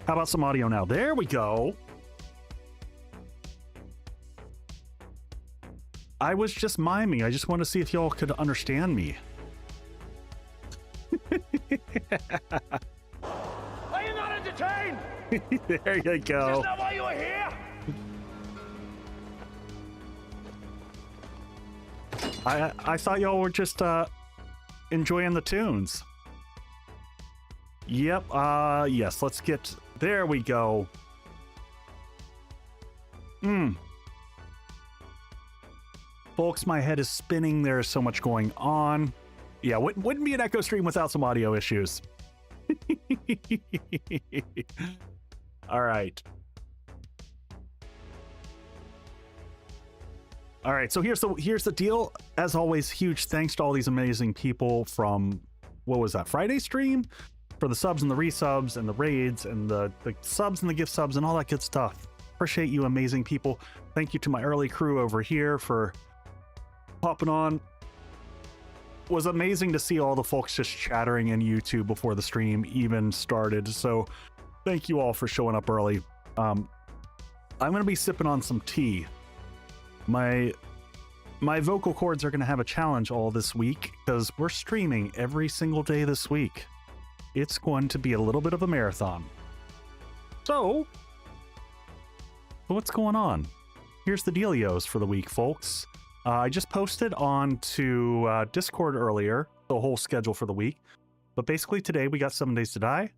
How about some audio now? There we go. I was just miming. I just want to see if y'all could understand me. Are you not entertained? There you go. Is that why you were here? I thought y'all were just enjoying the tunes. Yep, yes, let's get... There we go. Folks, my head is spinning. There's so much going on. Yeah, wouldn't be an Echo stream without some audio issues. All right. All right, so here's the deal. As always, huge thanks to all these amazing people from, what was that, Friday stream? For the subs and the resubs and the raids and the subs and the gift subs and all that good stuff. Appreciate you amazing people. Thank you to my early crew over here for popping on. Was amazing to see all the folks just chattering in YouTube before the stream even started. So thank you all for showing up early. I'm going to be sipping on some tea. My vocal cords are going to have a challenge all this week because we're streaming every single day this week. It's going to be a little bit of a marathon. So what's going on? Here's the dealios for the week, folks. I just posted onto Discord earlier the whole schedule for the week. But basically today we got 7 Days to Die.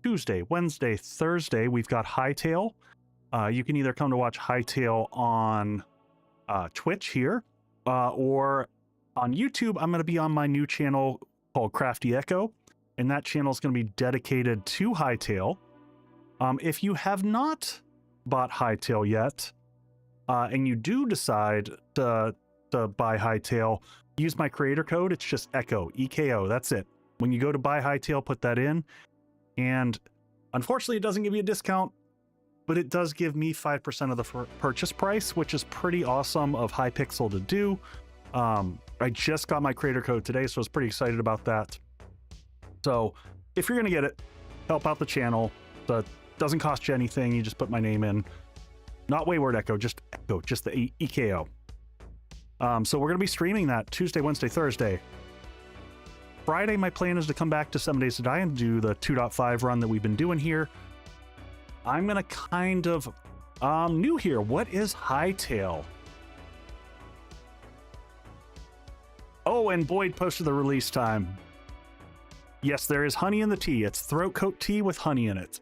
Tuesday, Wednesday, Thursday, we've got Hightail. You can either come to watch Hightail on Twitch here or on YouTube. I'm going to be on my new channel called Crafty Echo. And that channel is going to be dedicated to Hightail. If you have not bought Hightail yet, and you do decide to buy Hightail, use my creator code. It's just Echo, EKO. That's it. When you go to buy Hightail, put that in. And unfortunately, it doesn't give you a discount, but it does give me 5% of the purchase price, which is pretty awesome of Hypixel to do. I just got my creator code today, so I was pretty excited about that. So if you're going to get it, help out the channel. That doesn't cost you anything. You just put my name in. Not Wayward Echo, just Echo, just the EKO. So we're going to be streaming that Tuesday, Wednesday, Thursday. Friday, my plan is to come back to 7 Days to Die and do the 2.5 run that we've been doing here. I'm going to kind of... new here. What is Hightail? Oh, and Boyd posted the release time. Yes, there is honey in the tea. It's throat coat tea with honey in it.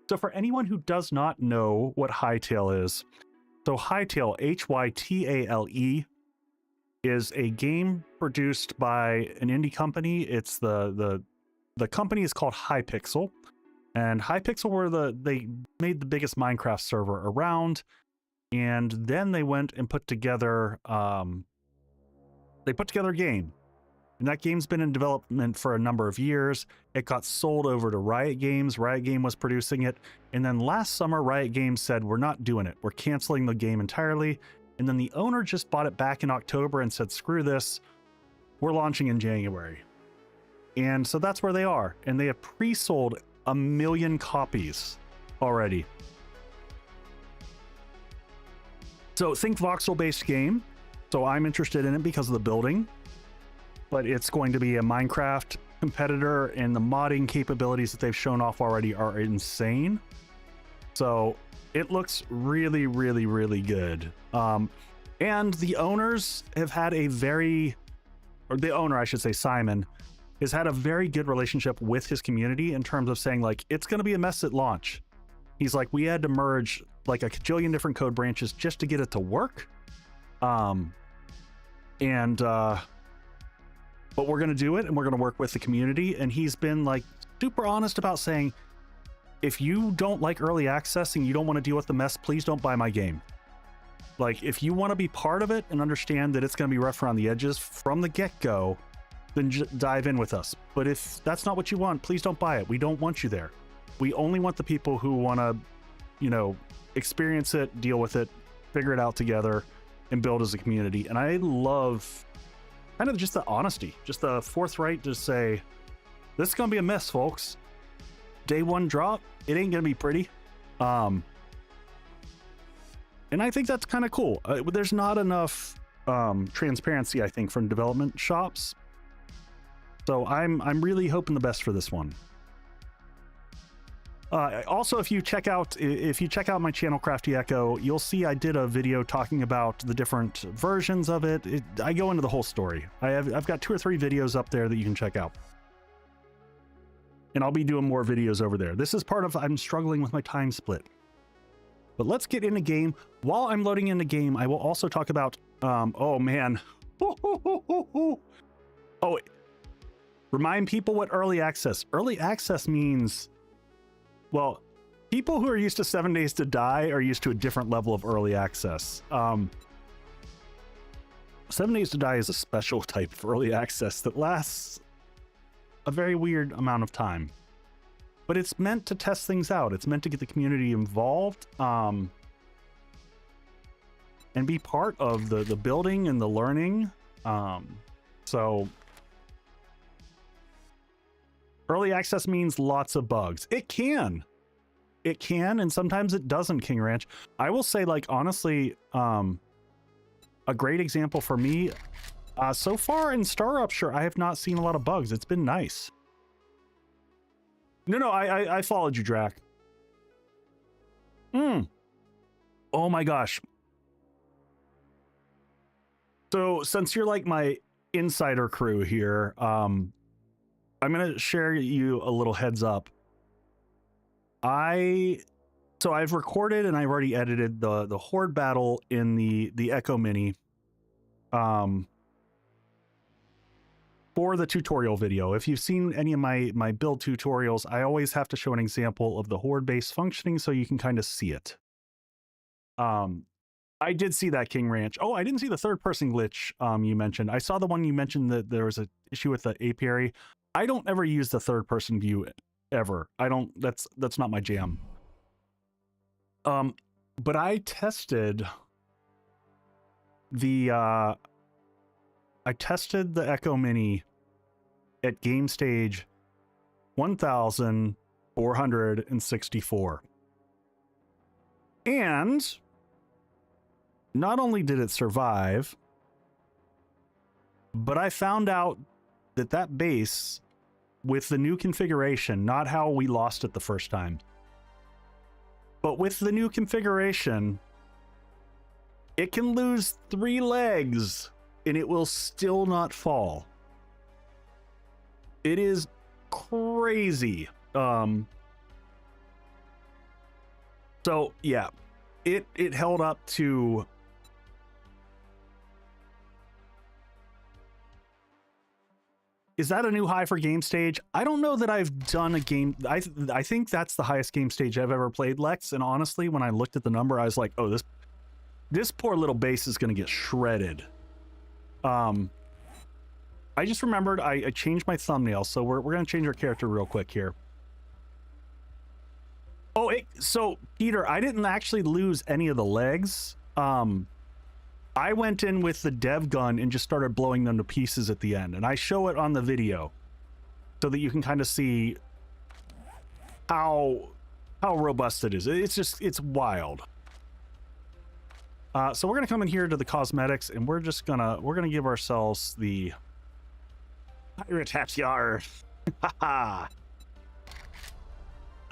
So for anyone who does not know what Hightail is, so Hightail, Hytale, is a game produced by an indie company. It's the company is called Hypixel, and Hypixel were they made the biggest Minecraft server around, and then they went and put together a game. And that game's been in development for a number of years. It got sold over to Riot Games. Riot Games was producing it. And then last summer, Riot Games said, we're not doing it. We're canceling the game entirely. And then the owner just bought it back in October and said, screw this. We're launching in January. And so that's where they are. And they have pre-sold 1 million copies already. So think voxel-based game. So I'm interested in it because of the building. But it's going to be a Minecraft competitor, and the modding capabilities that they've shown off already are insane. So it looks really, really, really good. And the owners have had a very, or the owner, I should say, Simon, has had a very good relationship with his community in terms of saying, like, it's going to be a mess at launch. He's like, we had to merge like a kajillion different code branches just to get it to work. But we're going to do it, and we're going to work with the community. And he's been like super honest about saying, if you don't like early access and you don't want to deal with the mess, please don't buy my game. Like, if you want to be part of it and understand that it's going to be rough around the edges from the get-go, then dive in with us. But if that's not what you want, please don't buy it. We don't want you there. We only want the people who want to, you know, experience it, deal with it, figure it out together, and build as a community. And I love kind of just the honesty, just the forthright to say, this is going to be a mess, folks. day one drop, it ain't gonna be pretty. And I think that's kind of cool. There's not enough transparency, I think, from development shops. So I'm really hoping the best for this one. Also, if you check out my channel Crafty Echo, you'll see I did a video talking about the different versions of it. I go into the whole story. I've got 2 or 3 videos up there that you can check out. And I'll be doing more videos over there. This is part of, I'm struggling with my time split. But let's get in the game. While I'm loading in the game, I will also talk about, oh man. Oh, remind people what early access. Early access means, well, people who are used to 7 Days to Die are used to a different level of early access. 7 Days to Die is a special type of early access that lasts a very weird amount of time. But it's meant to test things out. It's meant to get the community involved and be part of the building and the learning. So early access means lots of bugs. It can, and sometimes it doesn't, King Ranch. I will say, like, honestly, a great example for me, so far in Star Upshur, I have not seen a lot of bugs. It's been nice. No, I followed you, Drac. Oh my gosh. So since you're like my insider crew here, I'm gonna share you a little heads up. So I've recorded and I've already edited the Horde battle in the Echo Mini for the tutorial video. If you've seen any of my build tutorials, I always have to show an example of the Horde base functioning so you can kind of see it. I did see that, King Ranch. Oh, I didn't see the third person glitch you mentioned. I saw the one you mentioned that there was an issue with the apiary. I don't ever use the third person view ever. That's not my jam. But I tested the Echo Mini at game stage 1464. And not only did it survive, but I found out that base with the new configuration, not how we lost it the first time, but with the new configuration, it can lose 3 legs and it will still not fall. It is crazy. So yeah, it held up to Is that a new high for game stage? I don't know that I've done a game. I think that's the highest game stage I've ever played, Lex. And honestly, when I looked at the number, I was like, oh, this poor little base is going to get shredded. I just remembered I changed my thumbnail, so we're going to change our character real quick here. Oh, so Peter, I didn't actually lose any of the legs. I went in with the dev gun and just started blowing them to pieces at the end, and I show it on the video so that you can kind of see how robust it is. It's wild. So we're gonna come in here to the cosmetics, and we're gonna give ourselves the pirate hat yar. Haha.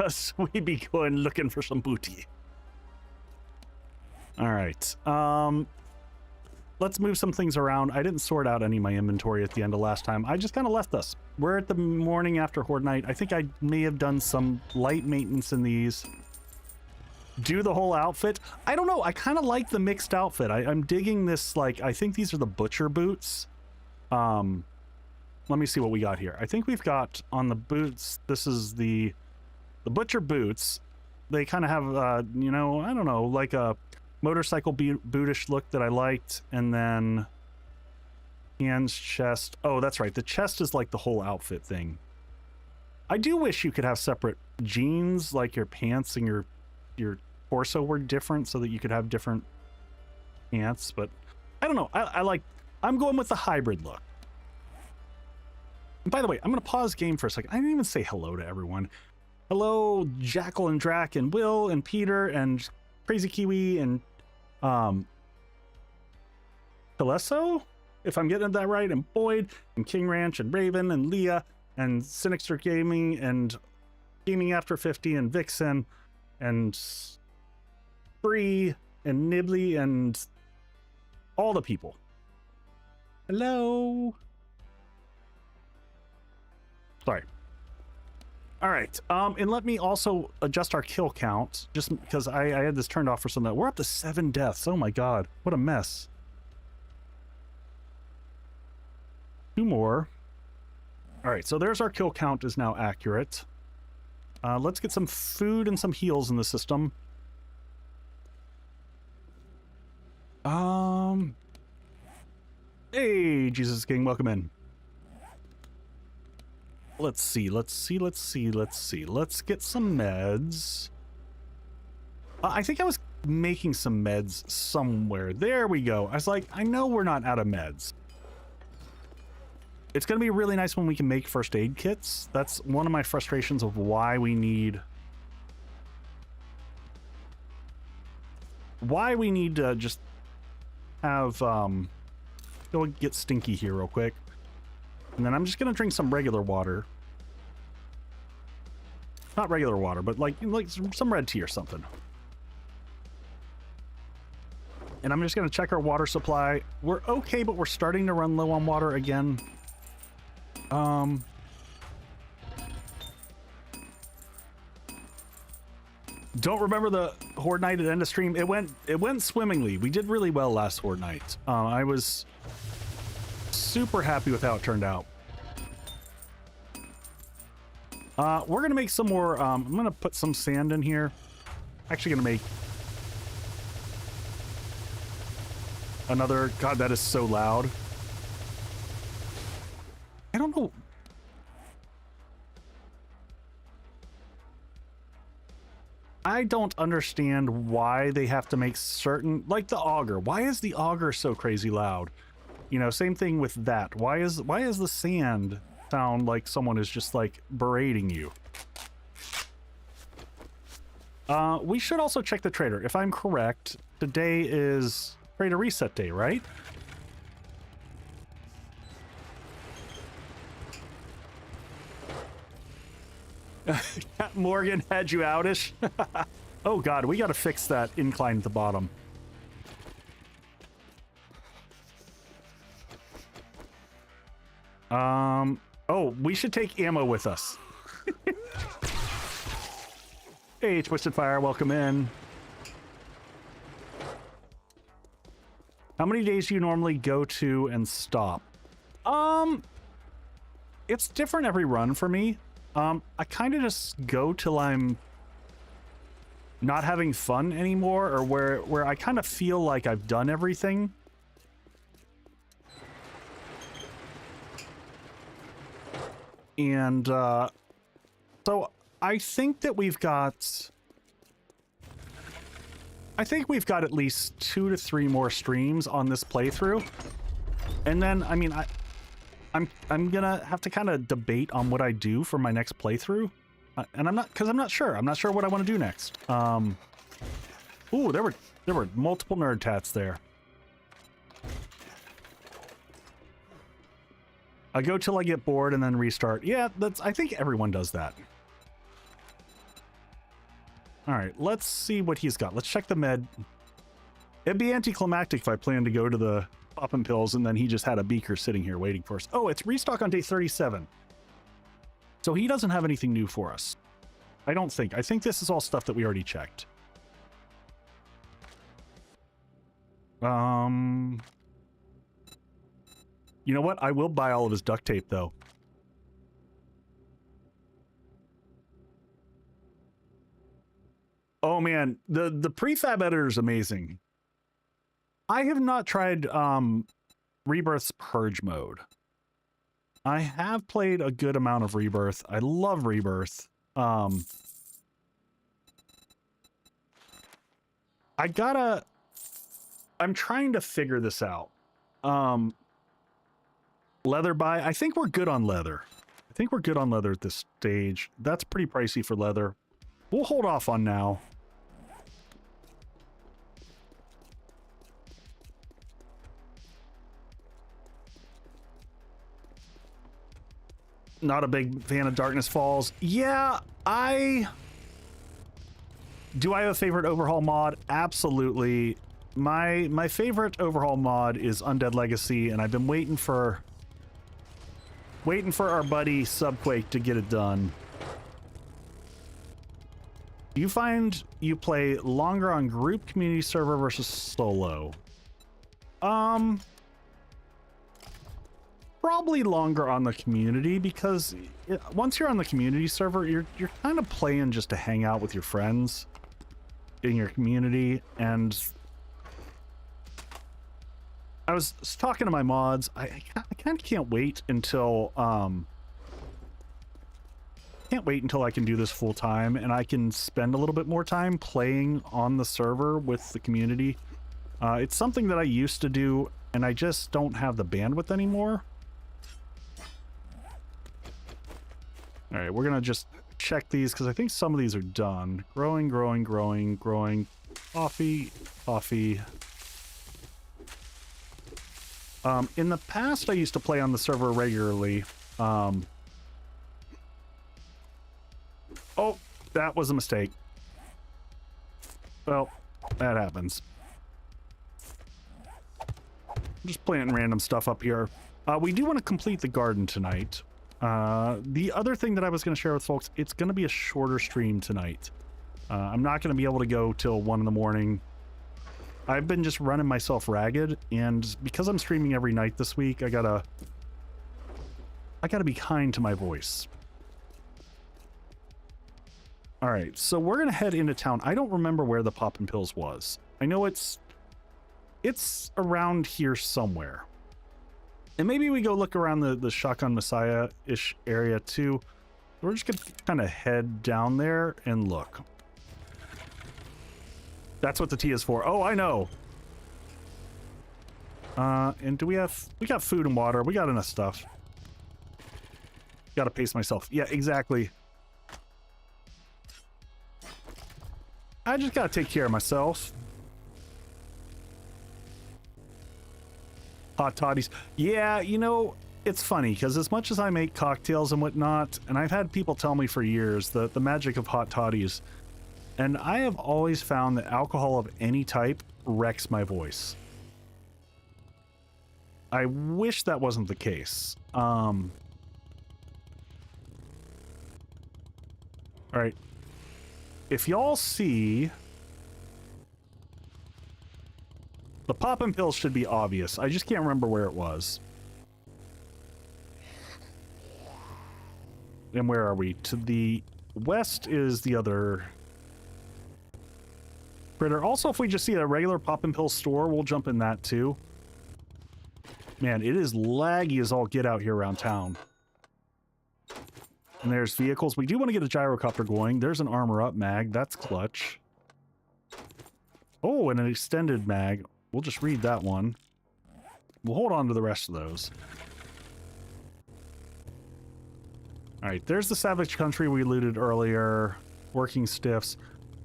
Us we be going looking for some booty. All right. Let's move some things around. I didn't sort out any of my inventory at the end of last time. I just kind of left us. We're at the morning after Horde night. I think I may have done some light maintenance in these. Do the whole outfit. I don't know. I kind of like the mixed outfit. I'm digging this, like, I think these are the butcher boots. Let me see what we got here. I think we've got on the boots, this is the butcher boots. They kind of have, you know, I don't know, like a motorcycle bootish look that I liked. And then hands, chest. Oh, that's right. The chest is like the whole outfit thing. I do wish you could have separate jeans, like your pants and your torso were different so that you could have different pants, but I don't know. I'm going with the hybrid look. And by the way, I'm going to pause game for a second. I didn't even say hello to everyone. Hello, Jackal and Drac and Will and Peter and Crazy Kiwi and Telesso, if I'm getting that right, and Boyd and King Ranch and Raven and Leah and Sinister Gaming and Gaming After 50 and Vixen and Bree and Nibbly and all the people. Hello. Sorry. All right. And let me also adjust our kill count, just because I had this turned off for something. We're up to 7 deaths. Oh my god. What a mess. 2 more. All right. So there's our kill count is now accurate. Let's get some food and some heals in the system. Hey, Jesus King, welcome in. Let's see. Let's get some meds. I think I was making some meds somewhere. There we go. I was like, I know we're not out of meds. It's going to be really nice when we can make first aid kits. That's one of my frustrations of why we need to just have, go get Stinky here real quick. And then I'm just going to drink some regular water. Not regular water, but like some red tea or something. And I'm just going to check our water supply. We're okay, but we're starting to run low on water again. Don't remember the Horde night at end of stream. It went swimmingly. We did really well last Horde night. I was super happy with how it turned out. We're gonna make some more. I'm gonna put some sand in here. Actually, gonna make another. God, that is so loud. I don't know. I don't understand why they have to make certain, like the auger. Why is the auger so crazy loud? You know, same thing with that. Why is the sand sound like someone is just like berating you? We should also check the trader. If I'm correct, today is trader reset day, right? Cat Morgan had you outish. Oh god, we gotta fix that incline at the bottom. Oh, we should take ammo with us. Hey, Twisted Fire, welcome in. How many days do you normally go to and stop? It's different every run for me. I kind of just go till I'm not having fun anymore, or where I kind of feel like I've done everything. And so I think that we've got at least 2 to 3 more streams on this playthrough. And then, I mean, I'm gonna have to kind of debate on what I do for my next playthrough, and I'm not sure what I want to do next. Ooh, there were multiple nerd tats there. I go till I get bored and then restart. Yeah, I think everyone does that. All right, let's see what he's got. Let's check the med. It'd be anticlimactic if I planned to go to the popping pills and then he just had a beaker sitting here waiting for us. Oh, it's restock on day 37. So he doesn't have anything new for us. I don't think. I think this is all stuff that we already checked. You know what? I will buy all of his duct tape though. Oh man, the prefab editor is amazing. I have not tried Rebirth's Purge mode. I have played a good amount of Rebirth. I love Rebirth. I'm trying to figure this out. Leather buy. I think we're good on leather. think we're good on leather at this stage. That's pretty pricey for leather. We'll hold off on now. Not a big fan of Darkness Falls. Yeah, do I have a favorite overhaul mod? Absolutely. My favorite overhaul mod is Undead Legacy, and I've been waiting for our buddy Subquake to get it done. Do you find you play longer on group community server versus solo? Probably longer on the community, because once you're on the community server, you're kind of playing just to hang out with your friends in your community. And I was talking to my mods. I kind of can't wait until I can do this full time and I can spend a little bit more time playing on the server with the community. It's something that I used to do, and I just don't have the bandwidth anymore. All right, we're gonna just check these because I think some of these are done. Growing. Coffee. In the past, I used to play on the server regularly. Oh, that was a mistake. Well, that happens. I'm just planting random stuff up here. We do want to complete the garden tonight. The other thing that I was going to share with folks, it's going to be a shorter stream tonight. I'm not going to be able to go till 1 in the morning. I've been just running myself ragged, and because I'm streaming every night this week, I gotta be kind to my voice. All right, so we're gonna head into town. I don't remember where the Poppin' Pills was. I know it's around here somewhere. And maybe we go look around the Shotgun Messiah-ish area too. We're just gonna kind of head down there and look. That's what the T is for. Oh, I know. And we got food and water. We got enough stuff. Gotta pace myself. Yeah, exactly. I just gotta take care of myself. Hot toddies. Yeah, you know, it's funny because as much as I make cocktails and whatnot, and I've had people tell me for years the magic of hot toddies, and I have always found that alcohol of any type wrecks my voice. I wish that wasn't the case. All right. If y'all see, the Poppin' Pills should be obvious. I just can't remember where it was. And where are we? To the west is the other critter. Also, if we just see a regular Poppin' Pill store, we'll jump in that too. Man, it is laggy as all get out here around town. And there's vehicles. We do want to get a gyrocopter going. There's an armor up mag. That's clutch. Oh, and an extended mag. We'll just read that one. We'll hold on to the rest of those. All right, there's the Savage Country we looted earlier. Working stiffs.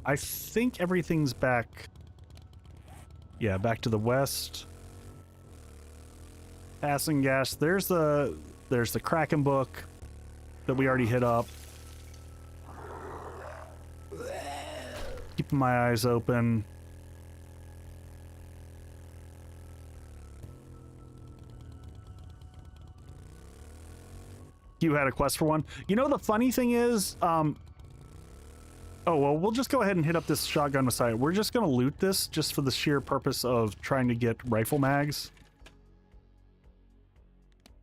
I think everything's back. Yeah, back to the west. Passing gas. There's the Kraken book that we already hit up. Keeping my eyes open. You had a quest for one. You know, the funny thing is, oh, well, we'll just go ahead and hit up this Shotgun Messiah. We're just going to loot this just for the sheer purpose of trying to get rifle mags.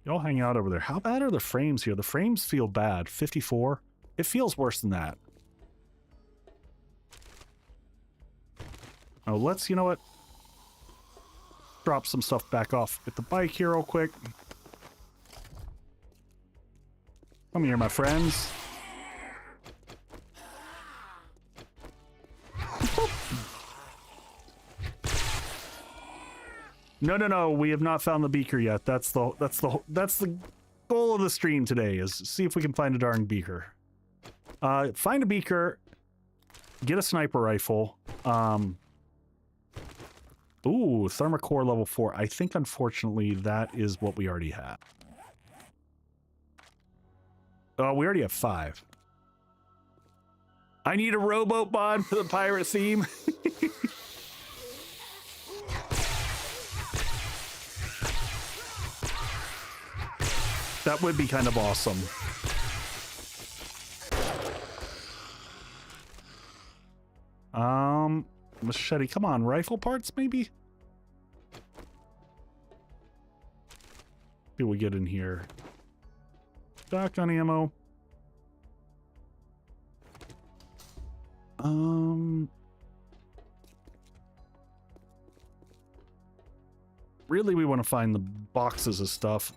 Y'all hang out over there. How bad are the frames here? The frames feel bad. 54. It feels worse than that. Oh, let's, you know what? Drop some stuff back off at the bike here real quick. Come here, my friends. No, we have not found the Beaker yet. That's the goal of the stream today is see if we can find a darn beaker. Find a beaker, get a sniper rifle. Ooh, thermocore level 4. I think, unfortunately, that is what we already have. Oh, we already have 5. I need a rowboat mod for the pirate theme. That would be kind of awesome. Machete, come on, rifle parts, maybe? See what we get in here. Shotgun ammo. Really, we want to find the boxes of stuff.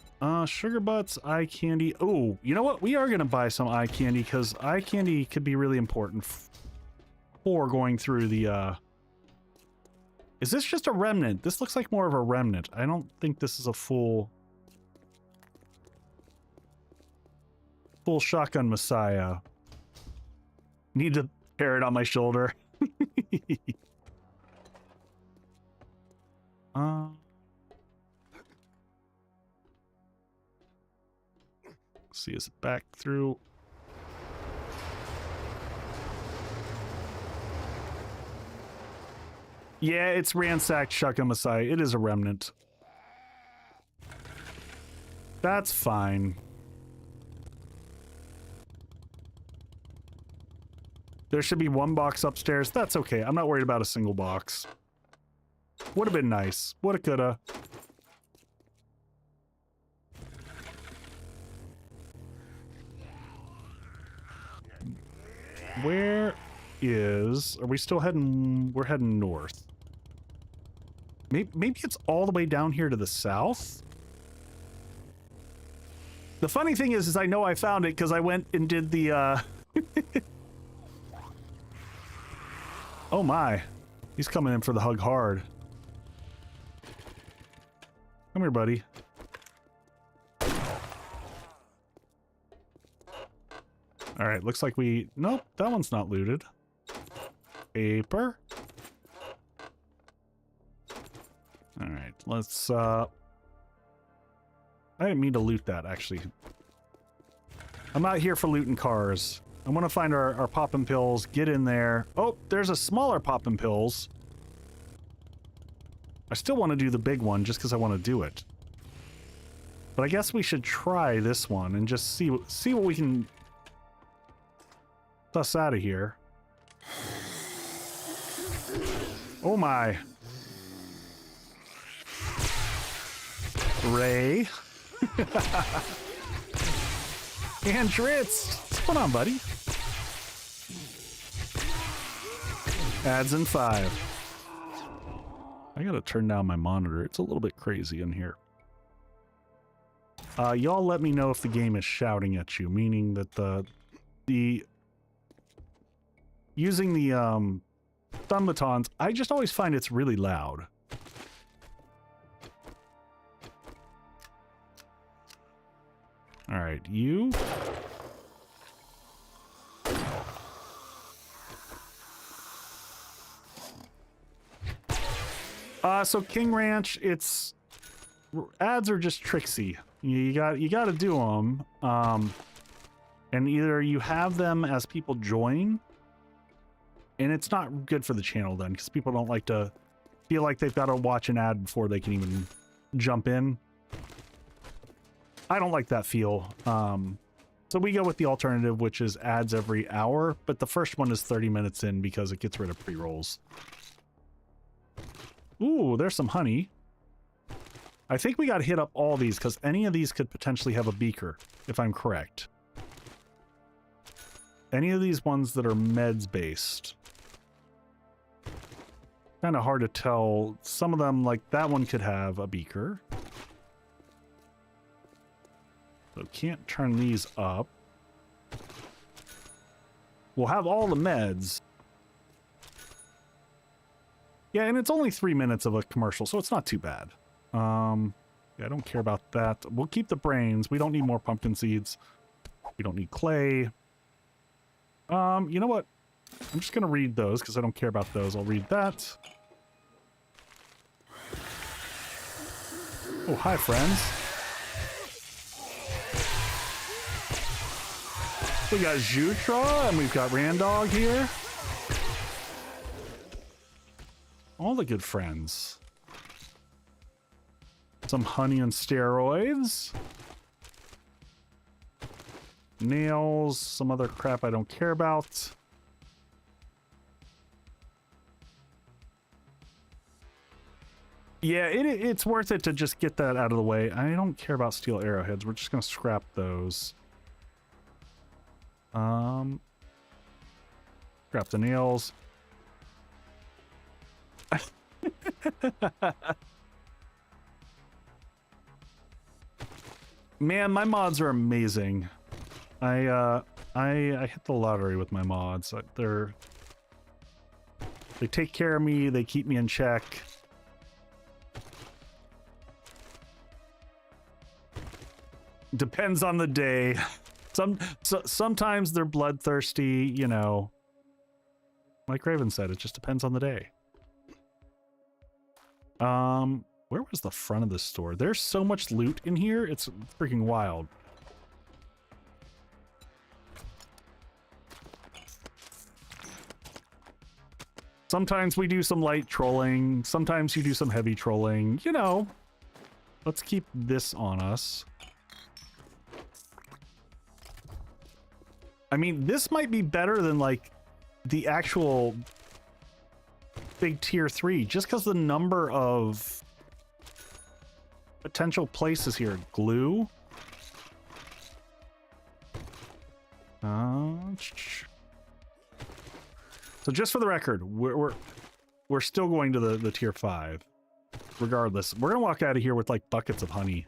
Sugar butts, eye candy. Oh, you know what? We are going to buy some eye candy because eye candy could be really important for going through the, Is this just a remnant? This looks like more of a remnant. I don't think this is a full shotgun messiah. Need to carry it on my shoulder. See, is it back through? Yeah, it's ransacked shotgun messiah. It is a remnant. That's fine. There should be 1 box upstairs. That's okay. I'm not worried about a single box. Would have been nice. Woulda, coulda. Where is... Are we still heading... We're heading north. Maybe it's all the way down here to the south? The funny thing is I know I found it because I went and did the, Oh my. He's coming in for the hug hard. Come here, buddy. Alright, looks like we... Nope, that one's not looted. Paper. Alright, let's, I didn't mean to loot that, actually. I'm not here for looting cars. I want to find our poppin' pills, get in there. Oh, there's a smaller poppin' pills. I still want to do the big one just because I want to do it. But I guess we should try this one and just see what we can suss out of here. Oh my. Ray. And Dritz. What's going on, buddy? Ads in 5. I gotta turn down my monitor. It's a little bit crazy in here. Y'all let me know if the game is shouting at you, meaning that the using the thumb batons, I just always find it's really loud. All right, you. So King Ranch, it's ads are just tricksy. You got to do them, and either you have them as people join, and it's not good for the channel then because people don't like to feel like they've got to watch an ad before they can even jump in. I don't like that feel. So we go with the alternative, which is ads every hour, but the first one is 30 minutes in because it gets rid of pre-rolls. Ooh, there's some honey. I think we got to hit up all these because any of these could potentially have a beaker, if I'm correct. Any of these ones that are meds based. Kind of hard to tell. Some of them, like that one, could have a beaker. So can't turn these up. We'll have all the meds. Yeah, and it's only 3 minutes of a commercial, so it's not too bad. I don't care about that. We'll keep the brains. We don't need more pumpkin seeds. We don't need clay. You know what? I'm just gonna read those because I don't care about those. I'll read that. Oh, hi, friends. We got Jutra and we've got Randog here. All the good friends. Some honey and steroids. Nails, some other crap I don't care about. Yeah, it's worth it to just get that out of the way. I don't care about steel arrowheads. We're just gonna scrap those. Scrap the nails. Man, my mods are amazing. I hit the lottery with my mods. They take care of me, they keep me in check. Depends on the day. Sometimes they're bloodthirsty, you know. Like Raven said, it just depends on the day. Where was the front of the store? There's so much loot in here, it's freaking wild. Sometimes we do some light trolling, sometimes you do some heavy trolling, you know. Let's keep this on us. I mean, this might be better than like the actual big tier 3, just because the number of potential places here. Glue. So just for the record, we're still going to the tier 5. Regardless, we're gonna walk out of here with like buckets of honey.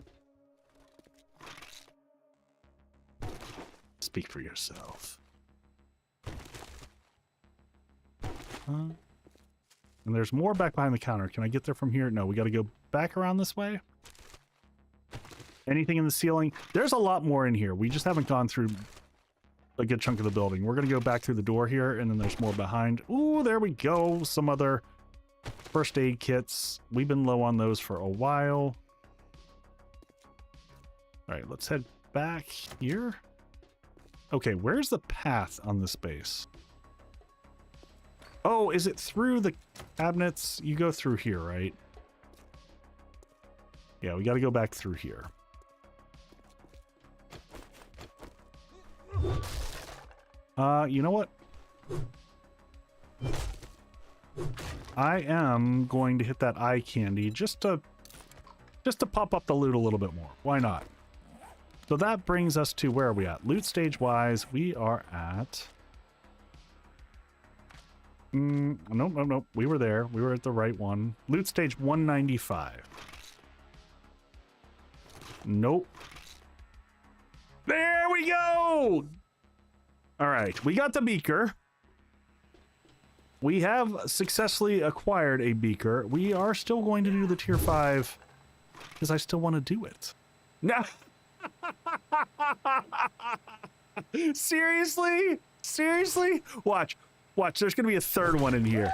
Speak for yourself. And there's more back behind the counter. Can I get there from here? No, we got to go back around this way. Anything in the ceiling? There's a lot more in here. We just haven't gone through a good chunk of the building. We're going to go back through the door here, and then there's more behind. Ooh, there we go. Some other first aid kits. We've been low on those for a while. All right, let's head back here. Okay, where's the path on this base? Oh, is it through the cabinets? You go through here, right? Yeah, we got to go back through here. You know what? I am going to hit that eye candy just to pop up the loot a little bit more. Why not? So that brings us to, where are we at? Loot stage wise, we are at... Nope. We were there. We were at the right one. Loot stage 195. Nope. There we go! Alright, we got the Beaker. We have successfully acquired a Beaker. We are still going to do the tier 5 because I still want to do it. No! Seriously? Seriously? Watch. Watch, there's gonna be a third one in here.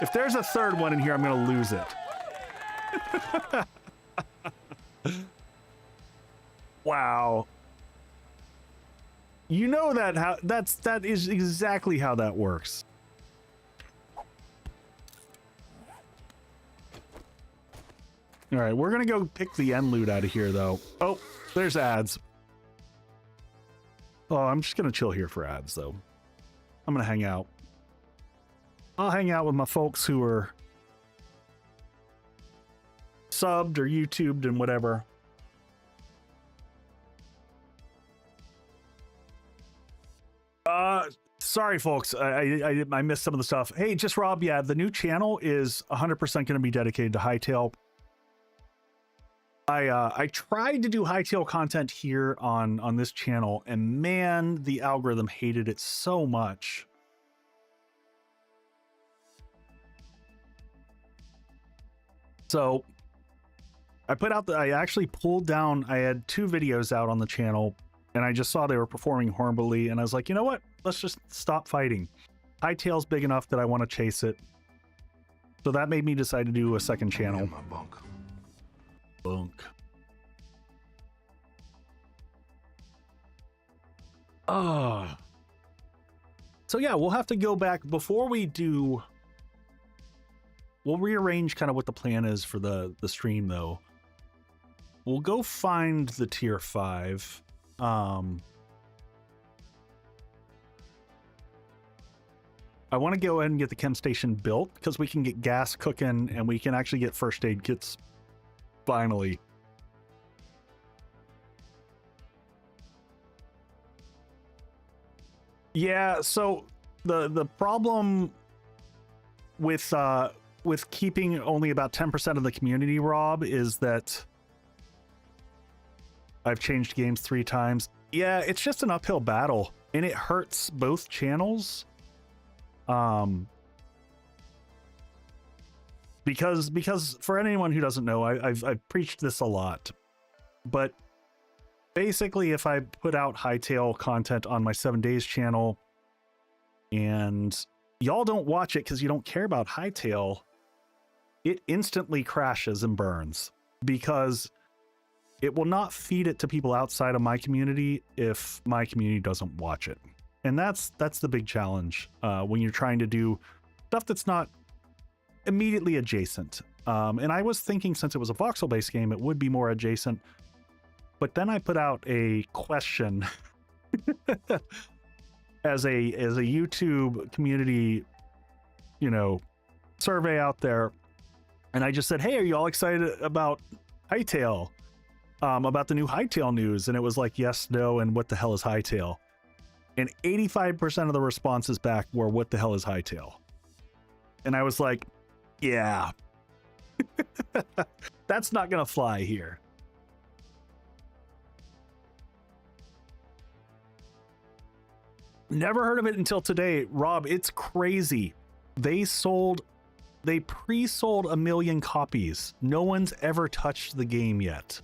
If there's a third one in here, I'm gonna lose it. Wow. You know that is exactly how that works. All right, we're gonna go pick the end loot out of here, though. Oh, there's ads. Oh, I'm just gonna chill here for ads, though. I'm gonna hang out. I'll hang out with my folks who are subbed or YouTubed and whatever. Sorry, folks. I missed some of the stuff. Hey, just Rob. Yeah, the new channel is 100% going to be dedicated to hightail. I tried to do hightail content here on this channel, and man, the algorithm hated it so much. So I actually pulled down, I had 2 videos out on the channel, and I just saw they were performing horribly, and I was like, you know what? Let's just stop fighting. Hightail's big enough that I want to chase it. So that made me decide to do a second channel. My bunk. Bunk. So yeah, we'll have to go back before we do. We'll rearrange kind of what the plan is for the stream though. We'll go find the tier 5. I want to go ahead and get the chem station built because we can get gas cooking and we can actually get first aid kits finally. Yeah, so the problem with keeping only about 10% of the community, Rob, is that I've changed games 3 times. Yeah, it's just an uphill battle and it hurts both channels. Because for anyone who doesn't know, I've preached this a lot, but basically if I put out hightail content on my 7 days channel and y'all don't watch it because you don't care about hightail, it instantly crashes and burns because it will not feed it to people outside of my community if my community doesn't watch it. And that's the big challenge when you're trying to do stuff that's not immediately adjacent. And I was thinking since it was a voxel-based game, it would be more adjacent. But then I put out a question as a YouTube community, survey out there. And I just said, hey, are you all excited about hightail? About the new hightail news? And it was like, yes, no, and what the hell is hightail? And 85% of the responses back were, what the hell is hightail? And I was like, yeah, that's not going to fly here. Never heard of it until today. Rob, it's crazy. They pre-sold 1 million copies. No one's ever touched the game yet.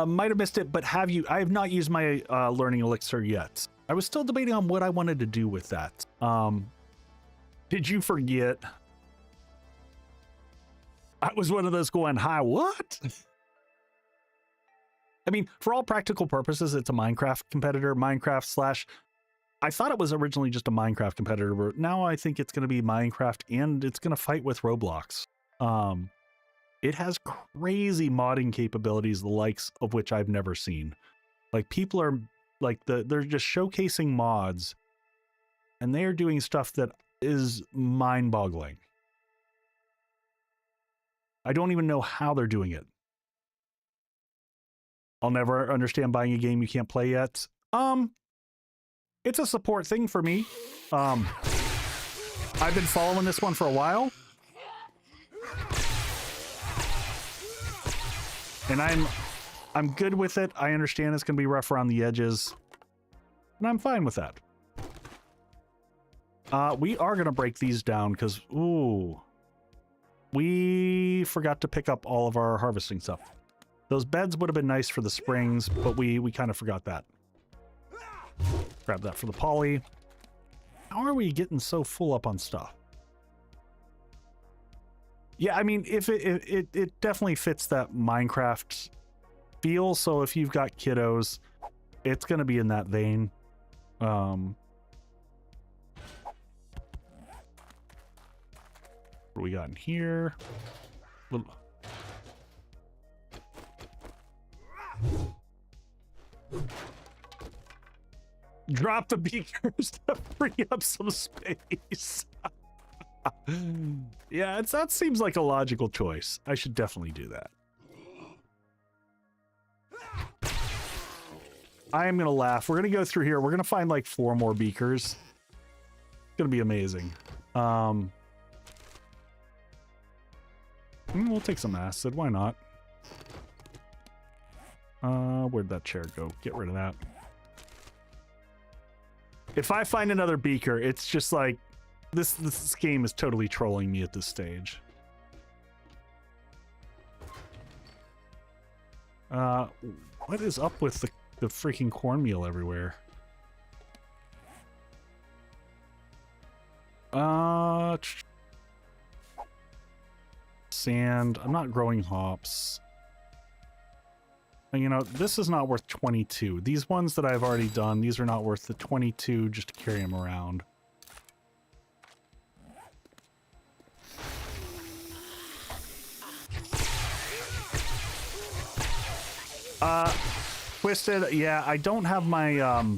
Might have missed it, but I have not used my learning elixir yet. I was still debating on what I wanted to do with that. Did you forget? I was one of those going, hi, what? I mean, for all practical purposes, it's a Minecraft competitor. I thought it was originally just a Minecraft competitor, but now I think it's going to be Minecraft and it's going to fight with Roblox. It has crazy modding capabilities, the likes of which I've never seen. Like, people are like, they're just showcasing mods and they are doing stuff that is mind-boggling. I don't even know how they're doing it. I'll never understand buying a game you can't play yet. It's a support thing for me. I've been following this one for a while. And I'm good with it. I understand it's going to be rough around the edges. And I'm fine with that. We are going to break these down because, ooh, we forgot to pick up all of our harvesting stuff. Those beds would have been nice for the springs, but we kind of forgot that. Grab that for the poly. How are we getting so full up on stuff? Yeah, I mean, if it definitely fits that Minecraft feel. So if you've got kiddos, it's going to be in that vein. What do we got in here? Drop the beakers to free up some space. Yeah, that seems like a logical choice. I should definitely do that. I am gonna laugh. We're gonna go through here. We're gonna find like 4 more beakers. It's gonna be amazing. We'll take some acid. Why not? Where'd that chair go? Get rid of that. If I find another beaker, it's just like This game is totally trolling me at this stage. What is up with the freaking cornmeal everywhere? Sand. I'm not growing hops. And you know, this is not worth 22. These ones that I've already done, these are not worth the 22 just to carry them around. Twisted, yeah, I don't have my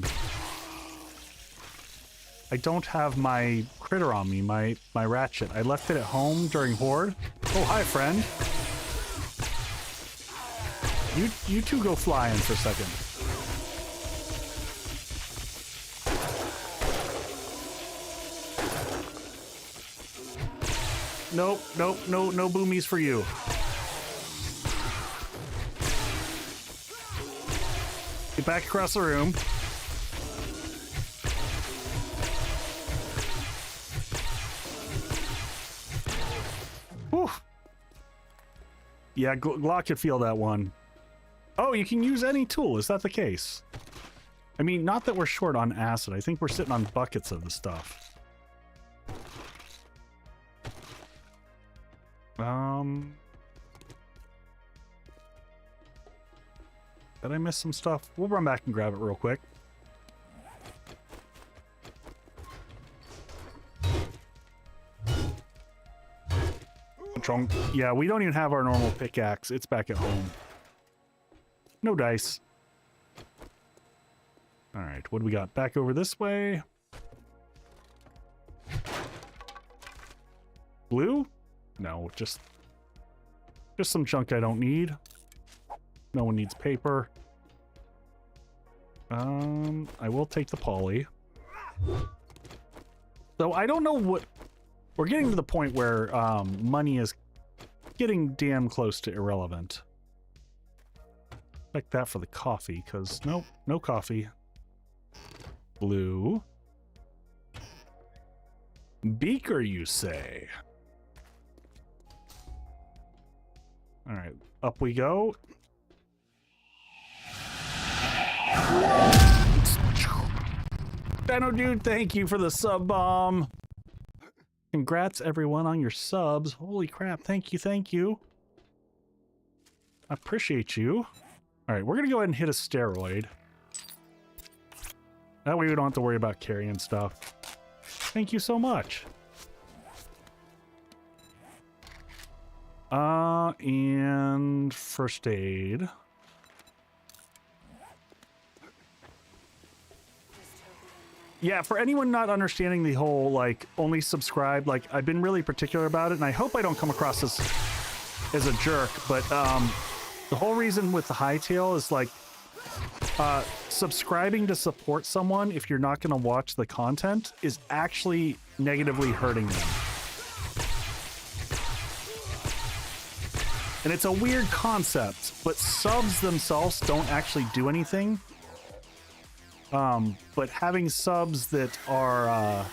critter on me, my ratchet. I left it at home during Horde. Oh, hi, friend. You two go flying for a second. Nope, no boomies for you. Get back across the room. Whew. Yeah, Glock could feel that one. Oh, you can use any tool. Is that the case? I mean, not that we're short on acid. I think we're sitting on buckets of the stuff. Did I miss some stuff? We'll run back and grab it real quick. Yeah, we don't even have our normal pickaxe. It's back at home. No dice. All right, what do we got? Back over this way. Blue? No, just some junk I don't need. No one needs paper. I will take the poly. Though I don't know what... We're getting to the point where money is getting damn close to irrelevant. Like that for the coffee, because nope, no coffee. Blue. Beaker, you say? All right, up we go. Dino Dude, thank you for the sub bomb. Congrats everyone on your subs. Holy crap, thank you. I appreciate you. All right, we're gonna go ahead and hit a steroid. That way we don't have to worry about carrying stuff. Thank you so much. And first aid. Yeah, for anyone not understanding the whole, like, only subscribe, like, I've been really particular about it, and I hope I don't come across as a jerk, but, the whole reason with the hightail is, like, subscribing to support someone if you're not going to watch the content is actually negatively hurting them. And it's a weird concept, but subs themselves don't actually do anything. But having subs that are,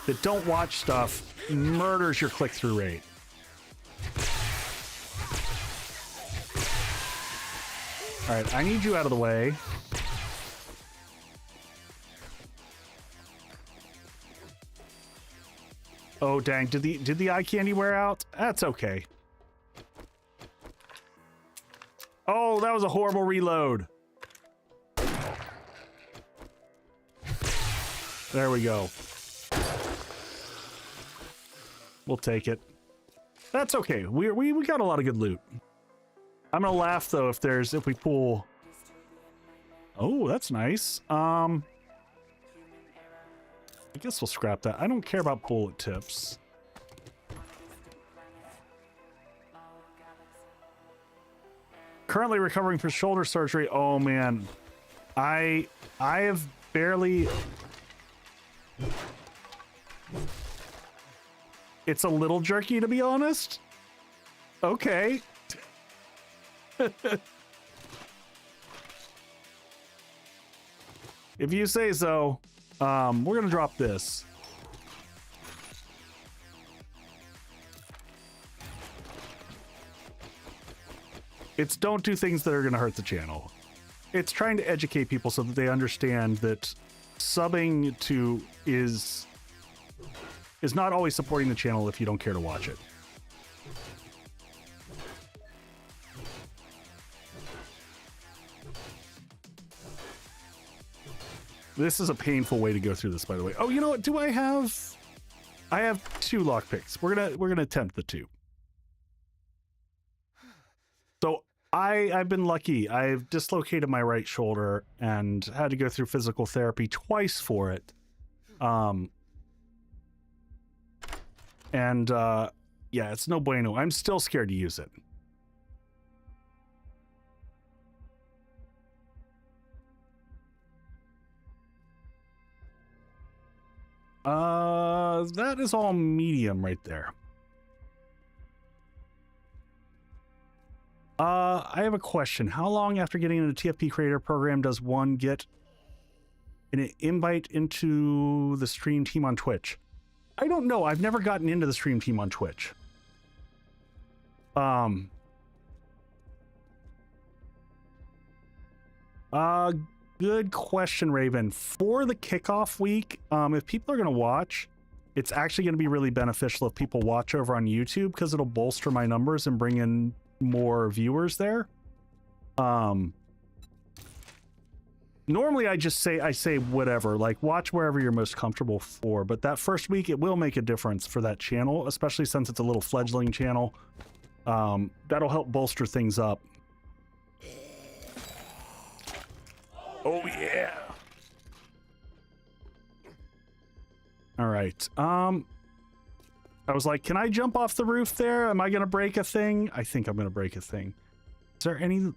that don't watch stuff murders your click-through rate. All right, I need you out of the way. Oh dang! Did the eye candy wear out? That's okay. Oh, that was a horrible reload. There we go. We'll take it. That's okay. We got a lot of good loot. I'm gonna laugh though if we pull. Oh, that's nice. I guess we'll scrap that. I don't care about bullet tips. Currently recovering from shoulder surgery. Oh man, I have barely. It's a little jerky, to be honest. Okay. If you say so. We're gonna drop this. It's don't do things that are going to hurt the channel. It's trying to educate people so that they understand that subbing to is not always supporting the channel if you don't care to watch it. This is a painful way to go through this, by the way. Oh, you know what? Do I have 2 lockpicks. We're gonna attempt the 2. So I've been lucky. I've dislocated my right shoulder and had to go through physical therapy twice for it. Yeah, it's no bueno. I'm still scared to use it. That is all medium right there. I have a question. How long after getting into the TFP creator program does one get an invite into the stream team on Twitch? I don't know. I've never gotten into the stream team on Twitch. Good question, Raven. For the kickoff week, if people are going to watch, it's actually going to be really beneficial if people watch over on YouTube because it'll bolster my numbers and bring in more viewers there. Normally I say whatever, like watch wherever you're most comfortable for, but that first week it will make a difference for that channel, especially since it's a little fledgling channel. That'll help bolster things up. Oh yeah. All right. I was like, can I jump off the roof there? Am I gonna break a thing? I think I'm gonna break a thing. Is there any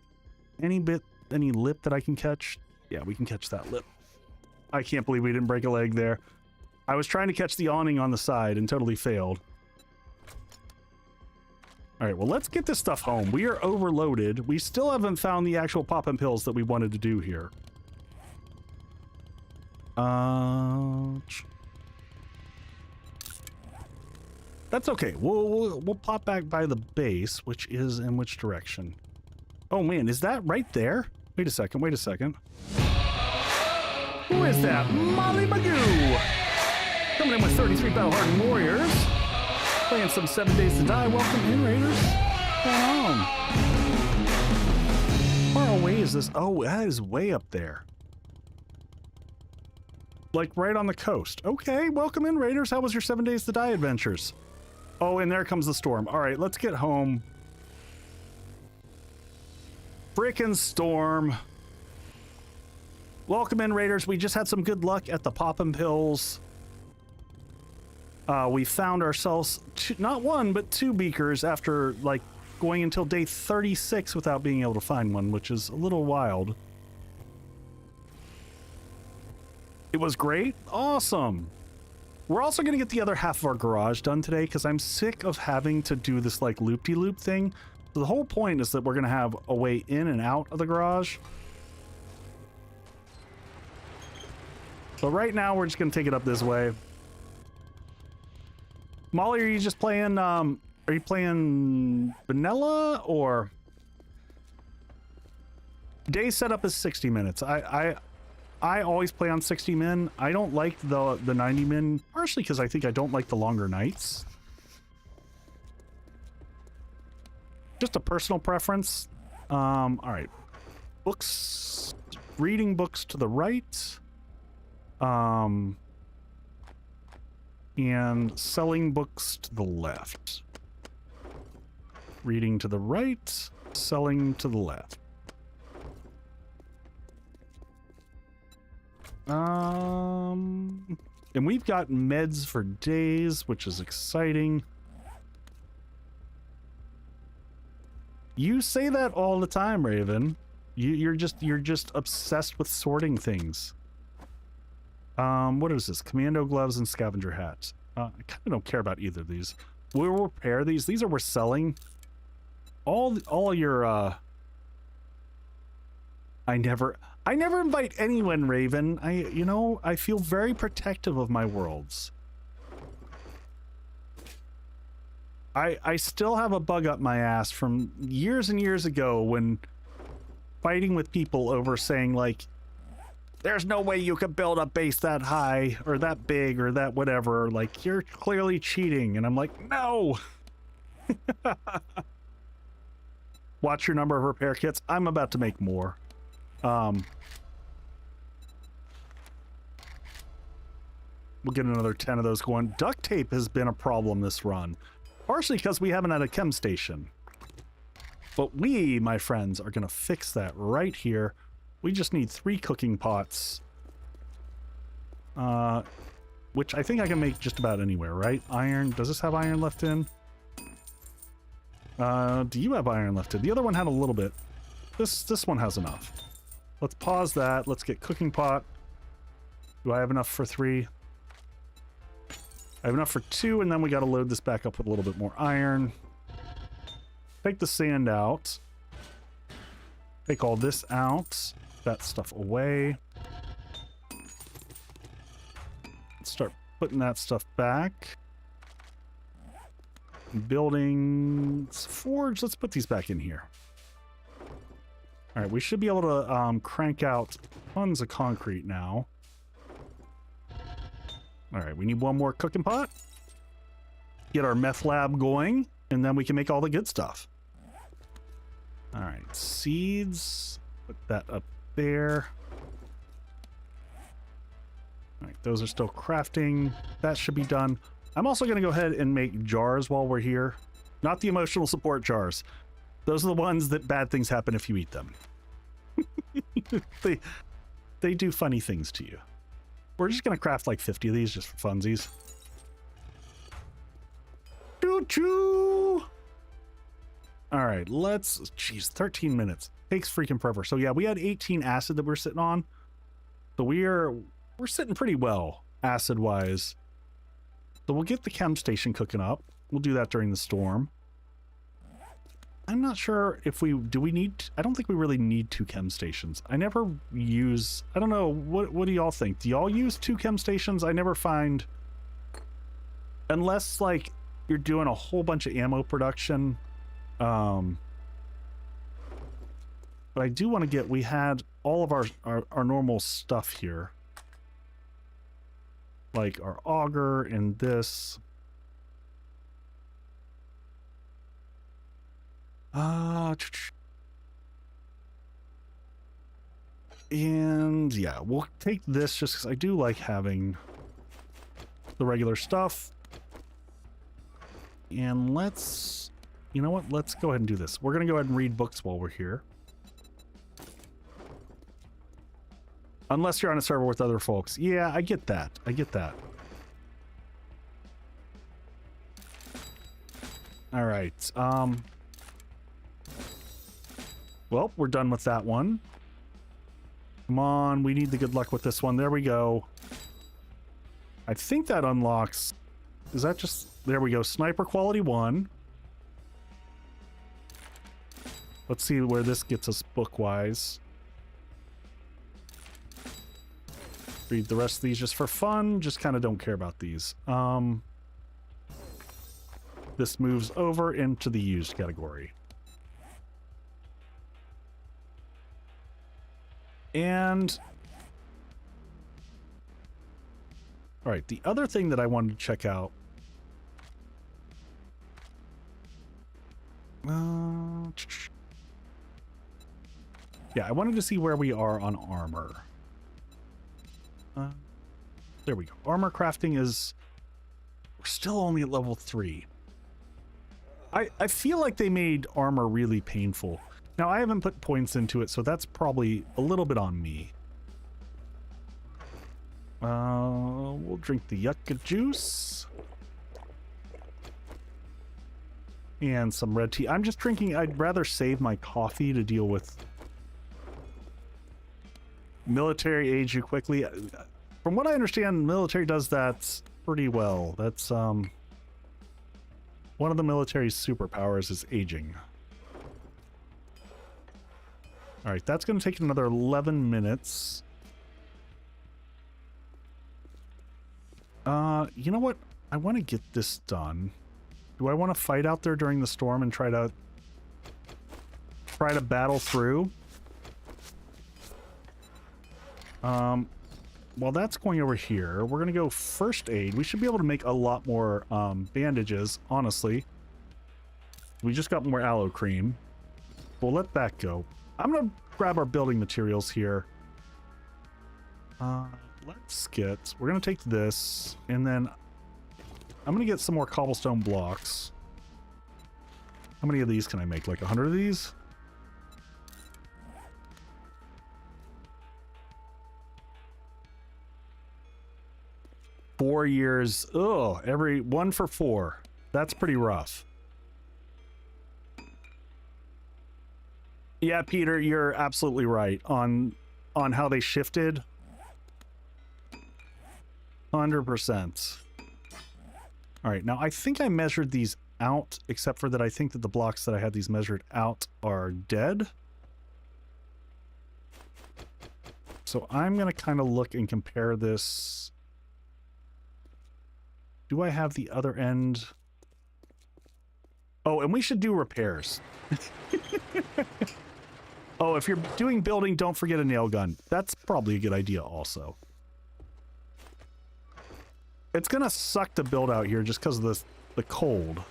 lip that I can catch? Yeah, we can catch that lip. I can't believe we didn't break a leg there. I was trying to catch the awning on the side and totally failed. All right, well, let's get this stuff home. We are overloaded. We still haven't found the actual pop-in pills that we wanted to do here. That's okay. We'll pop back by the base, which is in which direction? Oh man, is that right there? Wait a second. Who is that? Molly Magoo! Coming in with 33 battle-hardened warriors. Playing some 7 Days to Die. Welcome in, Raiders. What's going on? How far away is this? Oh, that is way up there. Like right on the coast. Okay, welcome in, Raiders. How was your 7 Days to Die adventures? Oh, and there comes the storm. All right, let's get home. Frickin' storm. Welcome in, Raiders. We just had some good luck at the Poppin' Pills. We found ourselves not 1, but 2 beakers after like going until day 36 without being able to find one, which is a little wild. It was great. Awesome. We're also going to get the other half of our garage done today because I'm sick of having to do this like loop-de-loop thing. So the whole point is that we're going to have a way in and out of the garage. So right now we're just going to take it up this way. Molly, are you just playing, are you playing vanilla or? Day setup is 60 minutes. I always play on 60 min. I don't like the 90 min, partially because I think I don't like the longer nights. Just a personal preference. All right. Books, reading books to the right. And selling books to the left. Reading to the right, selling to the left. And we've got meds for days, which is exciting. You say that all the time, Raven. You're just obsessed with sorting things. What is this? Commando gloves and scavenger hats. I kind of don't care about either of these. We'll repair these. These are worth selling. All your I never invite anyone, Raven. I feel very protective of my worlds. I still have a bug up my ass from years and years ago when fighting with people over saying like, there's no way you could build a base that high or that big or that whatever. Like, you're clearly cheating. And I'm like, no. Watch your number of repair kits. I'm about to make more. We'll get another 10 of those going. Duct tape has been a problem this run. Partially because we haven't had a chem station. But we, my friends, are going to fix that right here. We just need 3 cooking pots. Which I think I can make just about anywhere, right? Iron. Does this have iron left in? Do you have iron left in? The other one had a little bit. This one has enough. Let's pause that. Let's get cooking pot. Do I have enough for 3? I have enough for 2, and then we got to load this back up with a little bit more iron. Take the sand out. Take all this out. That stuff away. Let's start putting that stuff back. Buildings. Forge. Let's put these back in here. All right, we should be able to crank out tons of concrete now. All right, we need one more cooking pot. Get our meth lab going, and then we can make all the good stuff. All right, seeds. Put that up there. All right, those are still crafting. That should be done. I'm also going to go ahead and make jars while we're here. Not the emotional support jars. Those are the ones that bad things happen if you eat them. They do funny things to you. We're just going to craft like 50 of these just for funsies. Choo-choo! All right, let's... Jeez, 13 minutes. Takes freaking forever. So yeah, we had 18 acid that we're sitting on. So we're sitting pretty well, acid-wise. So we'll get the chem station cooking up. We'll do that during the storm. I'm not sure if we... Do we need... I don't think we really need 2 chem stations. I never use... I don't know. What do y'all think? Do y'all use 2 chem stations? I never find... Unless, like, you're doing a whole bunch of ammo production. But I do want to get... We had all of our normal stuff here. Like our auger and this. And yeah, we'll take this just because I do like having the regular stuff. And let's, you know what? Let's go ahead and do this. We're going to go ahead and read books while we're here. Unless you're on a server with other folks. Yeah, I get that. I get that. All right. Well, we're done with that one. Come on, we need the good luck with this one. There we go. I think that unlocks... Is that just... There we go. Sniper quality 1. Let's see where this gets us book-wise. Read the rest of these just for fun. Just kind of don't care about these. This moves over into the used category. And... all right, the other thing that I wanted to check out... yeah, I wanted to see where we are on armor. There we go. Armor crafting is... We're still only at level 3. I feel like they made armor really painful. Now, I haven't put points into it, so that's probably a little bit on me. We'll drink the yucca juice. And some red tea. I'm just drinking... I'd rather save my coffee to deal with... Military age you quickly. From what I understand, military does that pretty well. That's one of the military's superpowers is aging. All right, that's going to take another 11 minutes. You know what? I want to get this done. Do I want to fight out there during the storm and try to battle through? Well, that's going over here. We're gonna go first aid. We should be able to make a lot more bandages, honestly. We just got more aloe cream. We'll let that go. I'm gonna grab our building materials here. We're gonna take this, and then I'm gonna get some more cobblestone blocks. How many of these can I make? Like 100 of these? Four years. Oh, every 1 for 4. That's pretty rough. Yeah, Peter, you're absolutely right on how they shifted. 100%. All right, now I think I measured these out, except for that I think that the blocks that I had these measured out are dead. So I'm going to kind of look and compare this. Do I have the other end? Oh, and we should do repairs. Oh, if you're doing building, don't forget a nail gun. That's probably a good idea also. It's gonna suck to build out here just because of the cold.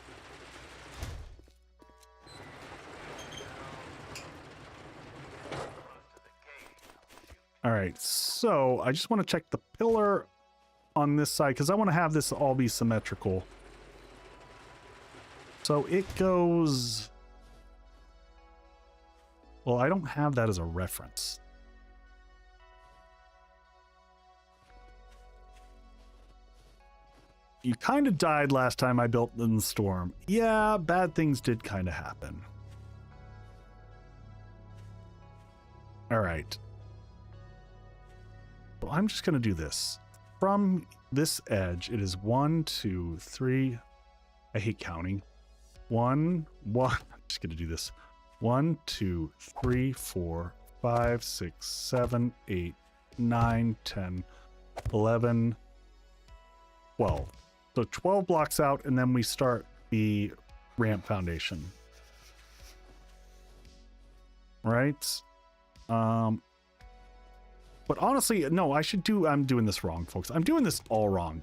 All right, so I just want to check the pillar on this side because I want to have this all be symmetrical. So it goes... Well, I don't have that as a reference. You kind of died last time I built in the storm. Yeah, bad things did kind of happen. All right. Well, I'm just going to do this. From this edge, it is 1, 2, 3. I hate counting. 1. I'm just going to do this. 1, 2, 3, 4, 5, 6, 7, 8, 9, 10, 11, 12. So 12 blocks out, and then we start the ramp foundation. Right? But honestly, no, I'm doing this wrong, folks. I'm doing this all wrong.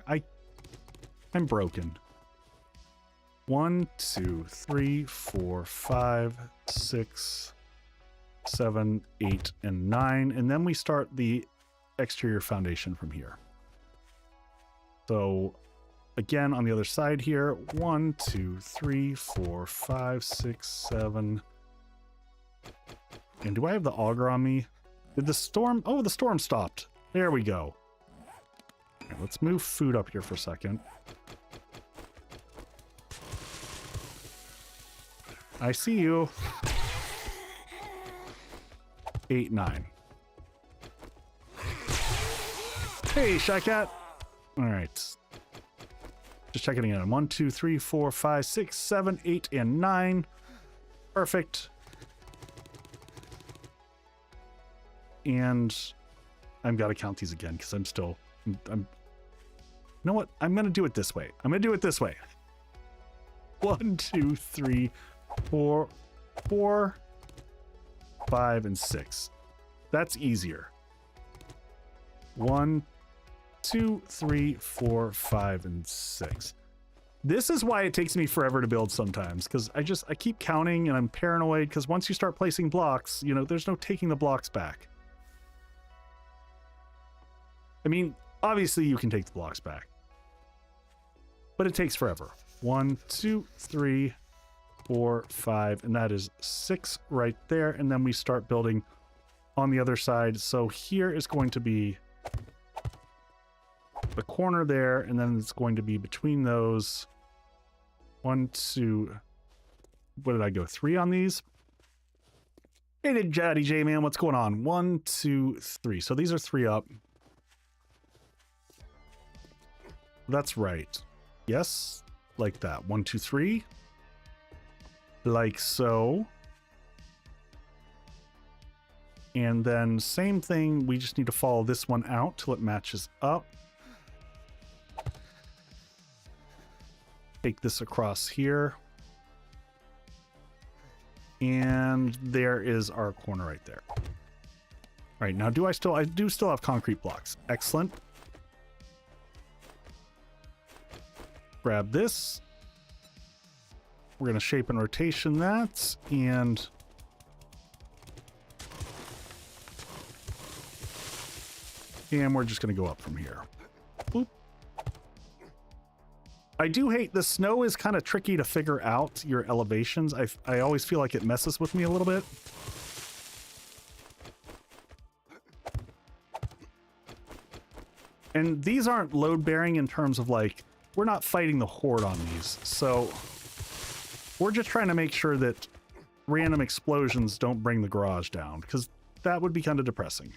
I'm broken. 1, 2, 3, 4, 5, 6, 7, 8, and 9. And then we start the exterior foundation from here. So again, on the other side here, 1, 2, 3, 4, 5, 6, 7. And do I have the auger on me? Did the storm? Oh, the storm stopped. There we go. Okay, let's move food up here for a second. I see you. 8, 9. Hey, Shy Cat. All right. Just checking again. 1, 2, 3, 4, 5, 6, 7, 8, and 9. Perfect. And I've got to count these again because I'm you know what? I'm going to do it this way. 1, 2, 3, 4, 5, and 6. That's easier. 1, 2, 3, 4, 5, and 6. This is why it takes me forever to build sometimes, because I keep counting and I'm paranoid, because once you start placing blocks, you know, there's no taking the blocks back. I mean, obviously you can take the blocks back, but it takes forever. 1, 2, 3, 4, 5, and that is 6 right there. And then we start building on the other side. So here is going to be the corner there, and then it's going to be between those. 1, 2, what did I go? 3 on these? Hey, Daddy J, man, what's going on? 1, 2, 3. So these are 3 up. That's right. Yes, like that. 1, 2, 3. Like so. And then same thing, we just need to follow this one out till it matches up. take this across here. And there is our corner right there. All right, now I do still have concrete blocks. Excellent. Grab this. We're going to shape and rotation that, and we're just going to go up from here. Boop. I do hate the snow is kind of tricky to figure out your elevations. I always feel like it messes with me a little bit. And these aren't load bearing in terms of like, we're not fighting the Horde on these. So we're just trying to make sure that random explosions don't bring the garage down, because that would be kind of depressing.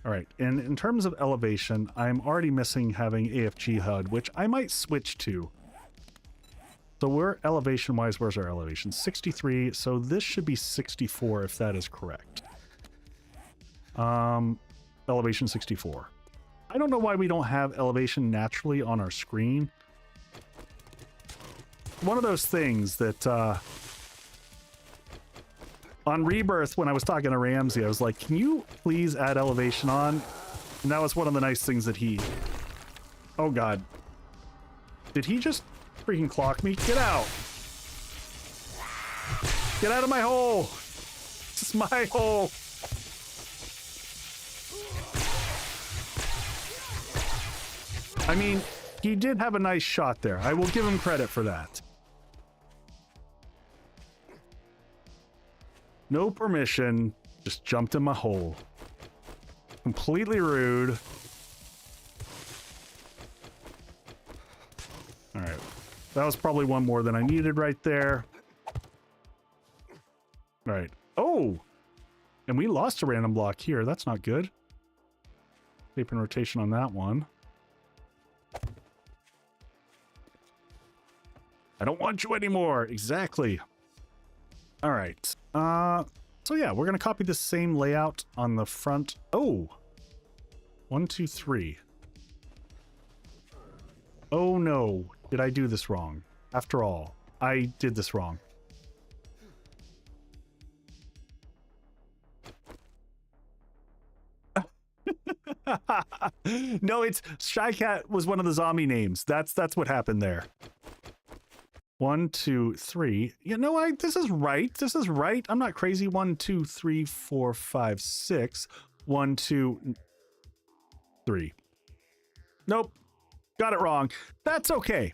All right, and in terms of elevation, I'm already missing having AFG HUD, which I might switch to. So we're elevation-wise, where's our elevation? 63, so this should be 64 if that is correct. Elevation 64. I don't know why we don't have elevation naturally on our screen. One of those things that on Rebirth, when I was talking to Ramsey, I was like, can you please add elevation on? And that was one of the nice things that he... Oh, God. Did he just freaking clock me? Get out. Get out of my hole. This is my hole. I mean, he did have a nice shot there. I will give him credit for that. No permission, just jumped in my hole. Completely rude. All right, that was probably one more than I needed right there. All right. Oh, and we lost a random block here. That's not good. Shape and rotation on that one. I don't want you anymore. Exactly. All right. So yeah, we're going to copy the same layout on the front. Oh, 1, 2, 3. Oh no, did I do this wrong? After all, I did this wrong. No, it's Shy Cat was one of the zombie names. That's what happened there. 1, 2, 3. You know, this is right. This is right. I'm not crazy. 1, 2, 3, 4, 5, 6. 1, 2, 3. Nope. Got it wrong. That's okay.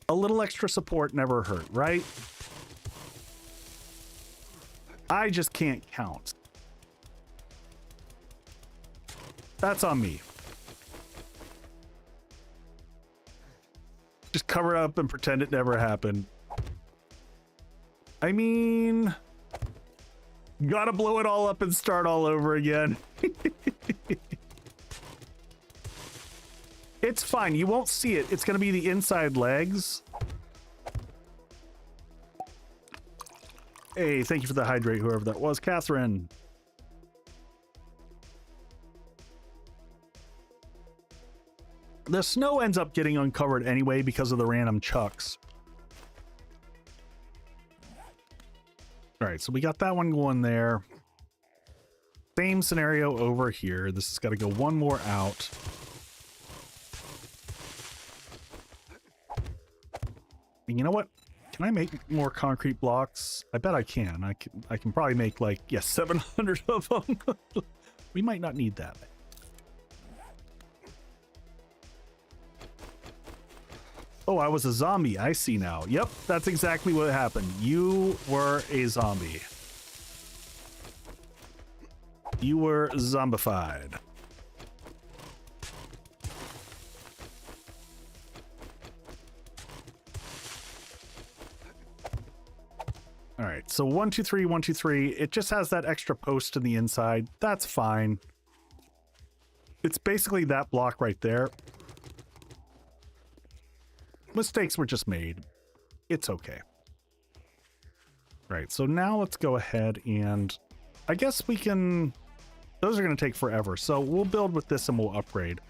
A little extra support never hurt, right? I just can't count. That's on me. Just cover it up and pretend it never happened. I mean, gotta blow it all up and start all over again. It's fine. You won't see it. It's gonna be the inside legs. Hey, thank you for the hydrate, whoever that was. Catherine. The snow ends up getting uncovered anyway because of the random chucks. All right, so we got that one going there. Same scenario over here. This has got to go one more out. And you know what? Can I make more concrete blocks? I bet I can. I can probably make like, yes, 700 of them. We might not need that. Oh, I was a zombie. I see now. Yep, that's exactly what happened. You were a zombie. You were zombified. All right, so 1, 2, 3, 1, 2, 3. It just has that extra post in the inside. That's fine. It's basically that block right there. Mistakes were just made. It's okay. Right, so now let's go ahead and I guess we can... Those are going to take forever, so we'll build with this and we'll upgrade.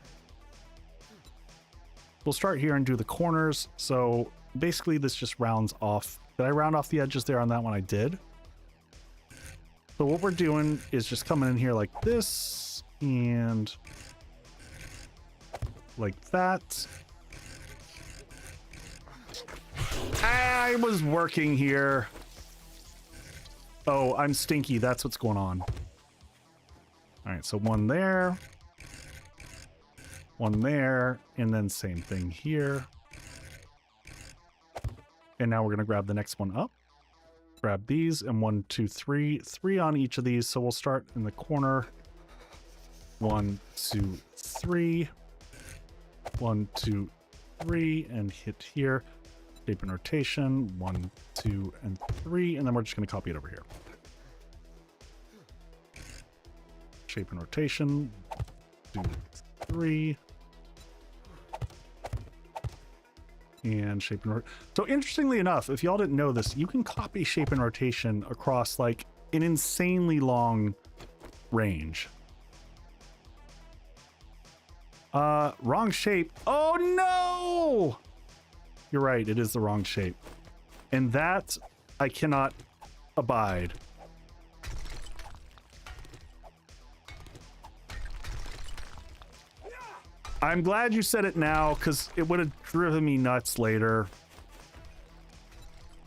We'll start here and do the corners. So basically this just rounds off. Did I round off the edges there on that one? I did. So what we're doing is just coming in here like this and like that. I was working here. Oh, I'm stinky. That's what's going on. All right, so one there, one there, and then same thing here. And now we're going to grab the next one up. Grab these, and 1, 2, 3. 3 on each of these. So we'll start in the corner. 1, 2, 3. 1, 2, 3, and hit here. Shape and rotation. 1, 2, and 3. And then we're just going to copy it over here. Shape and rotation. 2, 3. And shape and so interestingly enough, if y'all didn't know this, you can copy shape and rotation across like an insanely long range. Wrong shape. Oh no! You're right, it is the wrong shape. And that I cannot abide. I'm glad you said it now, because it would have driven me nuts later.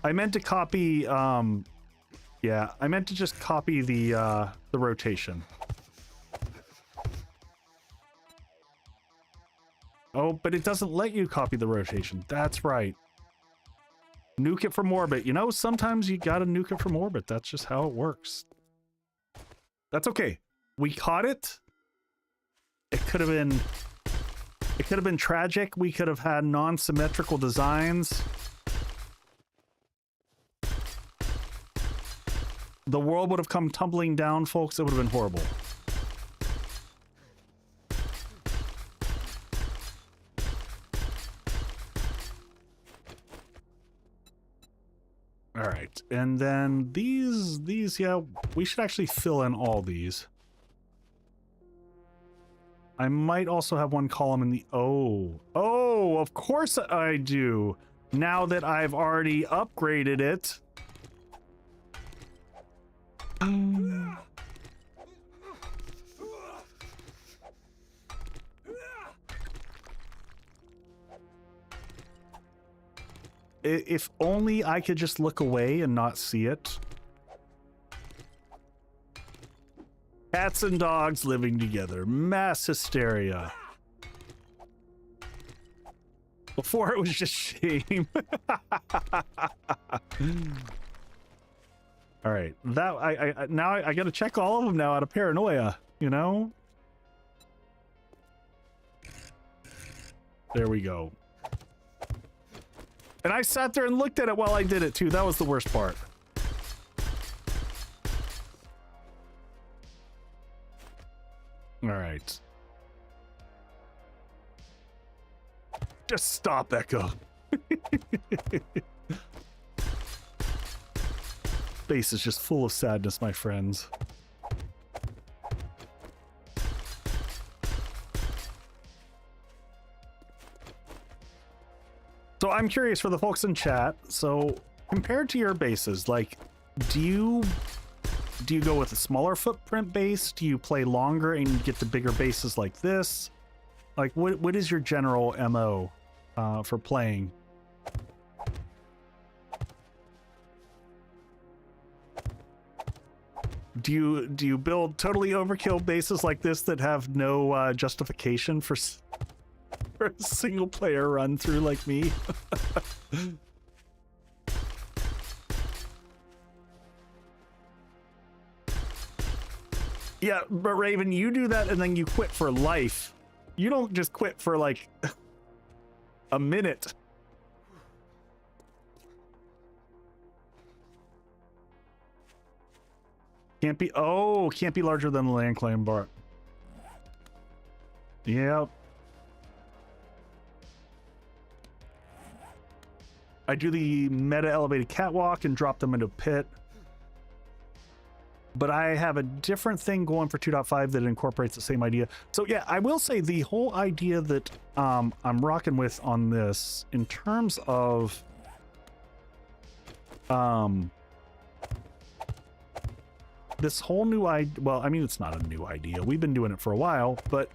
I meant to copy, yeah, I meant to just copy the rotation. Oh, but it doesn't let you copy the rotation. That's right. Nuke it from orbit. You know, sometimes you gotta nuke it from orbit. That's just how it works. That's okay. We caught it. It could have been... It could have been tragic. We could have had non-symmetrical designs. The world would have come tumbling down, folks. It would have been horrible. All right. And then these, yeah, we should actually fill in all these. I might also have one column in the... Oh, of course I do. Now that I've already upgraded it. If only I could just look away and not see it. Cats and dogs living together. Mass hysteria. Before it was just shame. All right. That now I got to check all of them now out of paranoia, you know? There we go. And I sat there and looked at it while I did it too. That was the worst part. All right. Just stop, Echo. Space is just full of sadness, my friends. So I'm curious for the folks in chat. So compared to your bases, like, do you go with a smaller footprint base? Do you play longer and get the bigger bases like this? Like, what is your general MO for playing? Do you build totally overkill bases like this that have no justification for a single player run through like me? Yeah, but Raven, you do that and then you quit for life. You don't just quit for like a minute. Can't be, oh, can't be larger than the land claim bar. Yep. I do the meta elevated catwalk and drop them into a pit. but I have a different thing going for 2.5 that incorporates the same idea. So yeah, I will say the whole idea that I'm rocking with on this in terms of this whole new idea, well, I mean, it's not a new idea. We've been doing it for a while, but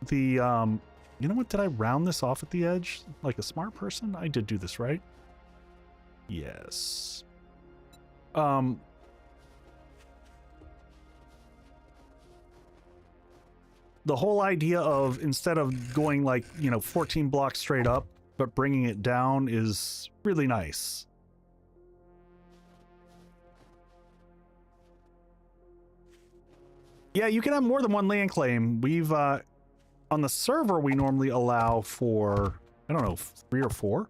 the, you know what, did I round this off at the edge like a smart person? I did do this, right? Yes. The whole idea of instead of going like, you know, 14 blocks straight up, but bringing it down is really nice. Yeah, you can have more than one land claim. We've, on the server, we normally allow for, I don't know, 3 or 4.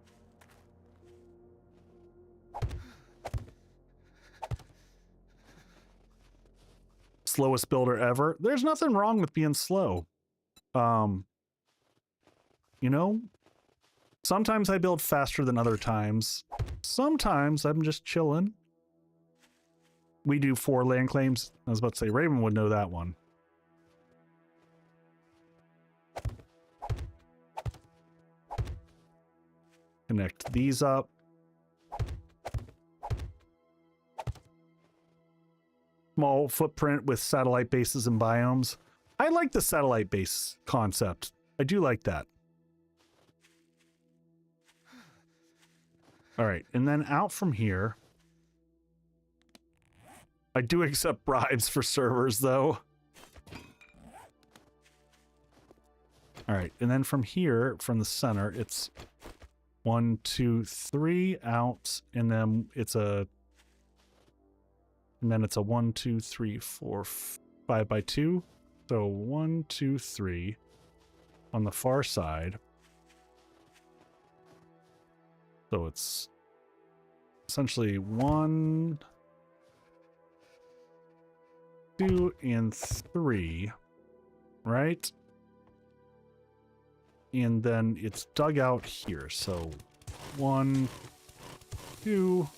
Slowest builder ever. There's nothing wrong with being slow. You know, sometimes I build faster than other times. Sometimes I'm just chilling. We do 4 land claims. I was about to say Raven would know that one. Connect these up. Small footprint with satellite bases and biomes. I like the satellite base concept. I do like that. All right, and then out from here, I do accept bribes for servers, though. All right, and then from here, from the center, it's 1, 2, 3 out, and then it's a 1, 2, 3, 4, 5 by 2. So 1, 2, 3 on the far side. So it's essentially 1, 2, and 3, right? And then it's dug out here. So 1, 2,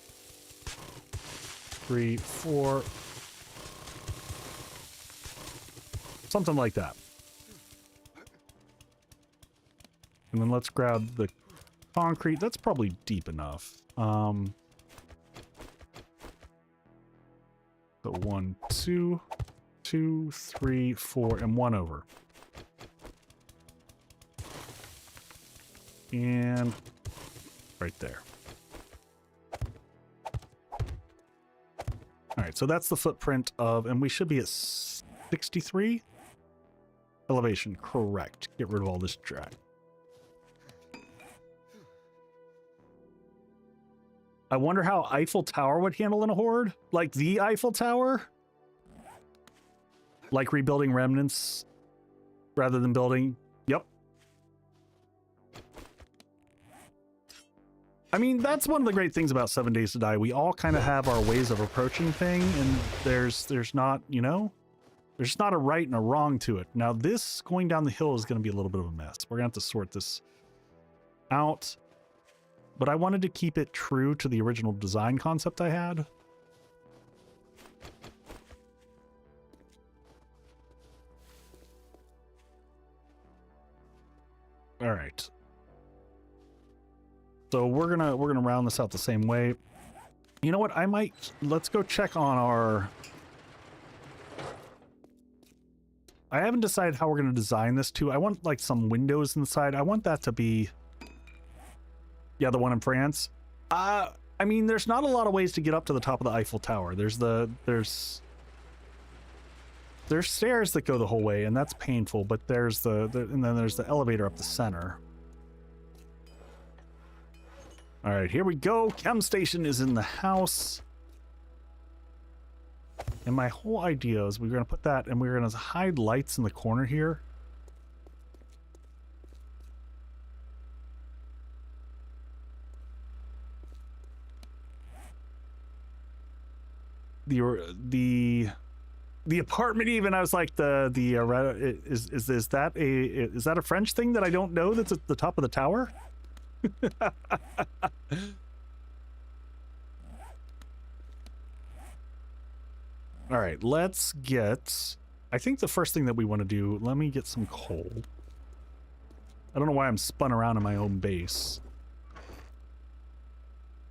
3, 4, something like that. And then let's grab the concrete. That's probably deep enough. So 1, 2, 2, 3, 4, and 1 over. And right there. All right, so that's the footprint of, and we should be at 63 elevation. Correct. Get rid of all this drag. I wonder how Eiffel Tower would handle in a horde. Like the Eiffel Tower? Like rebuilding remnants rather than building. Yep. I mean, that's one of the great things about 7 Days to Die. We all kind of have our ways of approaching thing, and there's not, you know, there's not a right and a wrong to it. Now, this going down the hill is going to be a little bit of a mess. We're going to have to sort this out. But I wanted to keep it true to the original design concept I had. All right. So we're gonna round this out the same way. You know what? Let's go check on our. I haven't decided how we're gonna design this too. I want like some windows inside. I want that to be. Yeah, the one in France. I mean, there's not a lot of ways to get up to the top of the Eiffel Tower. There's stairs that go the whole way, and that's painful. But there's and then there's the elevator up the center. All right, here we go. Chem station is in the house. And my whole idea is we're going to put that, and we're going to hide lights in the corner here. The apartment even, I was like, is that a French thing that I don't know that's at the top of the tower? All right, let's get... I think the first thing that we want to do... Let me get some coal. I don't know why I'm spun around in my own base.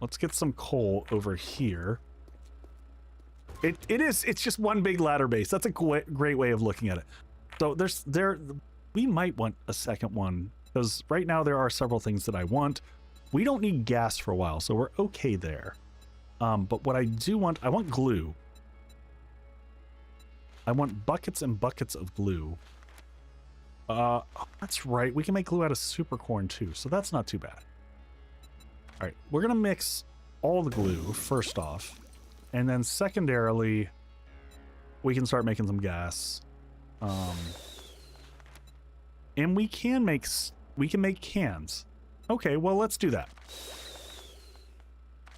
Let's get some coal over here. It's just one big ladder base. That's a great way of looking at it. So we might want a second one, because right now there are several things that I want. We don't need gas for a while, so we're okay there. But what I do want, I want glue. I want buckets and buckets of glue. That's right. We can make glue out of super corn too, so that's not too bad. All right, we're gonna mix all the glue first off, and then secondarily, we can start making some gas. And we can make cans. Okay, well, let's do that.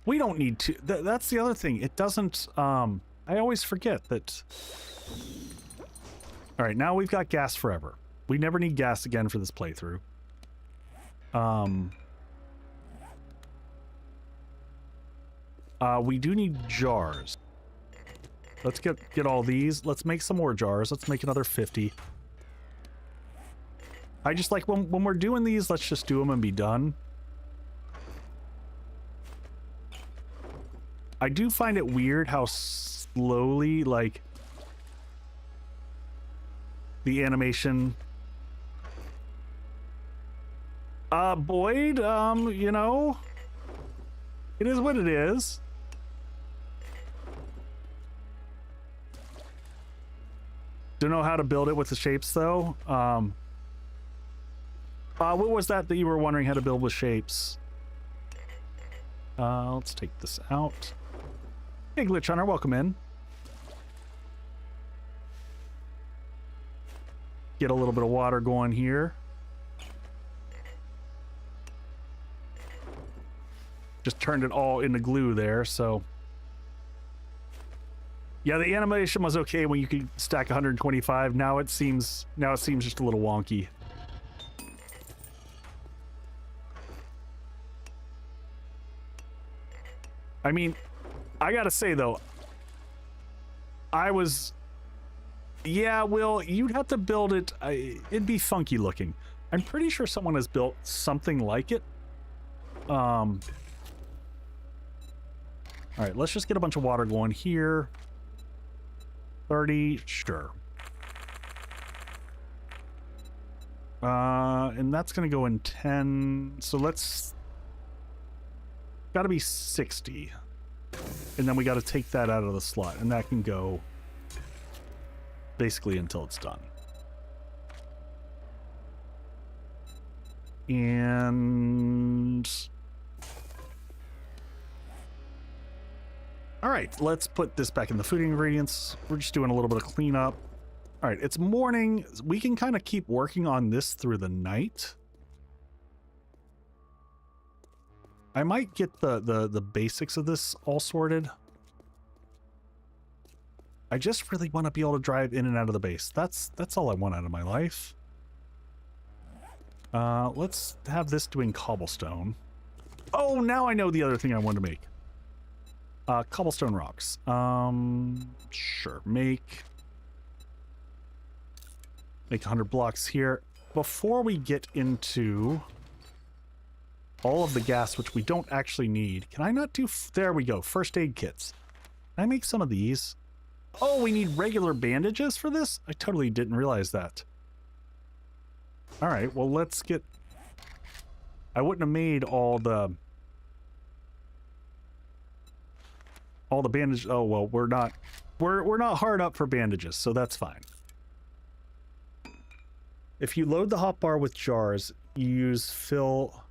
We don't need to. That's the other thing. It doesn't. I always forget that. All right, now we've got gas forever. We never need gas again for this playthrough. We do need jars. Let's get all these. Let's make some more jars. Let's make another 50. I just like when we're doing these, let's just do them and be done. I do find it weird how slowly, like, the animation... Boyd, you know, it is what it is. Don't know how to build it with the shapes, though. What was that you were wondering how to build with shapes? Let's take this out. Hey, Glitch Hunter, welcome in. Get a little bit of water going here. Just turned it all into glue there, so... Yeah, the animation was okay when you could stack 125. Now it seems just a little wonky. I mean, I gotta say though, yeah, Will, you'd have to build it. It'd be funky looking. I'm pretty sure someone has built something like it. All right, let's just get a bunch of water going here. 30, sure. And that's gonna go in 10. So let's... Gotta be 60. And then we gotta take that out of the slot, and that can go basically until it's done. And... All right, let's put this back in the food ingredients. We're just doing a little bit of cleanup. All right, it's morning. We can kind of keep working on this through the night. I might get the basics of this all sorted. I just really want to be able to drive in and out of the base. That's all I want out of my life. Let's have this doing cobblestone. Oh, now I know the other thing I wanted to make. Cobblestone rocks. Sure. Make 100 blocks here. Before we get into all of the gas, which we don't actually need, can I not do... There we go. First aid kits. Can I make some of these? Oh, we need regular bandages for this? I totally didn't realize that. All right, well, let's get... I wouldn't have made all the bandage... Oh, well, we're not hard up for bandages, so that's fine. If you load the hotbar with jars, you use fill...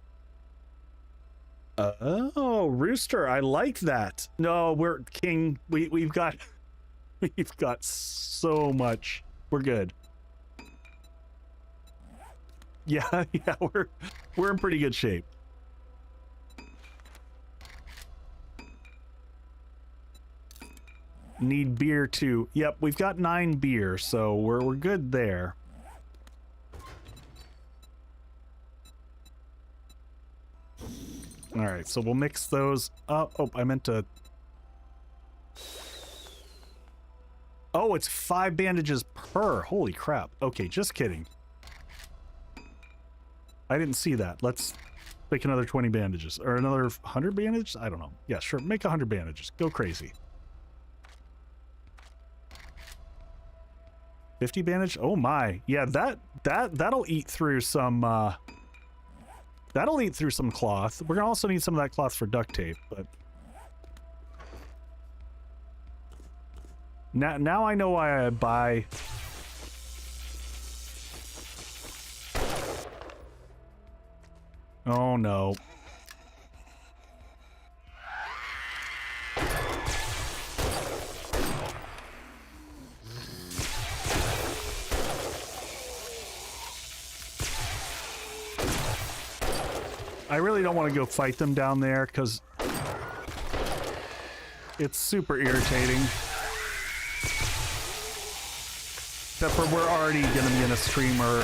Oh, Rooster, I like that. No, we're King. We've got so much. We're good. Yeah, we're in pretty good shape. Need beer too. Yep, we've got 9 beer, so we're good there. All right, so we'll mix those up. Oh, I meant to... Oh, it's 5 bandages per. Holy crap. Okay, just kidding. I didn't see that. Let's make another 20 bandages. Or another 100 bandages? I don't know. Yeah, sure. Make 100 bandages. Go crazy. 50 bandage? Oh my. Yeah, that'll eat through some that'll eat through some cloth. We're gonna also need some of that cloth for duct tape, but now I know why I buy. Oh no. I really don't want to go fight them down there because it's super irritating. Except for we're already going to be in a streamer.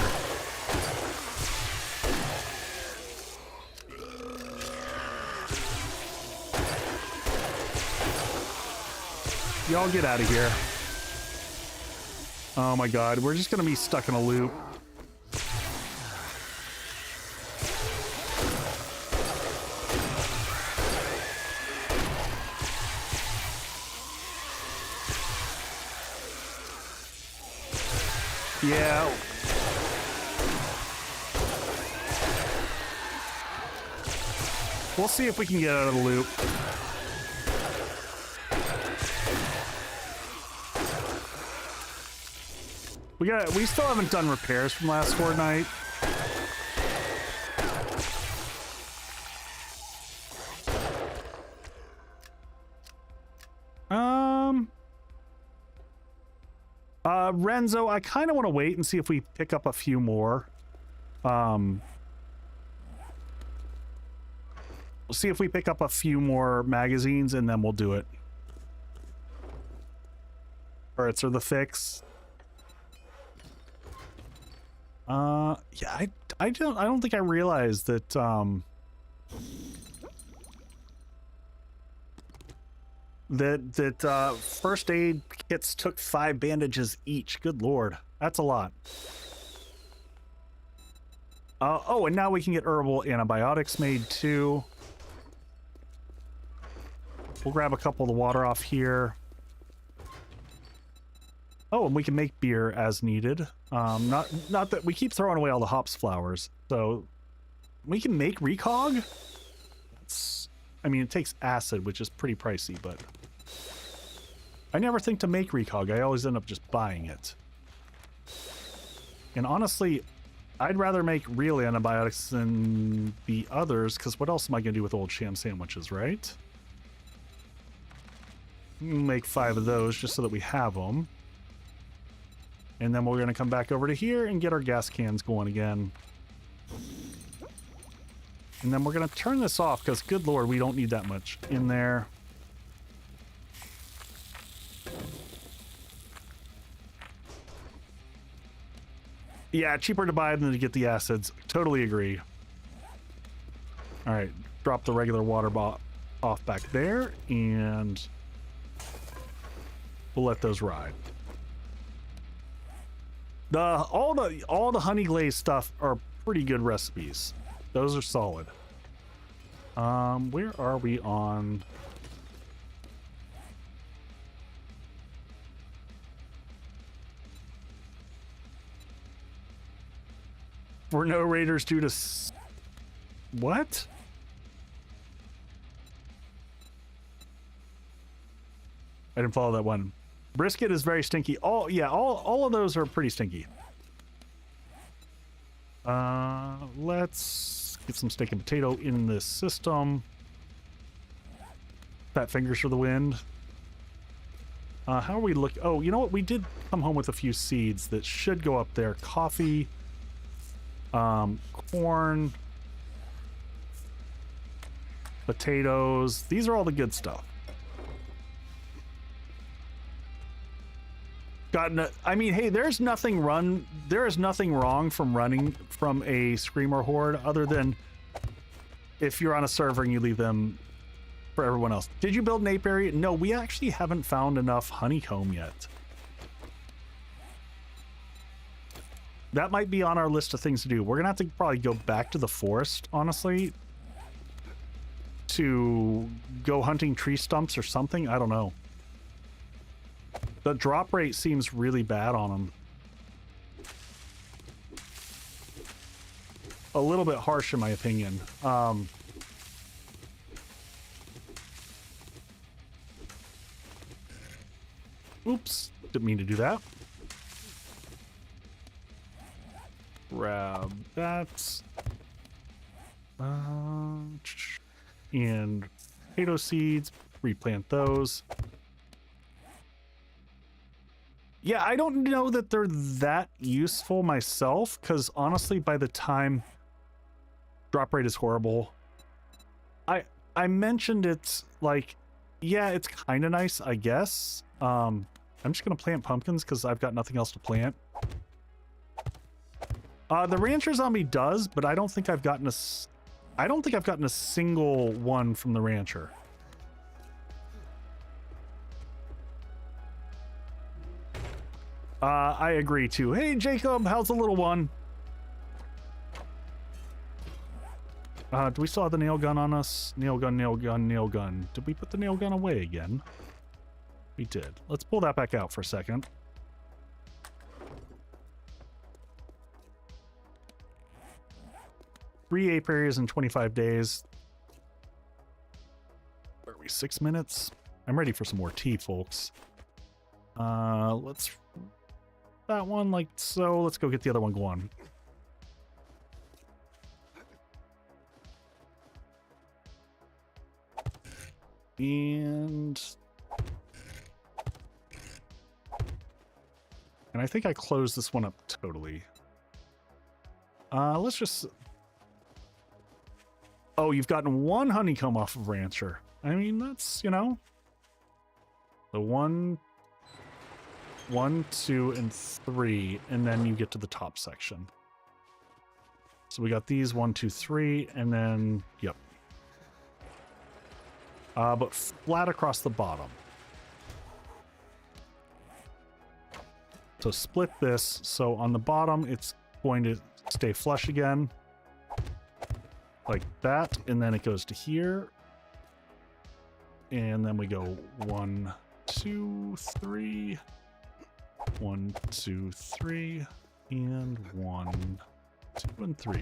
Y'all get out of here. Oh my god, we're just going to be stuck in a loop. Yeah. We'll see if we can get out of the loop. We still haven't done repairs from last fortnight. Renzo, I kind of want to wait and see if we pick up a few more. We'll see if we pick up a few more magazines and then we'll do it. Turrets are the fix. Yeah, I don't think I realized that that first aid kits took 5 bandages each. Good lord, that's a lot. Oh, and now we can get herbal antibiotics made too. We'll grab a couple of the water off here. Oh, and we can make beer as needed. Not that we keep throwing away all the hops flowers, so we can make recog. I mean, it takes acid, which is pretty pricey, but I never think to make recog. I always end up just buying it. And honestly, I'd rather make real antibiotics than the others, because what else am I going to do with old sham sandwiches, right? Make 5 of those just so that we have them. And then we're going to come back over to here and get our gas cans going again. And then we're going to turn this off because, good lord, we don't need that much in there. Yeah, cheaper to buy than to get the acids. Totally agree. All right, drop the regular water off back there, and we'll let those ride. All the honey glaze stuff are pretty good recipes. Those are solid. Where are we on? Were no raiders due to what? I didn't follow that one. Brisket is very stinky. Oh yeah, all of those are pretty stinky. Let's get some steak and potato in this system. Fat fingers for the wind. How are we look? Oh, you know what? We did come home with a few seeds that should go up there. Coffee, corn, potatoes. These are all the good stuff. I mean, hey, there is nothing wrong from running from a Screamer Horde other than if you're on a server and you leave them for everyone else. Did you build an apiary? No, we actually haven't found enough honeycomb yet. that might be on our list of things to do. We're gonna have to probably go back to the forest, honestly, to go hunting tree stumps or something. I don't know. The drop rate seems really bad on them. A little bit harsh in my opinion. Oops, didn't mean to do that. Grab that. And potato seeds, replant those. Yeah, I don't know that they're that useful myself, because honestly, by the time drop rate is horrible. I mentioned it's like, yeah, it's kind of nice, I guess. I'm just gonna plant pumpkins because I've got nothing else to plant. The rancher zombie does, but I don't think I've gotten a single one from the rancher. I agree too. Hey Jacob, how's the little one? Do we still have the nail gun on us? Nail gun, nail gun, nail gun. Did we put the nail gun away again? We did. Let's pull that back out for a second. Three ape areas in 25 days. Where are we? 6 minutes? I'm ready for some more tea, folks. Let's that one like so. Let's go get the other one going. And I think I closed this one up totally. Let's just... Oh, you've gotten one honeycomb off of Rancher. I mean, that's, you know... The 1, 2, and 3, and then you get to the top section. So we got these 1, 2, 3, and then, yep. But flat across the bottom. So split this, so on the bottom it's going to stay flush again. Like that, and then it goes to here. And then we go 1, 2, 3. 1, 2, 3. And 1, 2, and 3.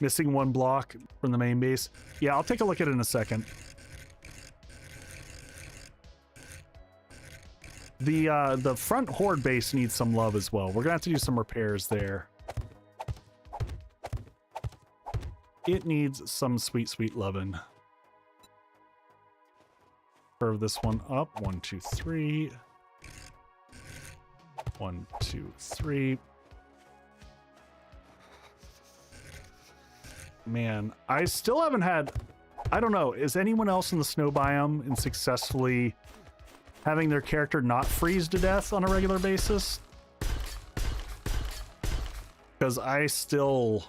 Missing one block from the main base. Yeah, I'll take a look at it in a second. The front Horde base needs some love as well. We're gonna have to do some repairs there. It needs some sweet, sweet lovin'. Curve this one up. 1, 2, 3. 1, 2, 3. Man, I still haven't had... I don't know. Is anyone else in the snow biome and successfully having their character not freeze to death on a regular basis? Because I still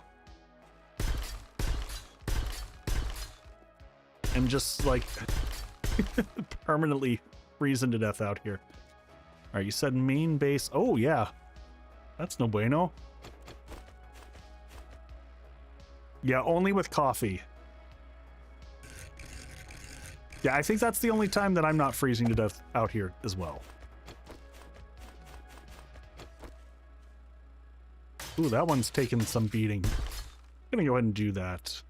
am just like permanently freezing to death out here. All right, you said main base. Oh yeah, that's no bueno. Yeah, only with coffee. Yeah, I think that's the only time that I'm not freezing to death out here as well. Ooh, that one's taking some beating. I'm gonna go ahead and do that.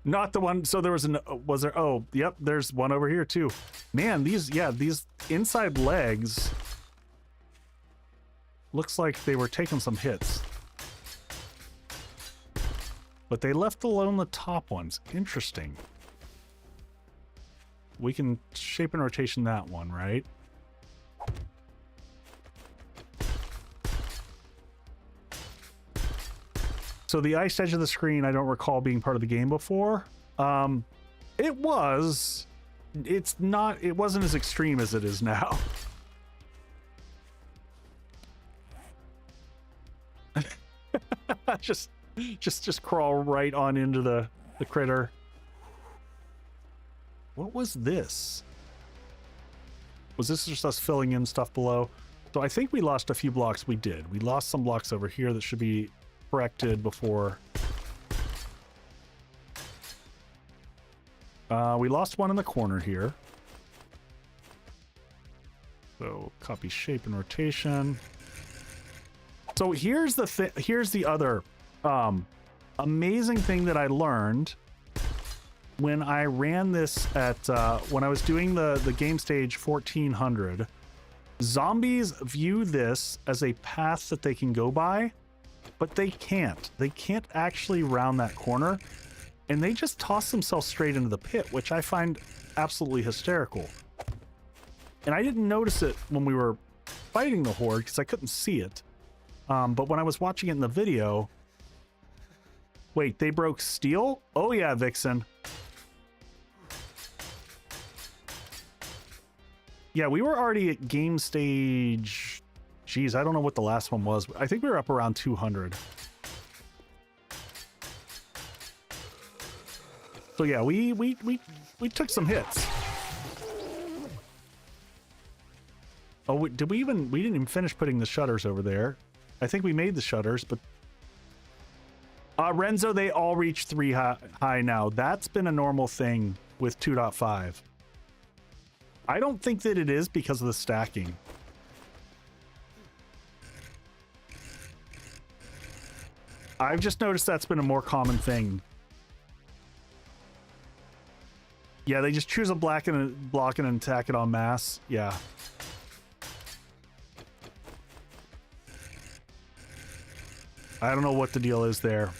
Not the one, so there was an, was there, oh, yep, there's one over here too. Man, these, yeah, these inside legs looks like they were taking some hits. But they left alone the top ones. Interesting. We can shape and rotation that one, right? So the iced edge of the screen, I don't recall being part of the game before. It was. It's not, it wasn't as extreme as it is now. just crawl right on into the critter. What was this? Was this just us filling in stuff below? So I think we lost a few blocks. We did. We lost some blocks over here that should be corrected before. We lost one in the corner here. So copy shape and rotation. So here's the other amazing thing that I learned when I ran this at when I was doing the game stage 1400. Zombies view this as a path that they can go by, but they can't. They can't actually round that corner, and they just toss themselves straight into the pit, which I find absolutely hysterical. And I didn't notice it when we were fighting the Horde because I couldn't see it. But when I was watching it in the video... Wait, they broke steel? Oh yeah, Vixen. Yeah, we were already at game stage... Geez, I don't know what the last one was. I think we were up around 200. So yeah, we took some hits. Oh, we didn't even finish putting the shutters over there. I think we made the shutters, but... Renzo, they all reach 3 high now. That's been a normal thing with 2.5. I don't think that it is because of the stacking. I've just noticed that's been a more common thing. Yeah, they just choose a block and attack it en masse. Yeah. I don't know what the deal is there.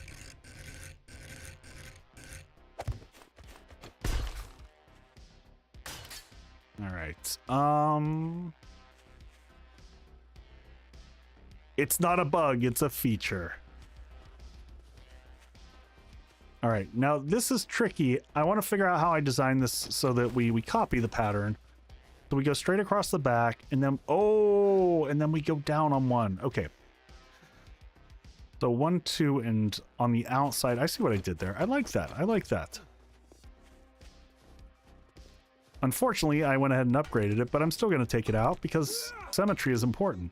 All right. It's not a bug, it's a feature. All right, now this is tricky. I want to figure out how I design this so that we copy the pattern. So we go straight across the back and then, oh, and then we go down on one. Okay. So 1, 2, and on the outside, I see what I did there. I like that. I like that. Unfortunately, I went ahead and upgraded it, but I'm still going to take it out because symmetry is important.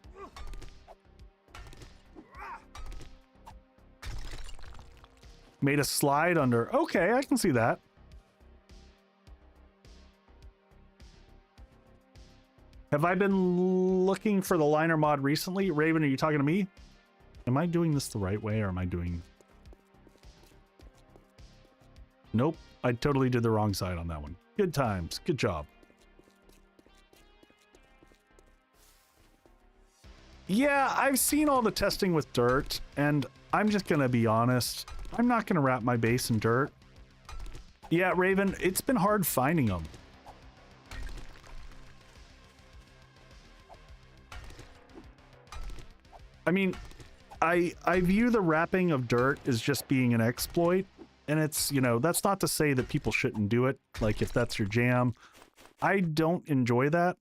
Made a slide under. Okay, I can see that. Have I been looking for the liner mod recently? Raven, are you talking to me? Am I doing this the right way, or am I doing... Nope, I totally did the wrong side on that one. Good times. Good job. Yeah, I've seen all the testing with dirt, and I'm just gonna be honest. I'm not gonna wrap my base in dirt. Yeah, Raven, it's been hard finding them. I mean, I view the wrapping of dirt as just being an exploit, and it's, you know, that's not to say that people shouldn't do it, like if that's your jam. I don't enjoy that.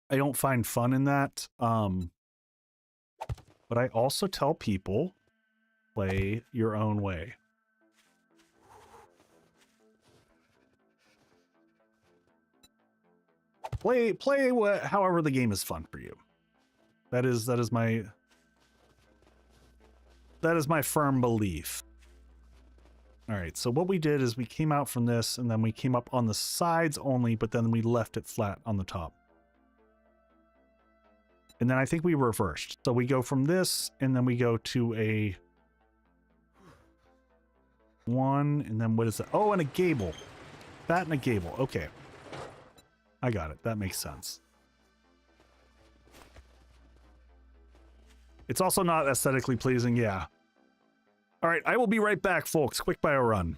I don't find fun in that. But I also tell people, play your own way. Play however the game is fun for you. That is my firm belief. All right, so what we did is we came out from this, and then we came up on the sides only, but then we left it flat on the top. And then I think we reversed. So we go from this, and then we go to a 1, and then what is that? Oh, and a gable. That and a gable. Okay. I got it. That makes sense. It's also not aesthetically pleasing, yeah. All right, I will be right back, folks. Quick bio run.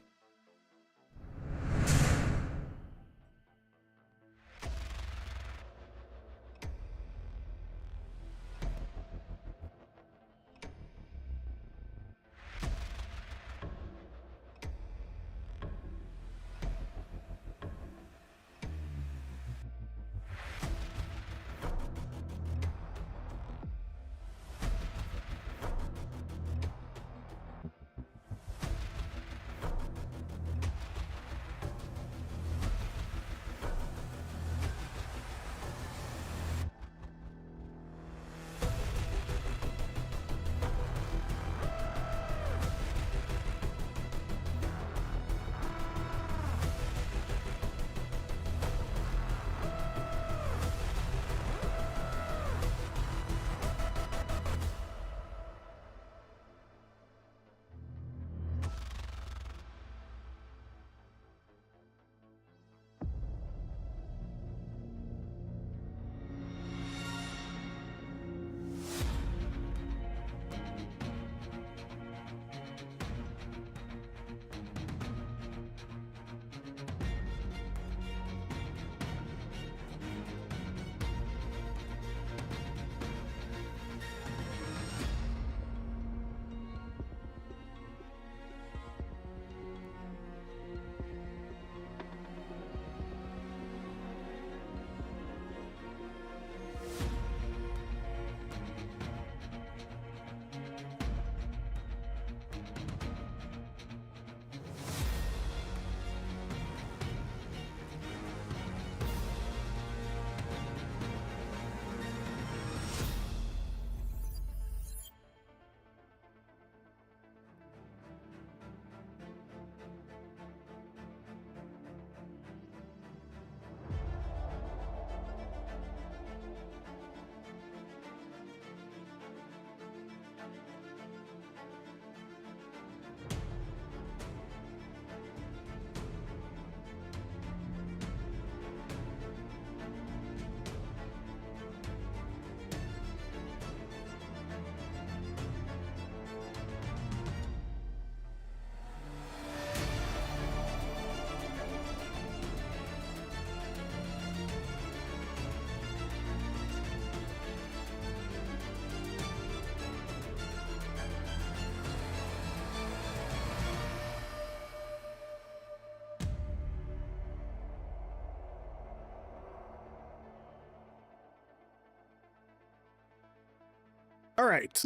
All right.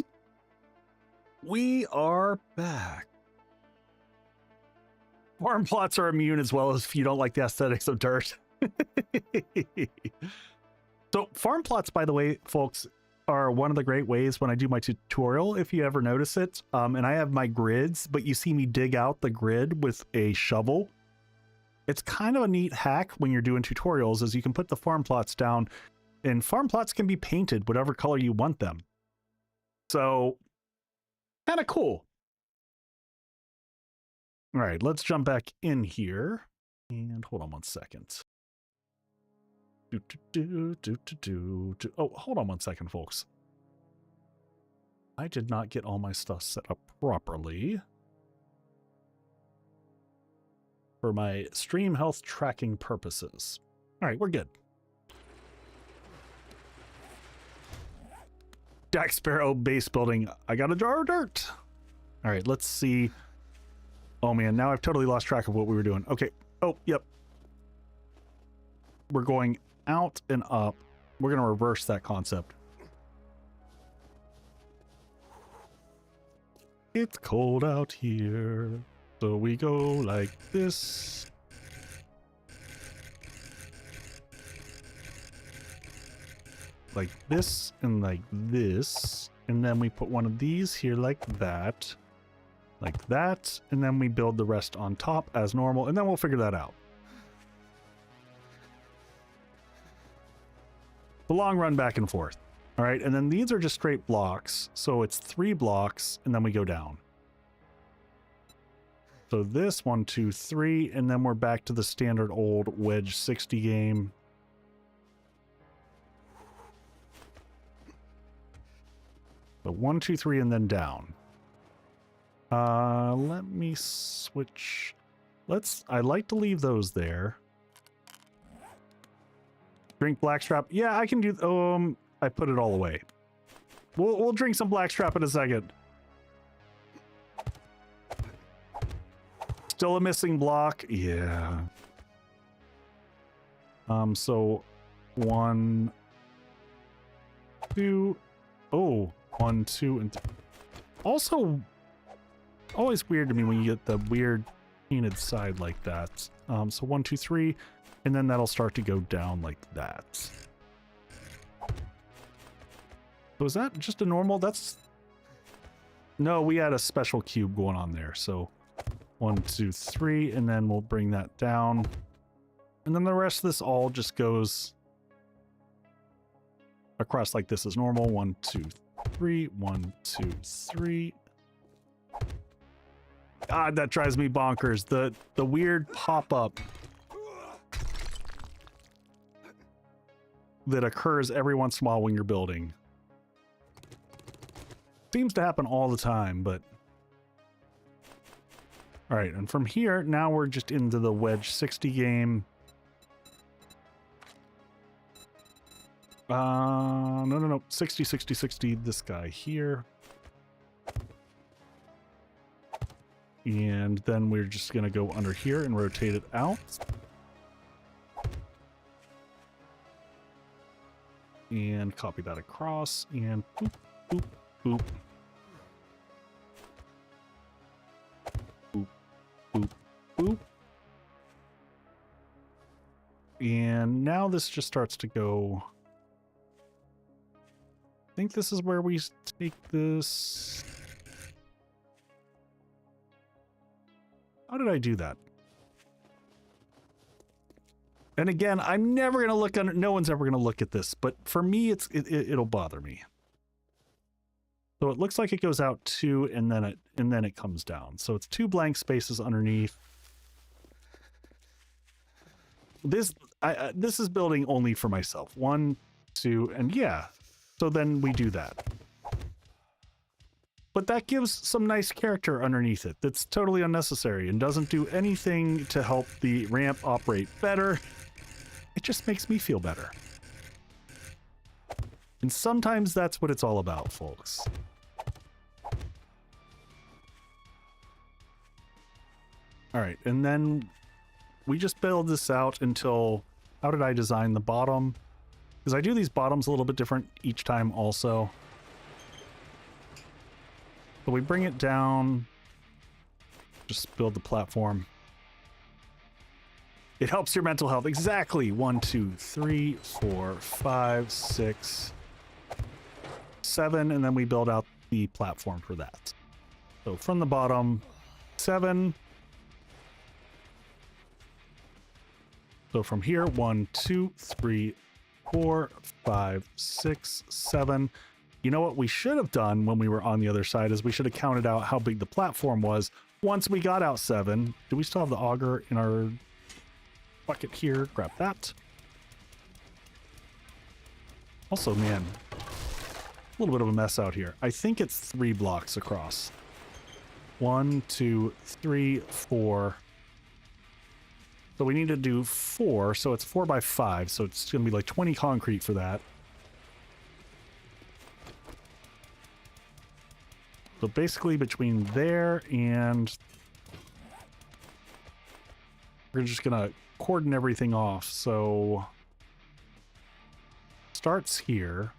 We are back. Farm plots are immune as well as if you don't like the aesthetics of dirt. So farm plots, by the way, folks, are one of the great ways when I do my tutorial, if you ever notice it. And I have my grids, but you see me dig out the grid with a shovel. It's kind of a neat hack when you're doing tutorials, is you can put the farm plots down, and farm plots can be painted whatever color you want them. So kind of cool. All right, let's jump back in here and hold on one second. Oh, hold on one second, folks. I did not get all my stuff set up properly for my stream health tracking purposes. All right, we're good. Jack Sparrow base building. I got a jar of dirt. All right, let's see. Oh man, now I've totally lost track of what we were doing. Okay. Oh, yep. We're going out and up. We're going to reverse that concept. It's cold out here, so we go like this. Like this and like this. And then we put one of these here like that. Like that. And then we build the rest on top as normal. And then we'll figure that out. The long run back and forth. All right. And then these are just straight blocks. So it's 3 blocks and then we go down. So this 1, 2, 3. And then we're back to the standard old wedge 60 game. So 1, 2, 3, and then down. Let me switch. I like to leave those there. Drink blackstrap. Yeah, I can do. I put it all away. We'll drink some blackstrap in a second. Still a missing block. Yeah. So 1, 2. Oh, 1, 2, and also always weird to me when you get the weird painted side like that. So 1, 2, 3, and then that'll start to go down like that. So is that just a normal? No, we had a special cube going on there. So 1, 2, 3, and then we'll bring that down. And then the rest of this all just goes across like this as normal. 1, 2, 3, 1, 2, 3. God, that drives me bonkers. The weird pop-up that occurs every once in a while when you're building. Seems to happen all the time, but... All right, and from here, now we're just into the wedge 60 game. No. 60, 60, 60. This guy here. And then we're just going to go under here and rotate it out. And copy that across. And boop, boop, boop. Boop, boop, boop. And now this just starts to go... I think this is where we take this... How did I do that? And again, I'm never going to look under... No one's ever going to look at this, but for me, it'll bother me. So it looks like it goes out 2, and then it comes down. So it's 2 blank spaces underneath. This is building only for myself. 1, 2, and yeah. So then we do that. But that gives some nice character underneath it that's totally unnecessary and doesn't do anything to help the ramp operate better. It just makes me feel better. And sometimes that's what it's all about, folks. All right, and then we just build this out until... How did I design the bottom? Because I do these bottoms a little bit different each time also. So we bring it down. Just build the platform. It helps your mental health. Exactly. 1, 2, 3, 4, 5, 6, 7, and then we build out the platform for that. So from the bottom, 7. So from here, 1, 2, 3, 4, 5, 6, 7. You know what we should have done when we were on the other side is we should have counted out how big the platform was once we got out 7. Do we still have the auger in our bucket here? Grab that. Also, man, a little bit of a mess out here. I think it's 3 blocks across. 1, 2, 3, 4. So we need to do 4, so it's 4 by 5, so it's going to be like 20 concrete for that. So basically between there and... we're just going to cordon everything off. So... starts here.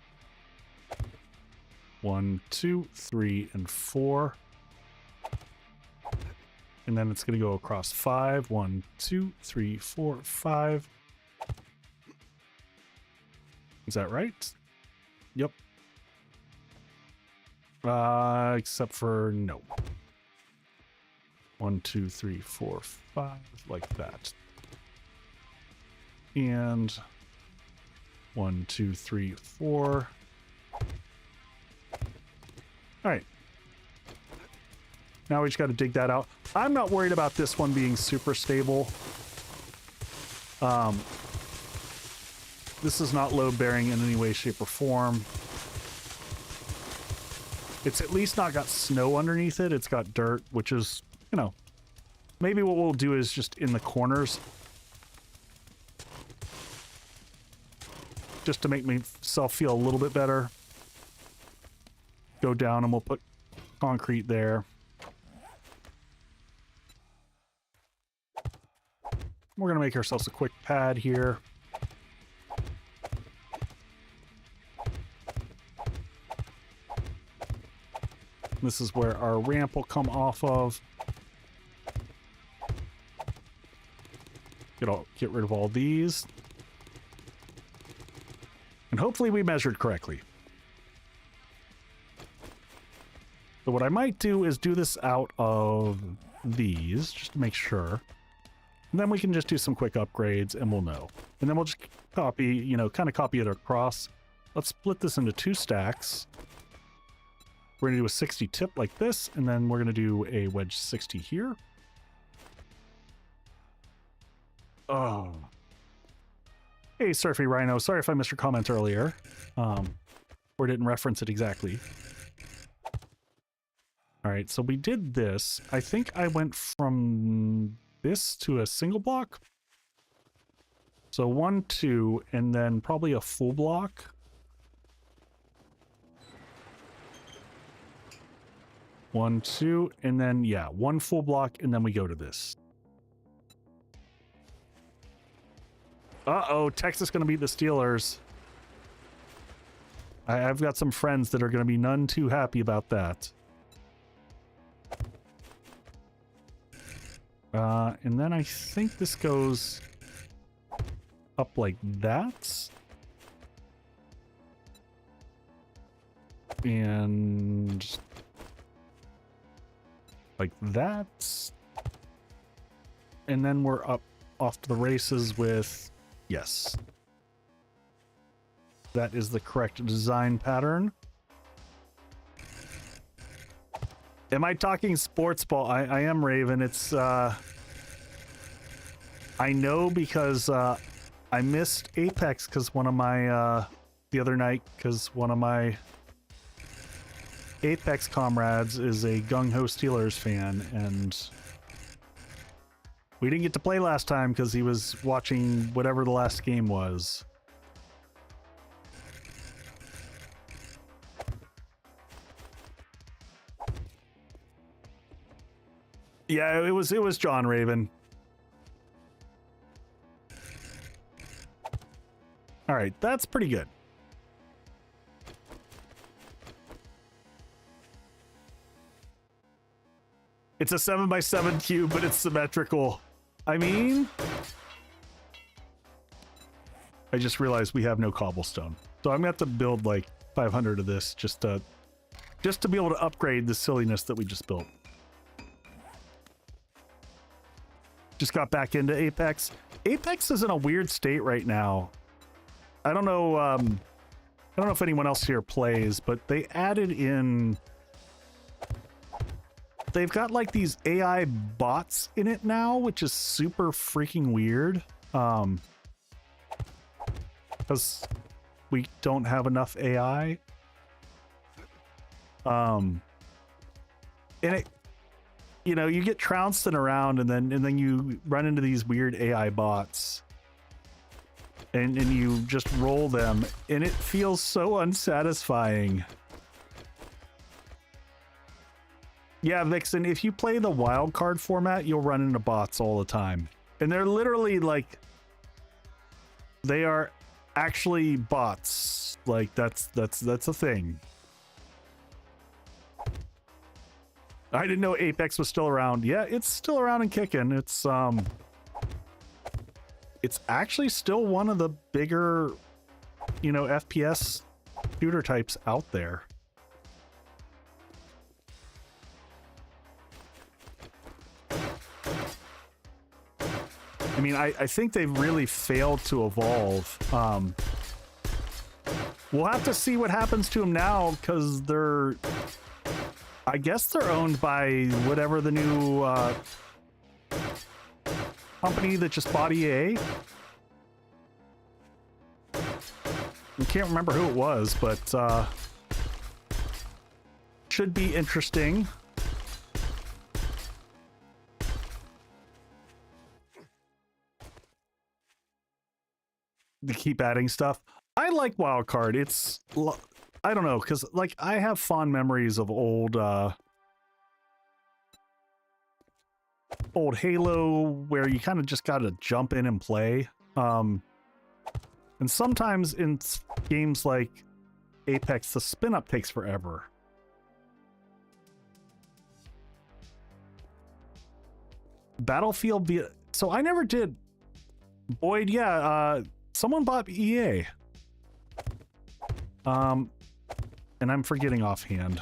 1, 2, 3, and 4. And then it's going to go across 5. 1, 2, 3, 4, 5. Is that right? Yep. Except for no. 1, 2, 3, 4, 5, like that. And 1, 2, 3, 4. All right. Now we just got to dig that out. I'm not worried about this one being super stable. This is not load bearing in any way, shape, or form. It's at least not got snow underneath it. It's got dirt, which is, you know, maybe what we'll do is just in the corners. Just to make myself feel a little bit better. Go down and we'll put concrete there. We're going to make ourselves a quick pad here. This is where our ramp will come off of. Get rid of all these. And hopefully we measured correctly. So what I might do is do this out of these, just to make sure. And then we can just do some quick upgrades and we'll know. And then we'll just copy, you know, kind of copy it across. Let's split this into 2 stacks. We're going to do a 60 tip like this, and then we're going to do a wedge 60 here. Oh. Hey, Surfy Rhino. Sorry if I missed your comment earlier. Or didn't reference it exactly. All right, so we did this. I think I went from this to a single block. So 1, 2, and then probably a full block. 1, 2, and then, yeah, 1 full block, and then we go to this. Uh-oh, Texas going to beat the Steelers. I've got some friends that are going to be none too happy about that. And then I think this goes up like that. And like that. And then we're up off to the races with, yes. That is the correct design pattern. Am I talking sports ball? I am, Raven. It's, I know because I missed Apex because one of my, the other night, because one of my Apex comrades is a gung-ho Steelers fan, and we didn't get to play last time because he was watching whatever the last game was. Yeah, it was John Raven. All right, that's pretty good. It's a 7x7 cube, but it's symmetrical. I mean, I just realized we have no cobblestone. So I'm gonna have to build like 500 of this just to be able to upgrade the silliness that we just built. Just got back into Apex. Apex is in a weird state right now. I don't know if anyone else here plays, but they added in, they've got like these AI bots in it now, which is super freaking weird. Because we don't have enough AI. And it, you know, you get trouncing around and then you run into these weird AI bots. And you just roll them, and it feels so unsatisfying. Yeah, Vixen, if you play the wildcard format, you'll run into bots all the time. And they're literally like, they are actually bots. Like that's a thing. I didn't know Apex was still around. Yeah, it's still around and kicking. It's actually still one of the bigger, you know, FPS shooter types out there. I mean, I think they've really failed to evolve. We'll have to see what happens to them now, because I guess they're owned by whatever the new company that just bought EA. I can't remember who it was, but should be interesting. To keep adding stuff. I like Wildcard. It's, I don't know, because like I have fond memories of old Halo, where you kind of just got to jump in and play. And sometimes in games like Apex, the spin up takes forever. Battlefield, so I never did. Boyd, yeah, someone bought EA. And I'm forgetting offhand.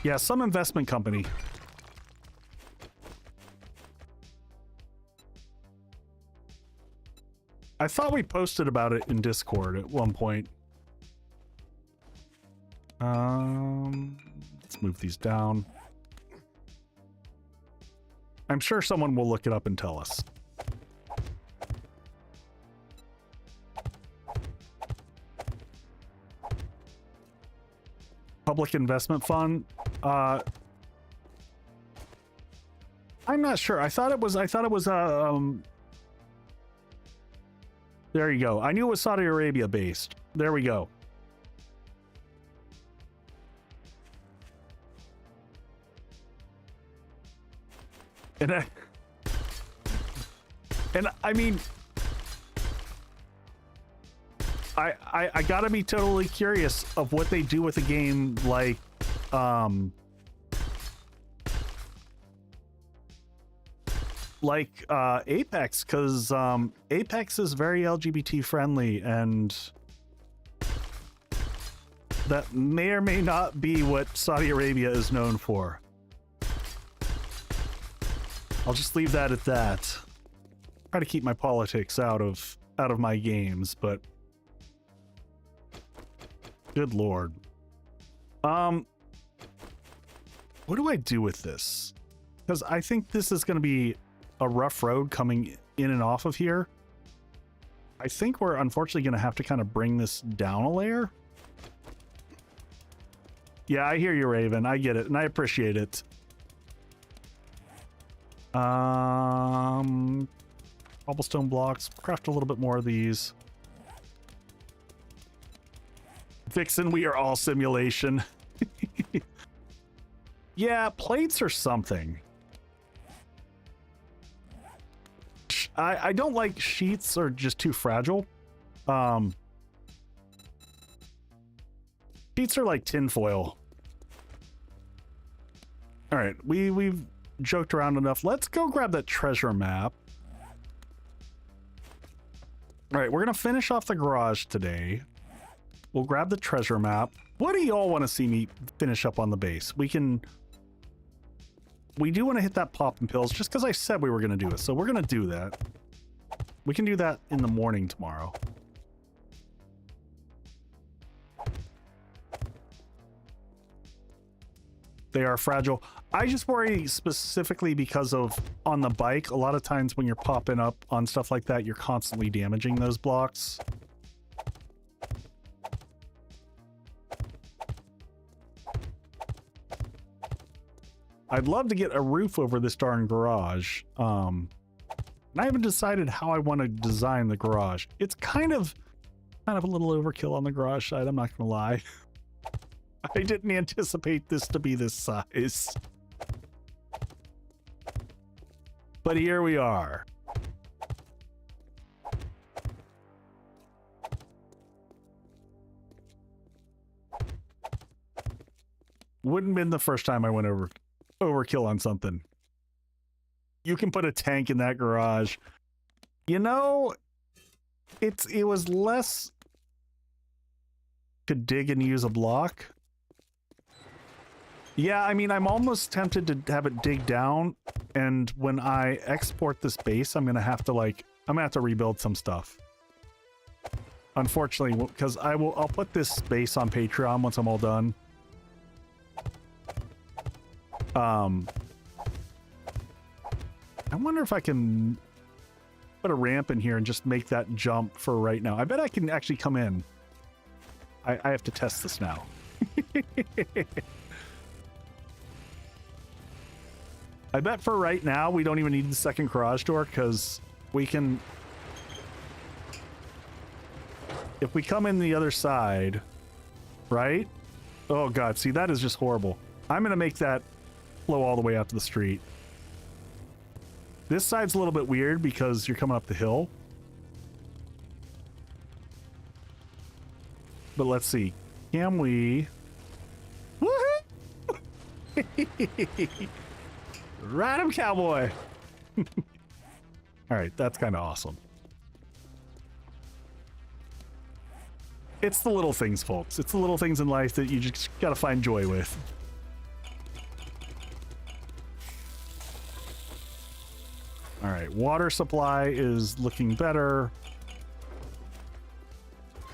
Yeah, some investment company. I thought we posted about it in Discord at one point. Let's move these down. I'm sure someone will look it up and tell us. Public investment fund. I'm not sure. I thought it was there you go. I knew it was Saudi Arabia based. There we go. And I mean, I gotta be totally curious of what they do with a game like Apex, because Apex is very LGBT friendly, and that may or may not be what Saudi Arabia is known for. I'll just leave that at that. Try to keep my politics out of my games, but good lord. What do I do with this? Because I think this is going to be a rough road coming in and off of here. I think we're unfortunately going to have to kind of bring this down a layer. Yeah, I hear you, Raven. I get it, and I appreciate it. Cobblestone blocks. Craft a little bit more of these. Vixen, we are all simulation. Yeah, plates or something. I don't like sheets, or just too fragile. Sheets are like tinfoil. All right, we've joked around enough. Let's go grab that treasure map. All right, we're gonna finish off the garage today. We'll grab the treasure map. What do y'all want to see me finish up on the base? We do want to hit that popping pills just because I said we were going to do it. So we're going to do that. We can do that in the morning tomorrow. They are fragile. I just worry specifically because of on the bike. A lot of times when you're popping up on stuff like that, you're constantly damaging those blocks. I'd love to get a roof over this darn garage. And I haven't decided how I want to design the garage. It's kind of a little overkill on the garage side, I'm not gonna lie. I didn't anticipate this to be this size. But here we are. Wouldn't have been the first time I went overkill on something. You can put a tank in that garage. You know, it was less to dig and use a block. Yeah, I mean, I'm almost tempted to have it dig down, and when I export this base, I'm gonna have to rebuild some stuff. Unfortunately, because I'll put this base on Patreon once I'm all done. I wonder if I can put a ramp in here and just make that jump for right now. I bet I can actually come in. I have to test this now. I bet for right now we don't even need the second garage door because we can... If we come in the other side, right? Oh god, see, that is just horrible. I'm gonna make that flow all the way out to the street. This side's a little bit weird because you're coming up the hill. But let's see. Can we... Woohoo! Ride him, cowboy! Alright, that's kind of awesome. It's the little things, folks. It's the little things in life that you just gotta find joy with. All right, water supply is looking better.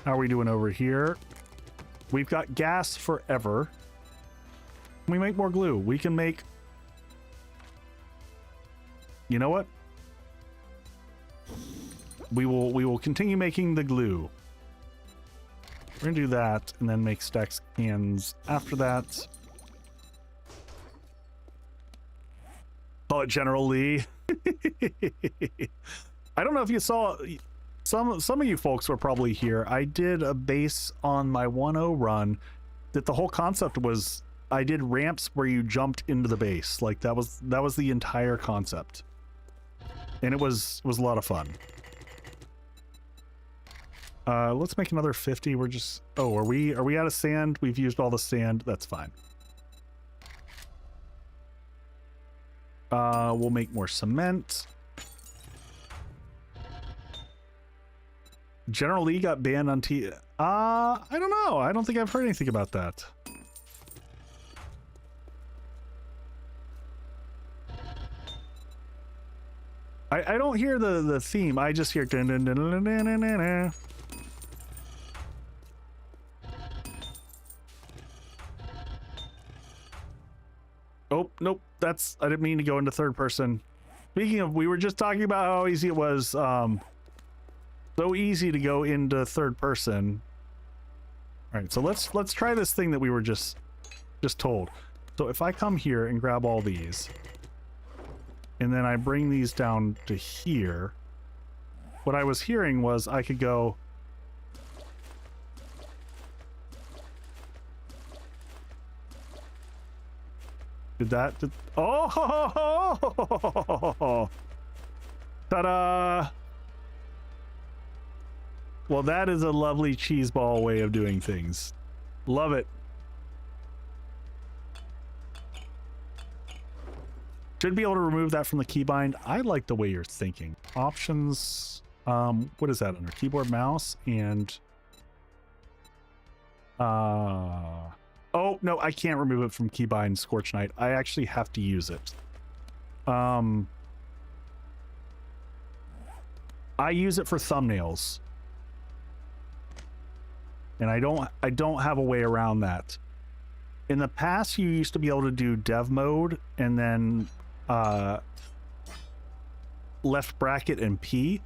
How are we doing over here? We've got gas forever. Can we make more glue? We can make... You know what? We will continue making the glue. We're gonna do that and then make stacks cans after that. Call it General Lee. I don't know if you saw, some of you folks were probably here. I did a base on my 1.0 run that the whole concept was I did ramps where you jumped into the base. Like that was the entire concept. And it was a lot of fun. Let's make another 50. We're just... Oh, are we out of sand? We've used all the sand. That's fine. We'll make more cement. General Lee got banned on I don't know. I don't think I've heard anything about that. I don't hear the theme. I just hear dun, dun, dun, dun, dun, dun, dun, dun. Oh, nope. I didn't mean to go into third person. Speaking of, we were just talking about how easy it was. So easy to go into third person. All right, so let's try this thing that we were just told. So if I come here and grab all these, and then I bring these down to here, what I was hearing was I could go... Oh! Ta-da! Well, that is a lovely cheeseball way of doing things. Love it. Should be able to remove that from the keybind. I like the way you're thinking. Options, what is that under? Keyboard, mouse, and oh no, I can't remove it from keybind Scorch Knight. I actually have to use it. I use it for thumbnails. And I don't have a way around that. In the past, you used to be able to do dev mode and then left bracket and P,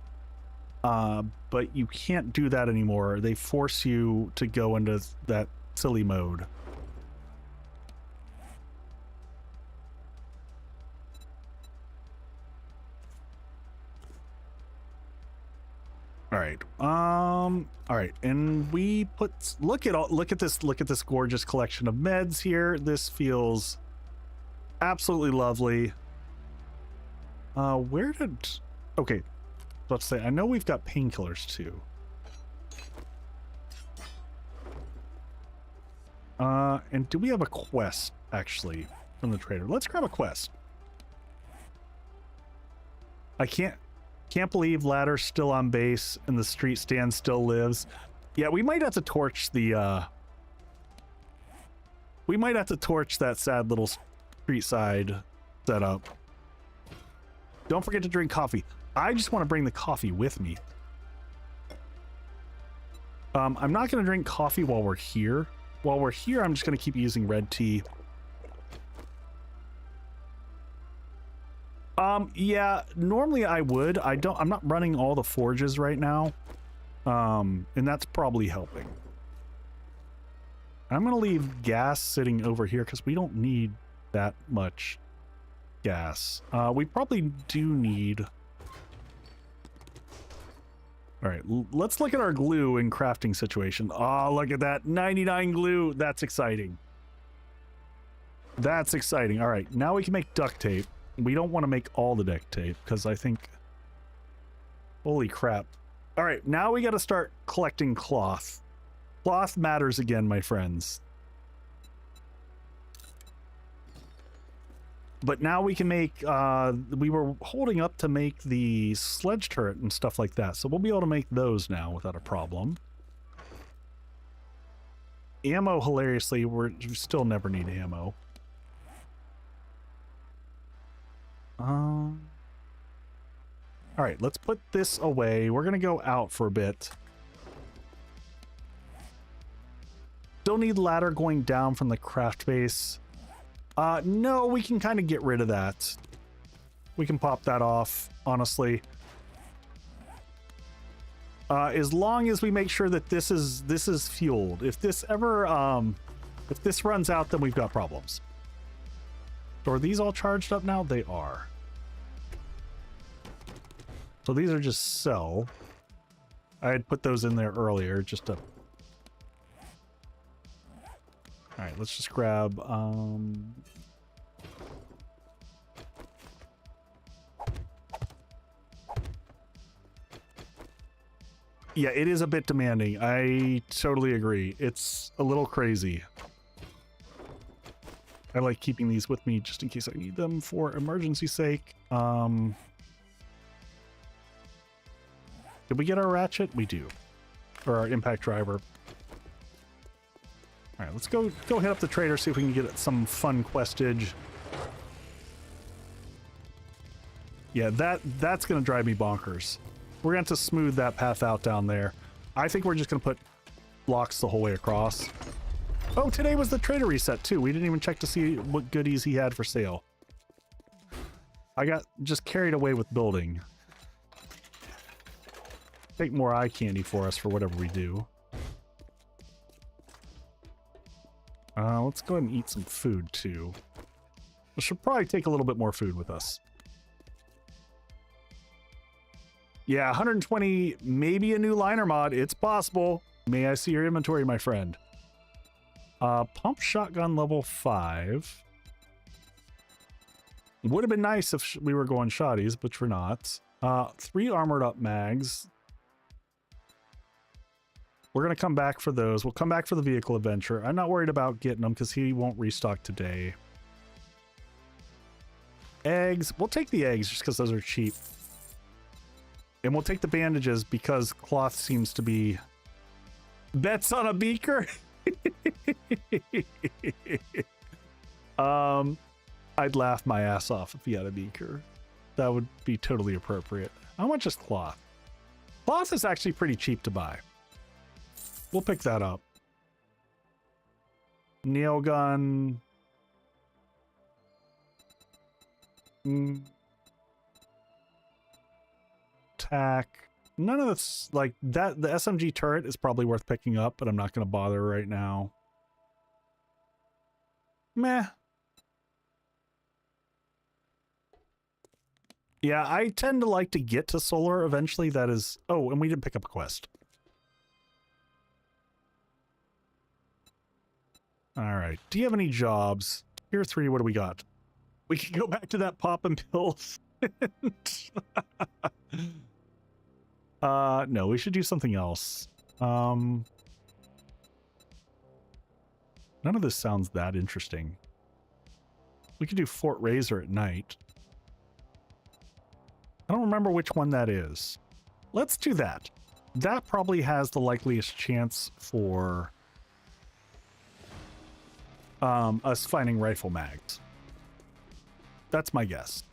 but you can't do that anymore. They force you to go into that silly mode. All right, and we put look at this gorgeous collection of meds here. This feels absolutely lovely. Where did okay, let's say I know we've got painkillers too. And do we have a quest actually from the trader? Let's grab a quest. I can't believe Ladder's still on base and the street stand still lives. Yeah, we might have to torch the we might have to torch that sad little street side setup. Don't forget to drink coffee. I just want to bring the coffee with me. I'm not going to drink coffee while we're here. While we're here, I'm just going to keep using red tea. Yeah, normally I would. I'm not running all the forges right now. And that's probably helping. I'm gonna leave gas sitting over here because we don't need that much gas. We probably do need... All right, let's look at our glue and crafting situation. Oh, look at that, 99 glue. That's exciting. That's exciting. All right, now we can make duct tape. We don't want to make all the duct tape because I think... Holy crap. All right, now we got to start collecting cloth. Cloth matters again, my friends. But now we can make... we were holding up to make the sledge turret and stuff like that, so we'll be able to make those now without a problem. Ammo, hilariously, we still never need ammo. All right, let's put this away. We're gonna go out for a bit. Still need ladder going down from the craft base. No, we can kind of get rid of that. We can pop that off, honestly. As long as we make sure that this is fueled. If this ever if this runs out, then we've got problems. So are these all charged up now? They are. So these are just cell. I had put those in there earlier just to... All right, let's just grab... Yeah, it is a bit demanding. I totally agree. It's a little crazy. I like keeping these with me just in case I need them for emergency sake. Did we get our ratchet? We do. Or our impact driver. All right, let's go hit up the trader, see if we can get some fun questage. Yeah, that's gonna drive me bonkers. We're gonna have to smooth that path out down there. I think we're just gonna put blocks the whole way across. Oh, today was the trader reset too. We didn't even check to see what goodies he had for sale. I got just carried away with building. Take more eye candy for us for whatever we do. Let's go ahead and eat some food too. We should probably take a little bit more food with us. Yeah, 120, maybe a new liner mod. It's possible. May I see your inventory, my friend? Pump shotgun level 5. It would have been nice if we were going shotties, but we're not. 3 armored up mags. We're going to come back for those. We'll come back for the vehicle adventure. I'm not worried about getting them because he won't restock today. Eggs. We'll take the eggs just because those are cheap. And we'll take the bandages because cloth seems to be... Bets on a beaker? I'd laugh my ass off if he had a beaker. That would be totally appropriate. How much is cloth? Cloth is actually pretty cheap to buy. We'll pick that up. Nail gun. Tack. None of this, like that. The SMG turret is probably worth picking up, but I'm not going to bother right now. Meh. Yeah, I tend to like to get to solar eventually. That is... Oh, and we didn't pick up a quest. All right. Do you have any jobs? Tier 3, what do we got? We can go back to that poppin' pills. No, we should do something else. None of this sounds that interesting. We could do Fort Razor at night. I don't remember which one that is. Let's do that. That probably has the likeliest chance for us finding rifle mags. That's my guess.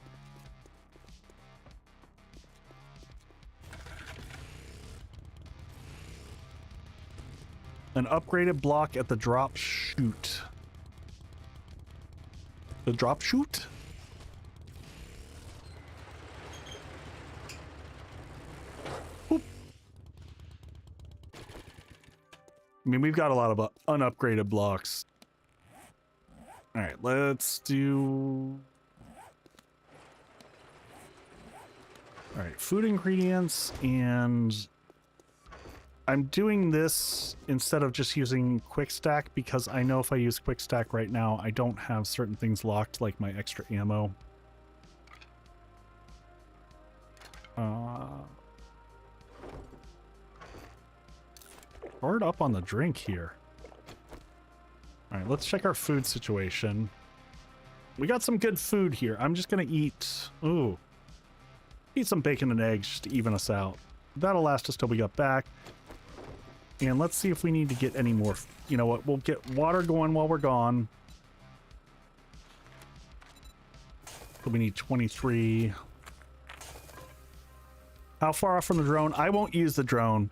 An upgraded block at the drop chute. The drop chute? Oop. I mean, we've got a lot of unupgraded blocks. All right, let's do... All right, food ingredients, and I'm doing this instead of just using quick stack because I know if I use quick stack right now, I don't have certain things locked like my extra ammo. Hard up on the drink here. All right, let's check our food situation. We got some good food here. I'm just gonna eat, eat some bacon and eggs just to even us out. That'll last us till we get back. And let's see if we need to get any more. You know what? We'll get water going while we're gone. So we need 23. How far off from the drone? I won't use the drone.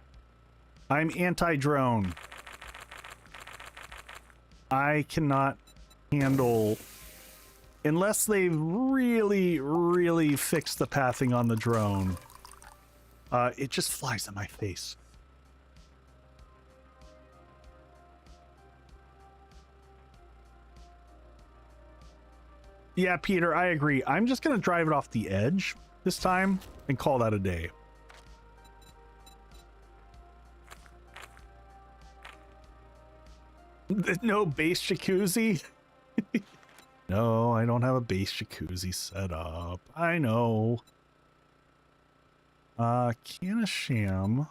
I'm anti-drone. I cannot handle... Unless they really fix the pathing on the drone. It just flies in my face. Yeah, Peter, I agree. I'm just going to drive it off the edge this time and call that a day. No base jacuzzi? No, I don't have a base jacuzzi set up. I know. Can of sham.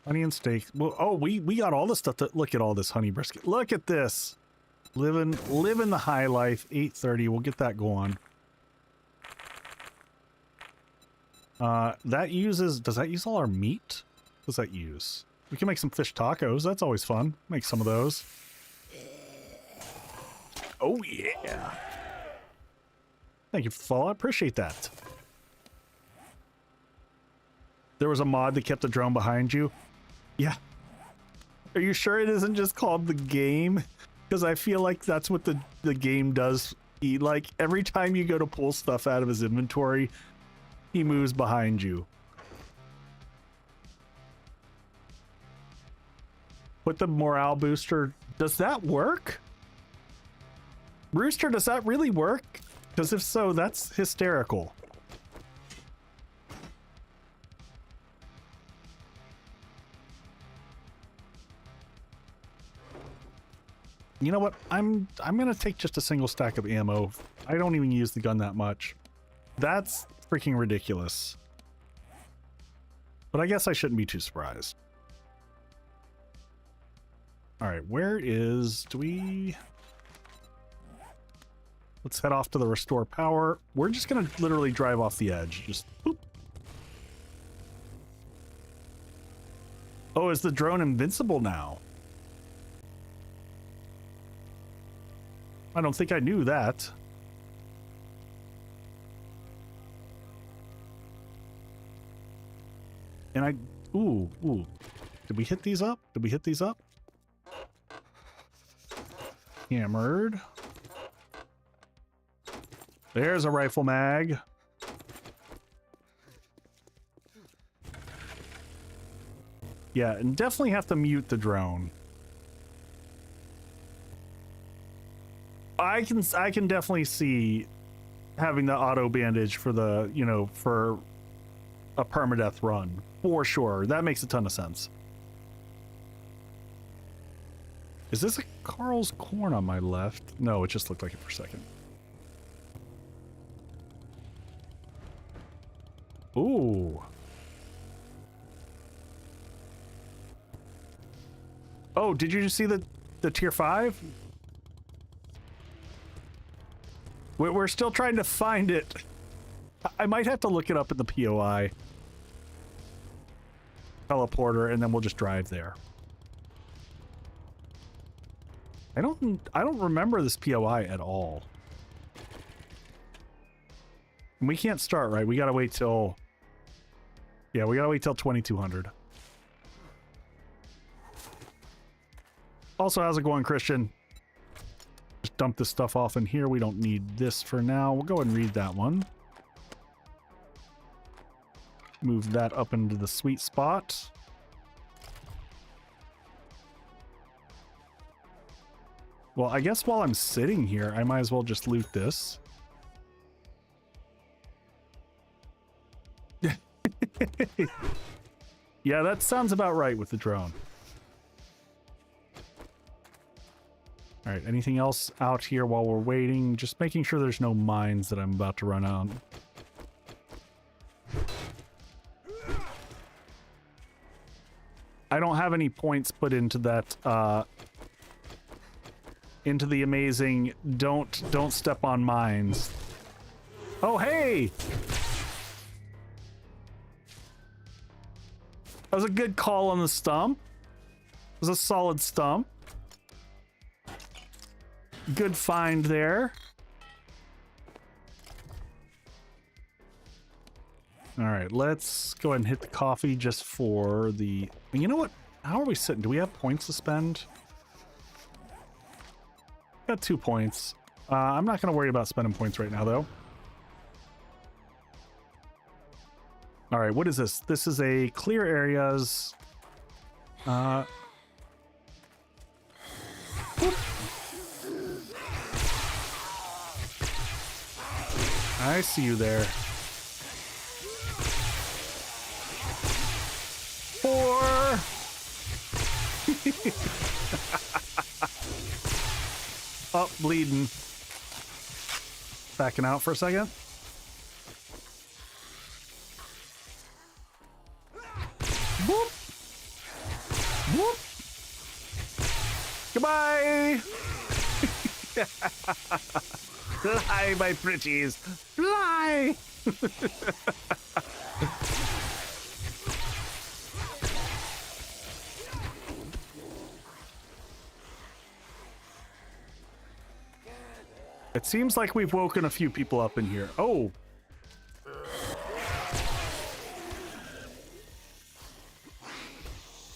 Onion steak. Well, oh, we got all the stuff to look at all this honey brisket. Look at this. Living the high life. 8:30. We'll get that going. That uses, does that use all our meat? What does that use? We can make some fish tacos. That's always fun. Make some of those. Oh yeah. Thank you for the follow. I appreciate that. There was a mod that kept the drone behind you. Yeah. Are you sure it isn't just called the game? Because I feel like that's what the game does. Like every time you go to pull stuff out of his inventory, he moves behind you. Put the morale booster. Does that work? Rooster, does that really work? Because if so, that's hysterical. You know what? I'm gonna take just a single stack of ammo. I don't even use the gun that much. That's freaking ridiculous. But I guess I shouldn't be too surprised. All right, where is... Do we... Let's head off to the restore power. We're just gonna literally drive off the edge. Just boop. Oh, is the drone invincible now? I don't think I knew that. And ooh. Did we hit these up? Did we hit these up? Hammered. There's a rifle mag. Yeah, and definitely have to mute the drone. I can definitely see having the auto bandage for the, you know, for a permadeath run. For sure. That makes a ton of sense. Is this a Carl's Corn on my left? No, it just looked like it for a second. Ooh. Oh, did you just see the tier 5? We're still trying to find it. I might have to look it up in the POI. Teleporter, and then we'll just drive there. I don't remember this POI at all. And we can't start, right? We gotta wait till... Yeah, we gotta wait till 2200. Also, how's it going, Christian? Just dump this stuff off in here. We don't need this for now. We'll go ahead and read that one. Move that up into the sweet spot. Well, I guess while I'm sitting here, I might as well just loot this. Yeah, that sounds about right with the drone. All right, anything else out here while we're waiting? Just making sure there's no mines that I'm about to run out. I don't have any points put into that, into the amazing don't step on mines. Oh, hey! That was a good call on the stump. It was a solid stump. Good find there. All right, let's go ahead and hit the coffee just for the... You know what? How are we sitting? Do we have points to spend? Got 2 points. I'm not going to worry about spending points right now, though. All right, what is this? This is a clear areas. Whoop. I see you there. 4. Up, bleeding. Backing out for a second. Whoop. Whoop. Goodbye. Fly, my pretties. Fly. It seems like we've woken a few people up in here. Oh.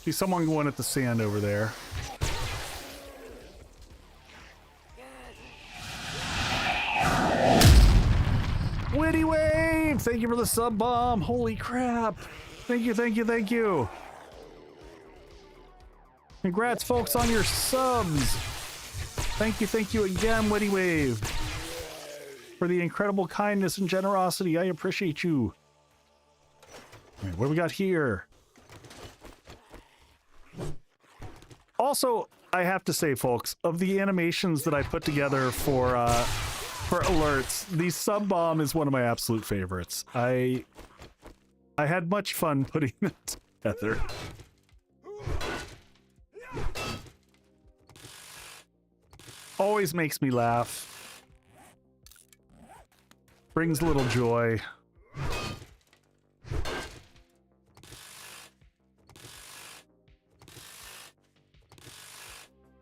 See someone going at the sand over there. Witty Wave! Thank you for the sub bomb. Holy crap. Thank you, thank you, thank you. Congrats, folks, on your subs. Thank you again, Witty Wave, for the incredible kindness and generosity. I appreciate you. All right, what do we got here? Also, I have to say, folks, of the animations that I put together for alerts, the sub bomb is one of my absolute favorites. I had much fun putting it together. Always makes me laugh. Brings a little joy.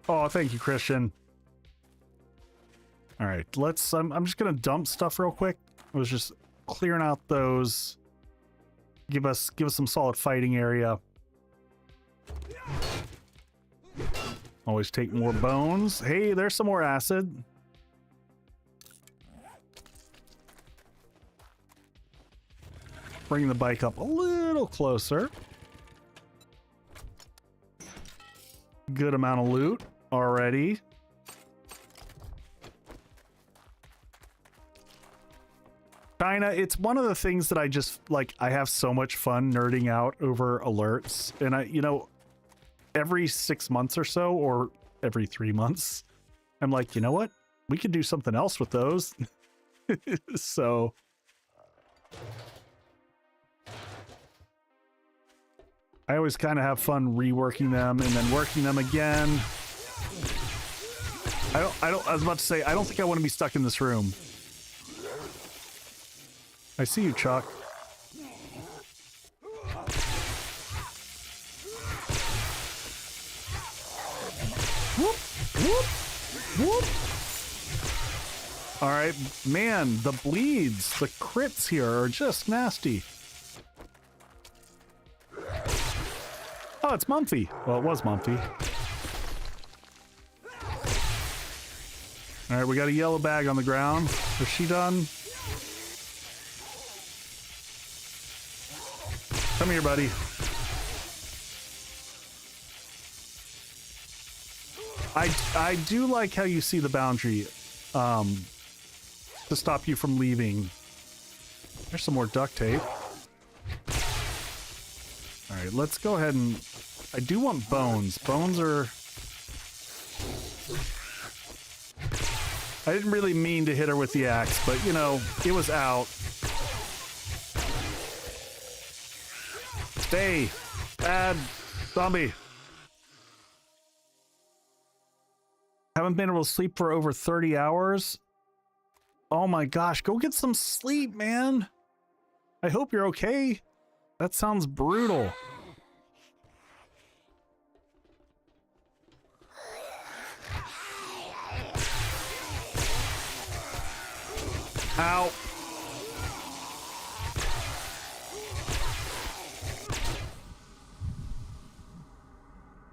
Oh, thank you, Christian. All right, let's. I'm just gonna dump stuff real quick. I was just clearing out those. Give us some solid fighting area. Always take more bones. Hey, there's some more acid. Bring the bike up a little closer. Good amount of loot already. China, it's one of the things that I just like. I have so much fun nerding out over alerts, and every 6 months or so, or every 3 months, I'm like, you know what? We could do something else with those. So I always kind of have fun reworking them and then working them again. I was about to say, I don't think I want to be stuck in this room. I see you, Chuck. Whoop, whoop, whoop. All right, man, the bleeds, the crits here are just nasty. Oh, it's Mumphy. Well, it was Mumphy. All right, we got a yellow bag on the ground. Is she done? Come here, buddy. I do like how you see the boundary to stop you from leaving. There's some more duct tape. All right, let's go ahead and... I do want bones. Bones are... I didn't really mean to hit her with the axe, but, you know, it was out. Stay. Bad zombie. Haven't been able to sleep for over 30 hours. Oh my gosh, go get some sleep, man. I hope you're okay. That sounds brutal. Ow.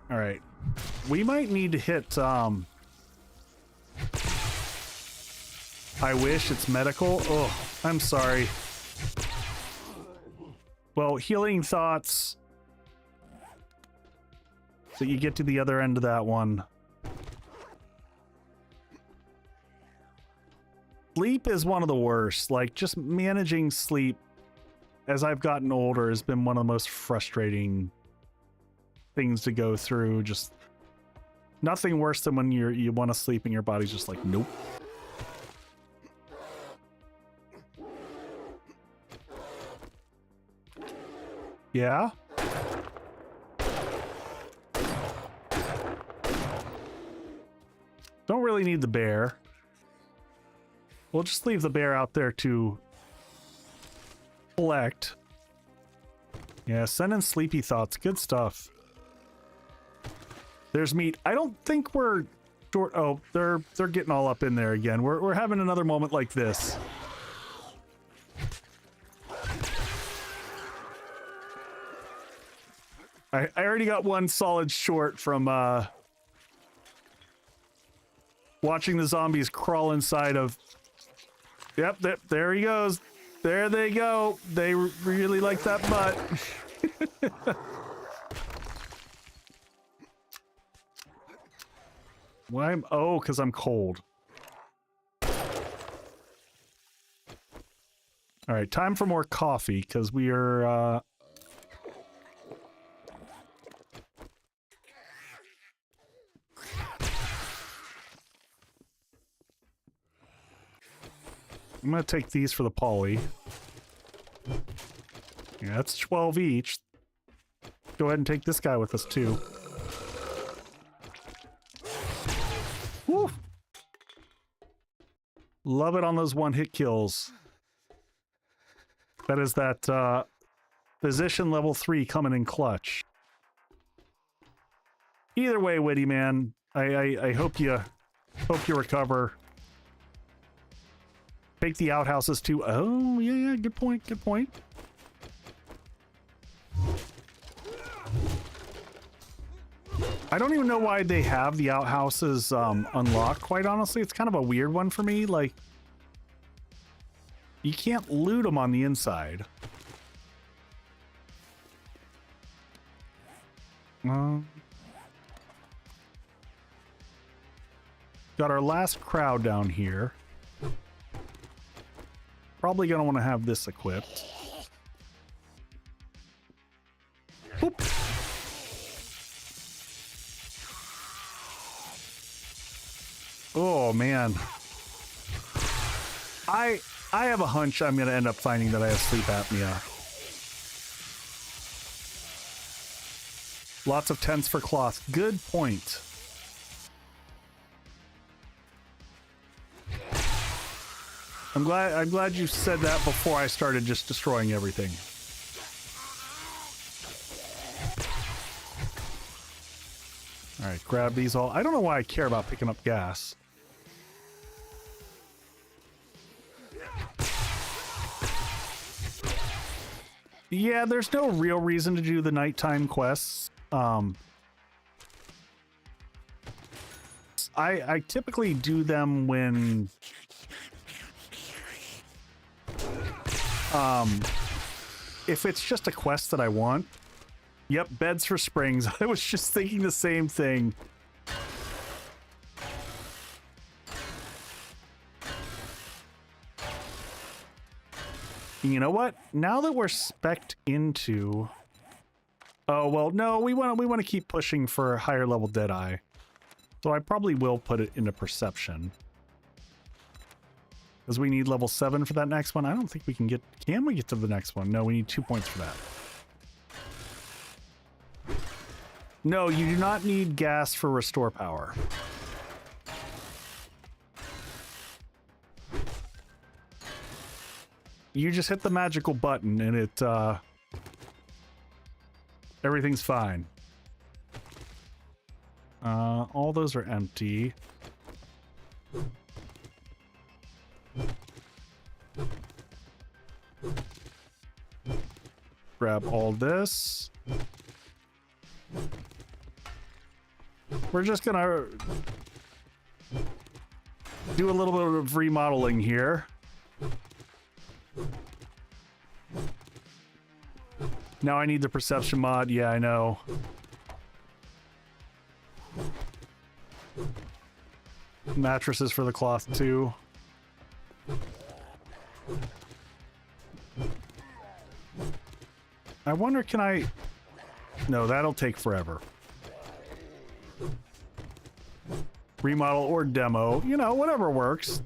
All right. We might need to hit, I wish it's medical. Oh, I'm sorry. Well, healing thoughts. So you get to the other end of that one. Sleep is one of the worst. Like, just managing sleep as I've gotten older has been one of the most frustrating things to go through. Just nothing worse than when you want to sleep and your body's just like, nope. Yeah? Don't really need the bear. We'll just leave the bear out there to collect. Yeah, send in sleepy thoughts. Good stuff. There's meat. I don't think we're short. Oh, they're getting all up in there again. We're having another moment like this. I already got one solid short from watching the zombies crawl inside of... Yep, there he goes. There they go. They really like that butt. Why? Oh, because I'm cold. All right, time for more coffee, because we are... I'm gonna take these for the poly. Yeah, that's 12 each. Go ahead and take this guy with us too. Woo! Love it on those one-hit kills. That is that physician level 3 coming in clutch. Either way, Witty Man, I hope you recover. Take the outhouses too. Oh yeah, good point. Good point. I don't even know why they have the outhouses unlocked. Quite honestly, it's kind of a weird one for me. Like, you can't loot them on the inside. Got our last crowd down here. Probably gonna want to have this equipped. Boop. Oh man. I have a hunch I'm gonna end up finding that I have sleep apnea. Lots of tents for cloth. Good point. I'm glad you said that before I started just destroying everything. All right, grab these all. I don't know why I care about picking up gas. Yeah, there's no real reason to do the nighttime quests. I typically do them when if it's just a quest that I want. Yep, beds for springs. I was just thinking the same thing. You know what? Now that we're spec'd into... Oh, well, no, we want to keep pushing for higher level Deadeye. So I probably will put it into perception. Because we need level 7 for that next one. I don't think we can get... Can we get to the next one? No, we need 2 points for that. No, you do not need gas for restore power. You just hit the magical button and it, everything's fine. All those are empty. Grab all this. We're just gonna do a little bit of remodeling here. Now I need the perception mod. Yeah, I know. Mattresses for the cloth too. I wonder, can I... No, that'll take forever. Remodel or demo, you know, whatever works.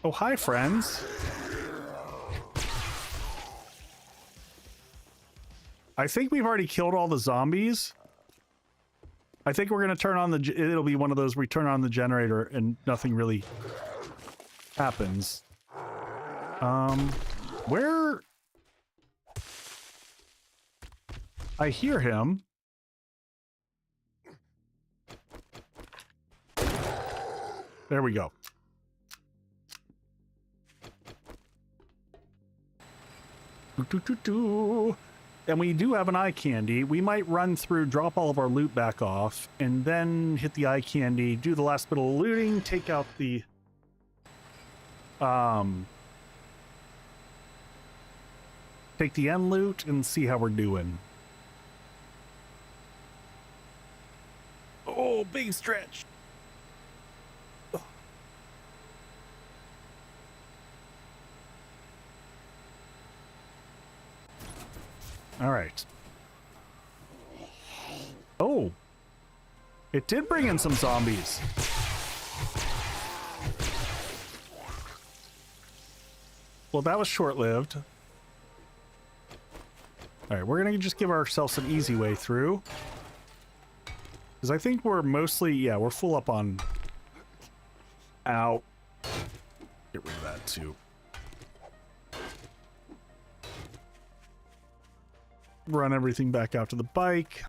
Oh, hi, friends. I think we've already killed all the zombies. I think we're going to turn on the... It'll be one of those, we turn on the generator and nothing really happens. Where... I hear him. There we go. And we do have an eye candy. We might run through, drop all of our loot back off, and then hit the eye candy, do the last bit of looting, take out the take the end loot and see how we're doing. Oh, big stretch. All right. Oh, it did bring in some zombies. Well, that was short-lived. All right, we're gonna just give ourselves an easy way through. Because I think we're mostly, yeah, we're full up on... Ow. Get rid of that, too. Run everything back out to the bike.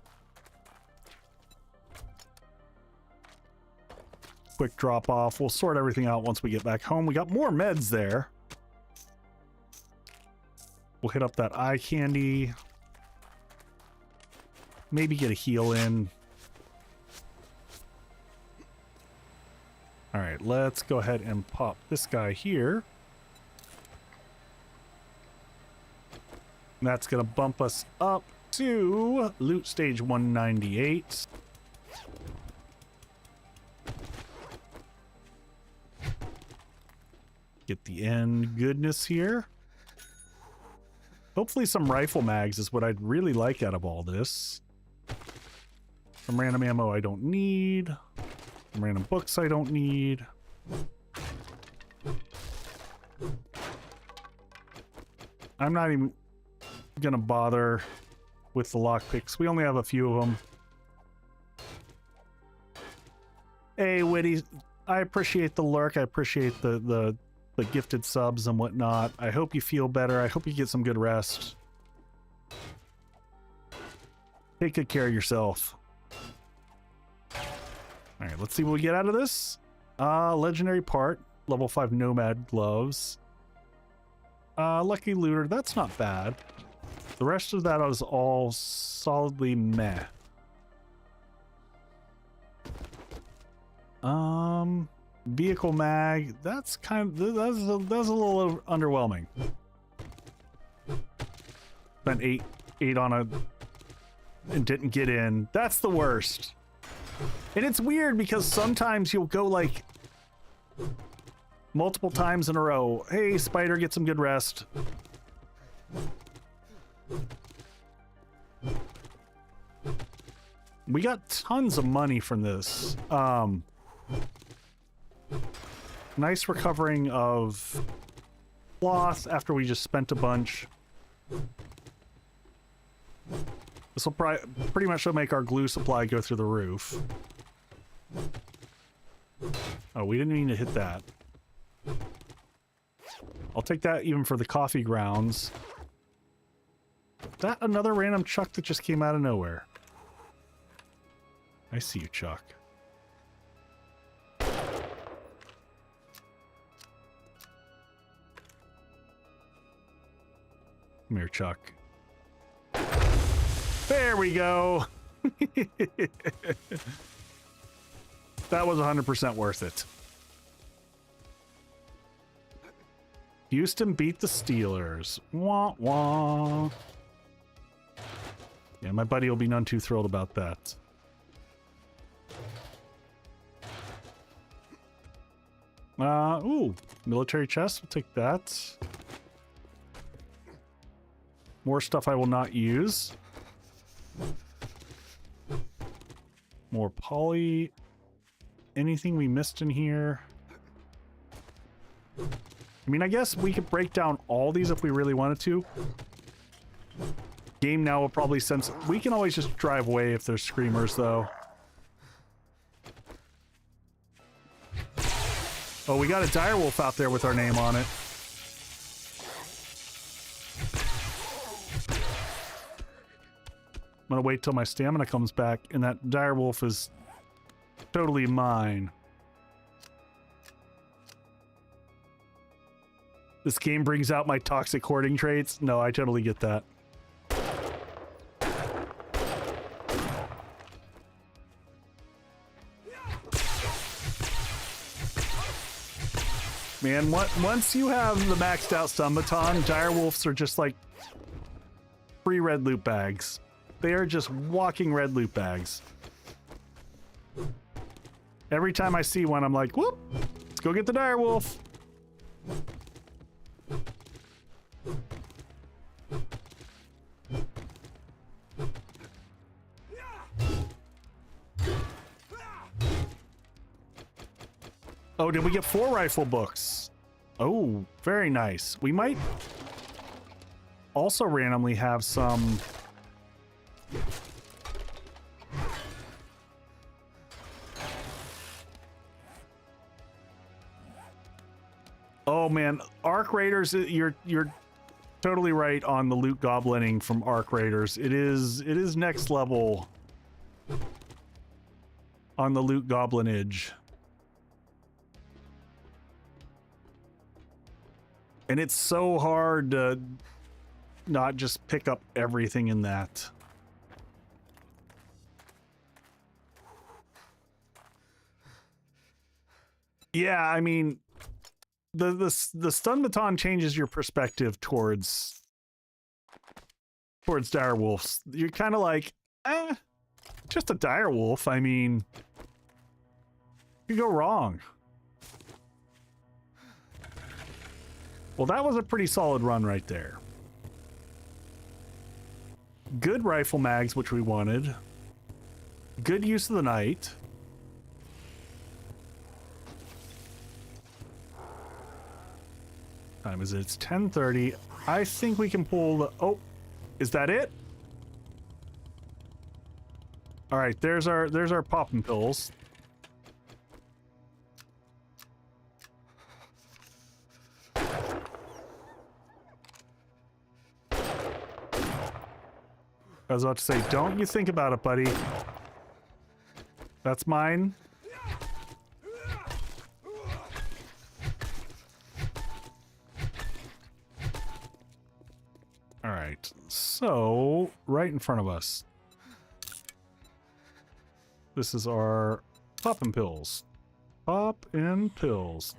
Quick drop off. We'll sort everything out once we get back home. We got more meds there. We'll hit up that eye candy. Maybe get a heal in. All right, let's go ahead and pop this guy here. And that's going to bump us up to loot stage 198. Get the end goodness here. Hopefully some rifle mags is what I'd really like out of all this. Some random ammo I don't need. Some random books I don't need. I'm not even gonna bother with the lockpicks. We only have a few of them. Hey, Witty, I appreciate the lurk. I appreciate the gifted subs and whatnot. I hope you feel better. I hope you get some good rest. Take good care of yourself. All right, let's see what we get out of this. Legendary part, level 5 nomad gloves. Lucky looter, that's not bad. The rest of that is all solidly meh. Vehicle mag, that's kind of, that's a little underwhelming. Spent eight on a and didn't get in. That's the worst. And it's weird because sometimes you'll go like multiple times in a row. Hey, Spider, get some good rest. We got tons of money from this. Nice recovering of cloth after we just spent a bunch. This will pretty much make our glue supply go through the roof. Oh, we didn't mean to hit that. I'll take that even for the coffee grounds. That another random Chuck that just came out of nowhere. I see you, Chuck. Come here, Chuck. There we go. That was 100% worth it. Houston beat the Steelers. Wah, wah. Yeah, my buddy will be none too thrilled about that. Ooh, military chest. We'll take that. More stuff I will not use. More poly. Anything we missed in here? I mean, I guess we could break down all these if we really wanted to. Game now will probably sense... We can always just drive away if there's screamers, though. Oh, we got a direwolf out there with our name on it. I'm gonna wait till my stamina comes back, and that direwolf is totally mine. This game brings out my toxic hoarding traits. No, I totally get that. Man, once you have the maxed out stun baton, direwolves are just like free red loot bags. They are just walking red loot bags. Every time I see one, I'm like, whoop, let's go get the direwolf. Oh, did we get 4 rifle books? Oh, very nice. We might also randomly have some Arc Raiders, you're totally right on the loot goblining from Arc Raiders. It is next level on the loot goblinage. And it's so hard to not just pick up everything in that. Yeah, I mean, the stun baton changes your perspective towards dire wolves. You're kind of like, just a dire wolf. I mean, you go wrong. Well, that was a pretty solid run right there. Good rifle mags, which we wanted. Good use of the night. Time is it? It's 10:30. I think we can pull the... Oh, is that it? All right, there's our popping pills. I was about to say, don't you think about it, buddy. That's mine. All right, so right in front of us. This is our poppin' pills. Pop and pills.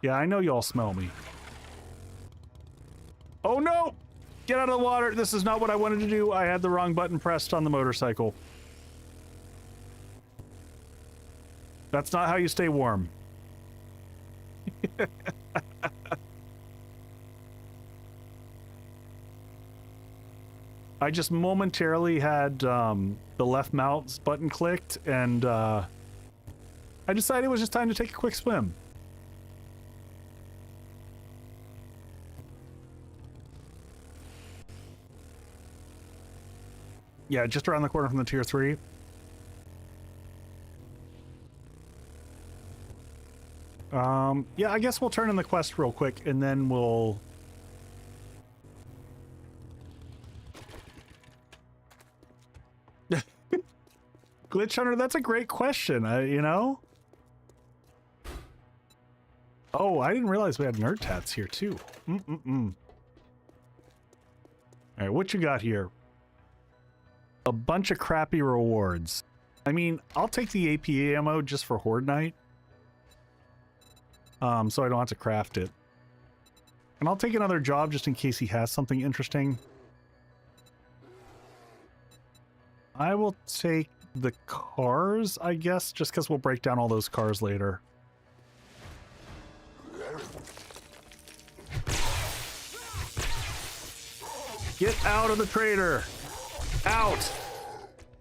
Yeah, I know y'all smell me. Oh no! Get out of the water! This is not what I wanted to do. I had the wrong button pressed on the motorcycle. That's not how you stay warm. I just momentarily had the left mouse button clicked, and I decided it was just time to take a quick swim. Yeah, just around the corner from the tier 3. Yeah, I guess we'll turn in the quest real quick, and then we'll... Glitch Hunter, that's a great question, you know? Oh, I didn't realize we had nerd tats here, too. Alright, what you got here? A bunch of crappy rewards. I mean, I'll take the APA ammo just for Horde Night. So I don't have to craft it. And I'll take another job just in case he has something interesting. I will take the cars, I guess, just because we'll break down all those cars later. Get out of the crater! Out!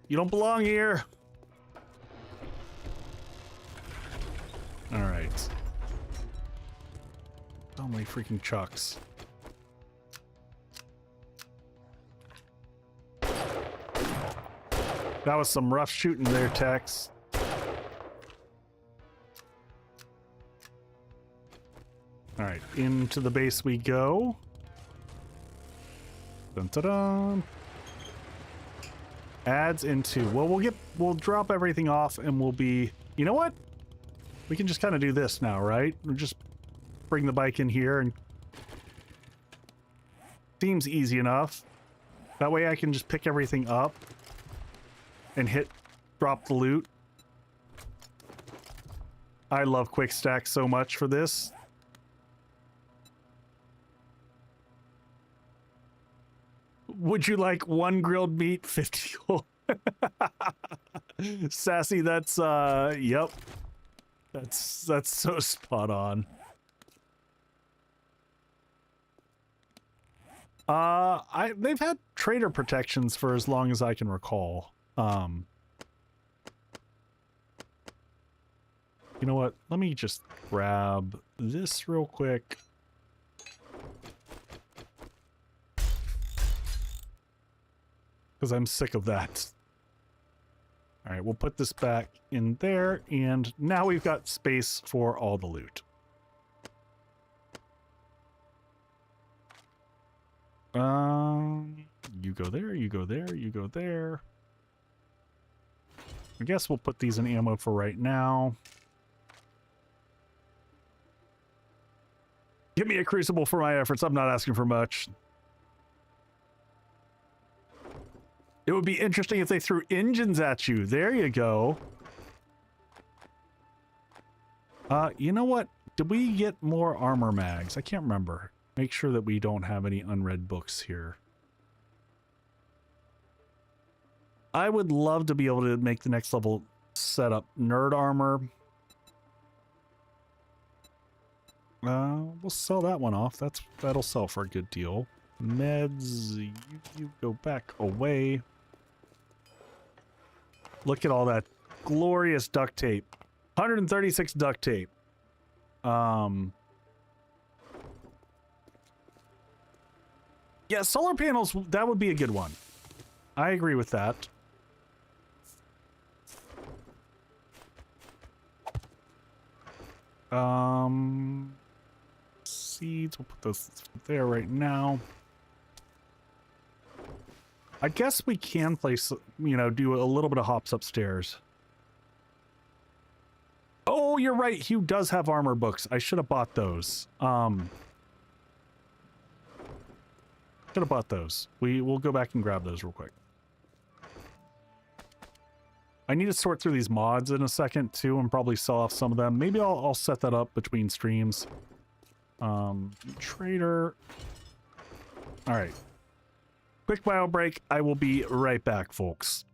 You don't belong here! Alright. So many freaking chucks. That was some rough shooting there, Tex. Alright, into the base we go. Dun-da-dun. Adds into... Well, we'll drop everything off and we'll be... You know what? We can just kind of do this now, right? We'll just bring the bike in here and... Seems easy enough. That way I can just pick everything up and drop the loot. I love quick stack so much for this. Would you like 1 grilled meat, 50 gold? Sassy, that's yep. That's so spot on. They've had trader protections for as long as I can recall. You know what? Let me just grab this real quick. Because I'm sick of that. All right, we'll put this back in there, and now we've got space for all the loot. You go there, you go there, you go there. I guess we'll put these in ammo for right now. Give me a crucible for my efforts. I'm not asking for much. It would be interesting if they threw engines at you. There you go. You know what? Did we get more armor mags? I can't remember. Make sure that we don't have any unread books here. I would love to be able to make the next level setup nerd armor. We'll sell that one off. That'll sell for a good deal. Meds, you go back away. Look at all that glorious duct tape. 136 duct tape. Yeah, solar panels, that would be a good one. I agree with that. Seeds, we'll put those there right now. I guess we can place, you know, do a little bit of hops upstairs. Oh, you're right. Hugh does have armor books. I should have bought those. Should have bought those. We'll go back and grab those real quick. I need to sort through these mods in a second too, and probably sell off some of them. Maybe I'll set that up between streams. Trader. All right. Quick bio break. I will be right back, folks.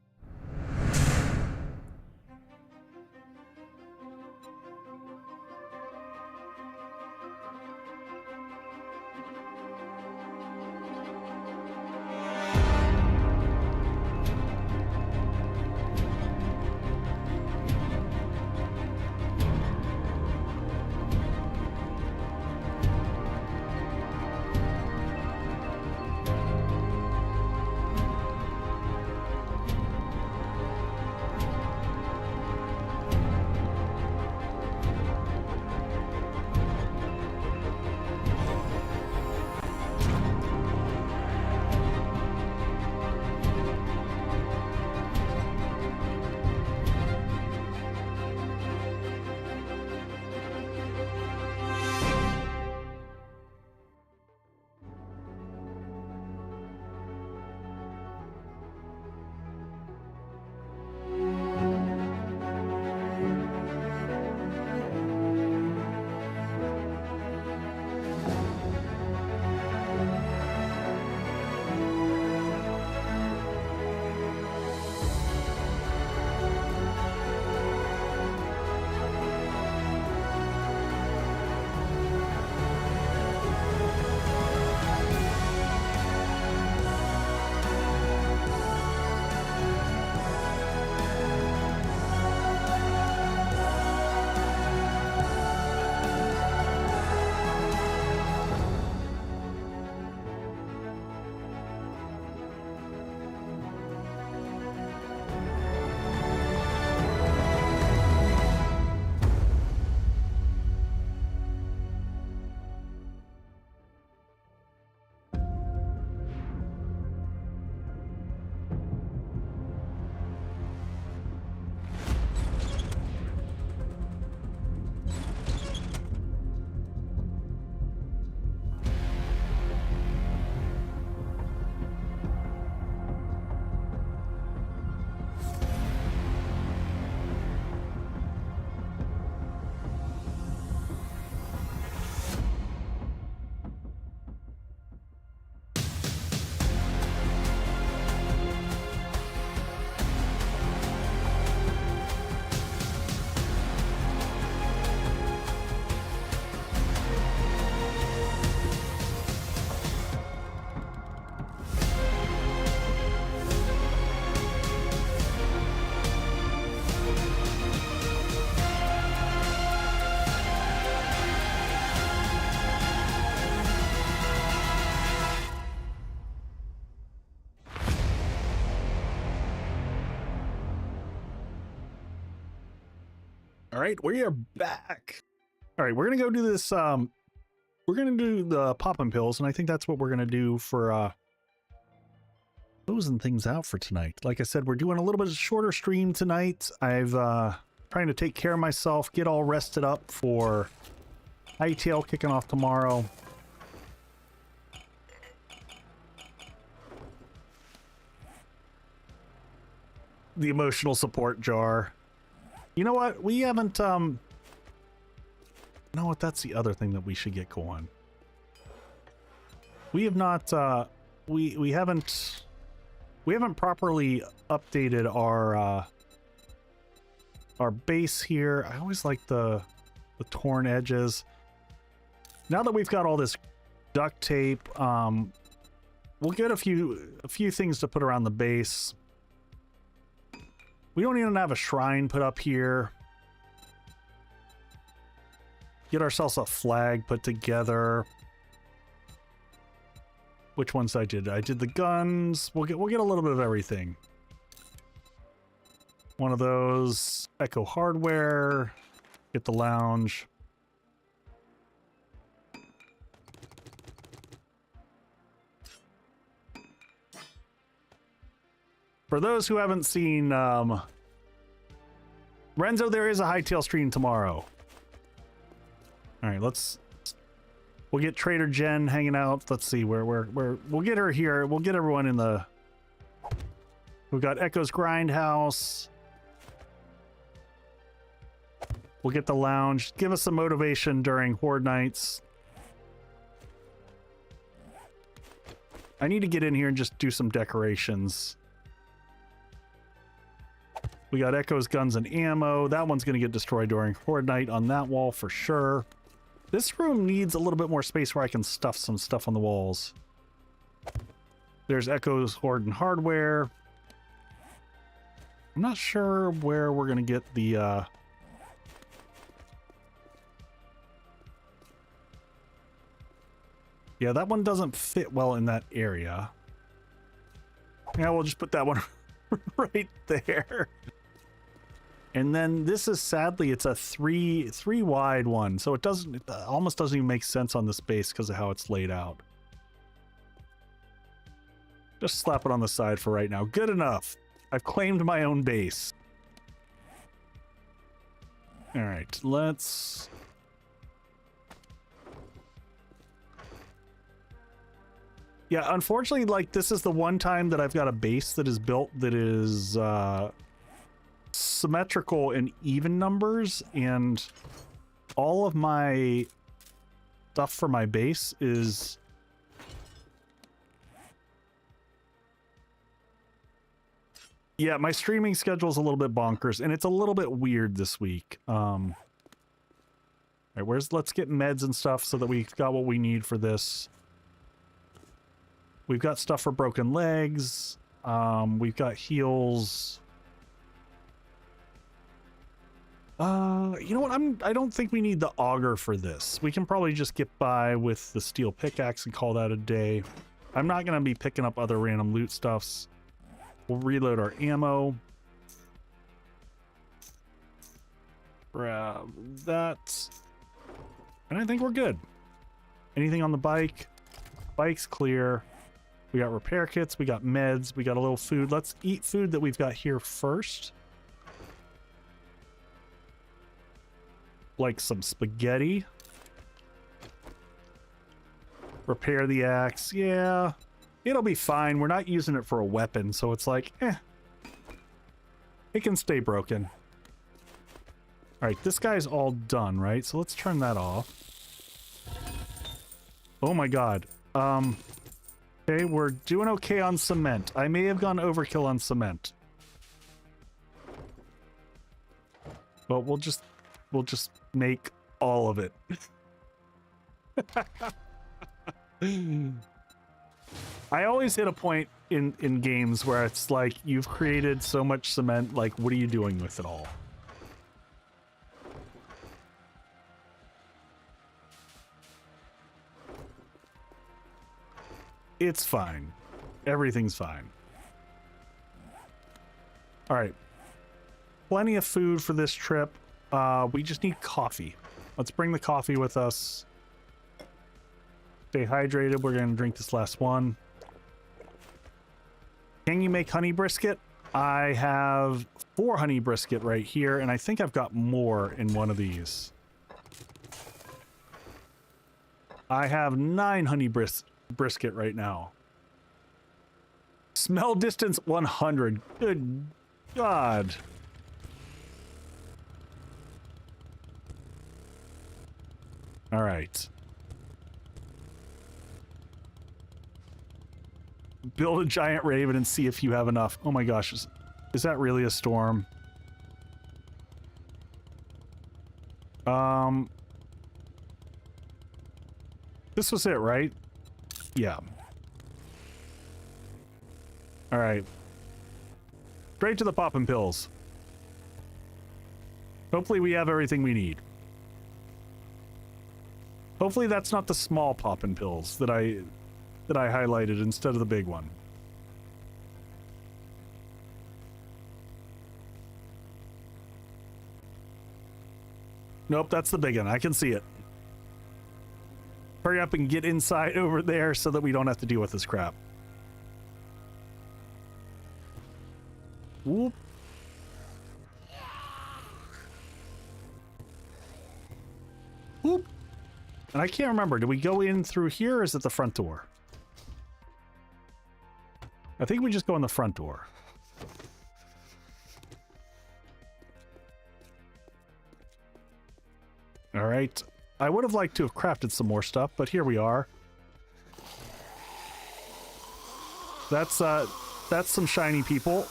All right, we are back. All right, we're gonna go do this we're gonna do the poppin' pills, and I think that's what we're gonna do for closing things out for tonight. Like I said, we're doing a little bit of shorter stream tonight. I've trying to take care of myself, get all rested up for hightail kicking off tomorrow. The emotional support jar. You know what? We haven't you know what? That's the other thing that we should get going. We have not we haven't properly updated our base here. I always like the torn edges. Now that we've got all this duct tape, we'll get a few things to put around the base. We don't even have a shrine put up here. Get ourselves a flag put together. Which ones I did? I did the guns. We'll get a little bit of everything. One of those. Echo hardware. Get the lounge. For those who haven't seen, Renzo, there is a hightail stream tomorrow. All right, we'll get Trader Jen hanging out. Let's see where we'll get her here. We'll get everyone in the. We've got Echo's Grindhouse. We'll get the lounge. Give us some motivation during Horde nights. I need to get in here and just do some decorations. We got Echo's guns and ammo. That one's going to get destroyed during Horde night on that wall for sure. This room needs a little bit more space where I can stuff some stuff on the walls. There's Echo's Horde and hardware. I'm not sure where we're going to get the... Yeah, that one doesn't fit well in that area. Yeah, we'll just put that one right there. And then this is, sadly, it's a three wide one, so it almost doesn't even make sense on this base because of how it's laid out. Just slap it on the side for right now. Good enough. I've claimed my own base. All right, let's... Yeah, unfortunately, like, this is the one time that I've got a base that is built that is symmetrical in even numbers, and all of my stuff for my base is... Yeah, my streaming schedule is a little bit bonkers, and it's a little bit weird this week. All right, let's get meds and stuff so that we've got what we need for this. We've got stuff for broken legs. We've got heals. You know what? I don't think we need the auger for this. We can probably just get by with the steel pickaxe and call that a day. I'm not going to be picking up other random loot stuffs. We'll reload our ammo. Grab that. And I think we're good. Anything on the bike? Bike's clear. We got repair kits, we got meds, we got a little food. Let's eat food that we've got here first. Like some spaghetti. Repair the axe. Yeah, it'll be fine. We're not using it for a weapon, so it's like, it can stay broken. All right, this guy's all done, right? So let's turn that off. Oh my god. Okay, we're doing okay on cement. I may have gone overkill on cement. But we'll just make all of it. I always hit a point in games where it's like, you've created so much cement, like, what are you doing with it all? It's fine. Everything's fine. All right. Plenty of food for this trip. We just need coffee. Let's bring the coffee with us. Stay hydrated. We're going to drink this last one. Can you make honey brisket? I have 4 honey brisket right here, and I think I've got more in one of these. I have 9 honey brisket right now. Smell distance 100. Good God. All right. Build a giant raven and see if you have enough. Oh my gosh. Is that really a storm? This was it, right? Yeah. All right. Straight to the poppin' pills. Hopefully we have everything we need. Hopefully that's not the small poppin' pills that I highlighted instead of the big one. Nope, that's the big one. I can see it. Hurry up and get inside over there so that we don't have to deal with this crap. Whoop. Whoop. And I can't remember, do we go in through here or is it the front door? I think we just go in the front door. All right. I would have liked to have crafted some more stuff, but here we are. That's some shiny people.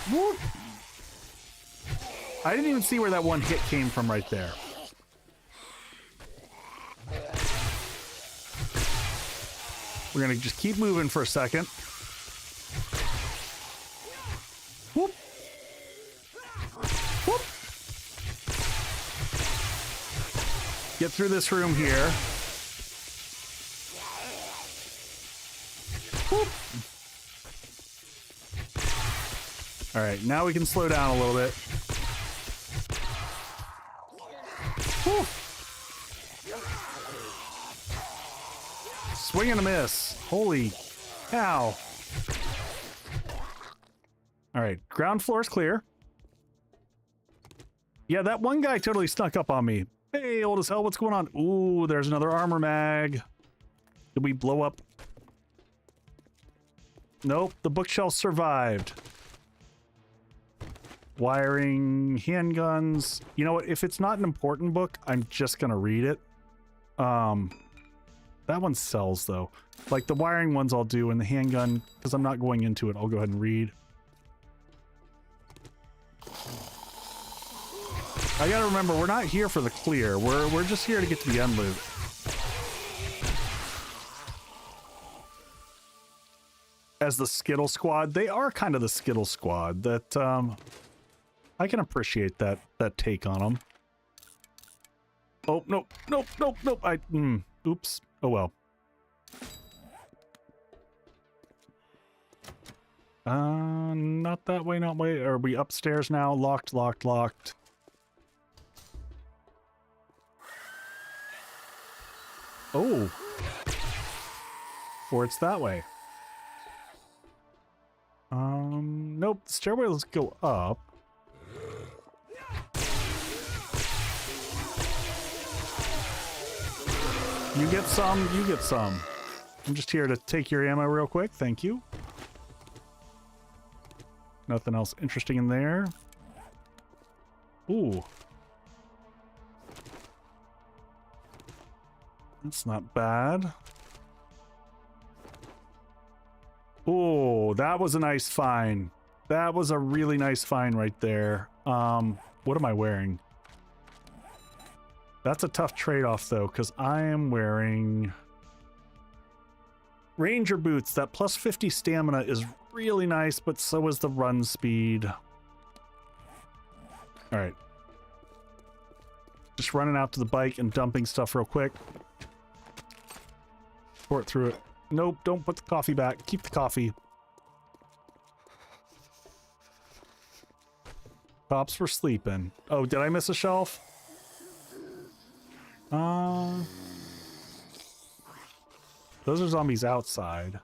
Whoop. I didn't even see where that one hit came from right there. We're gonna just keep moving for a second. Whoop. Whoop. Get through this room here. Whoop. All right, now we can slow down a little bit. Whew. Swing and a miss. Holy cow. All right, ground floor is clear. Yeah, that one guy totally snuck up on me. Hey, old as hell, what's going on? Ooh, there's another armor mag. Did we blow up? Nope, the bookshelf survived. Wiring, handguns. You know what? If it's not an important book, I'm just gonna read it. That one sells though. Like the wiring ones I'll do, and the handgun, because I'm not going into it, I'll go ahead and read. I gotta remember, we're not here for the clear. We're just here to get to the end loop. As the Skittle Squad, they are kind of the Skittle Squad. That I can appreciate that take on them. Oh, nope, nope, nope, nope. Oops. Oh, well. Not that way, not way. Are we upstairs now? Locked, locked, locked. Oh. Or it's that way. Nope. The stairwells go up. You get some, you get some. I'm just here to take your ammo real quick. Thank you. Nothing else interesting in there. Ooh. That's not bad. Ooh, that was a nice find. That was a really nice find right there. What am I wearing? That's a tough trade-off though, because I am wearing Ranger boots. That plus 50 stamina is really nice, but so is the run speed. All right. Just running out to the bike and dumping stuff real quick. Sort through it. Nope, don't put the coffee back. Keep the coffee. Cops were sleeping. Oh, did I miss a shelf? Those are zombies outside.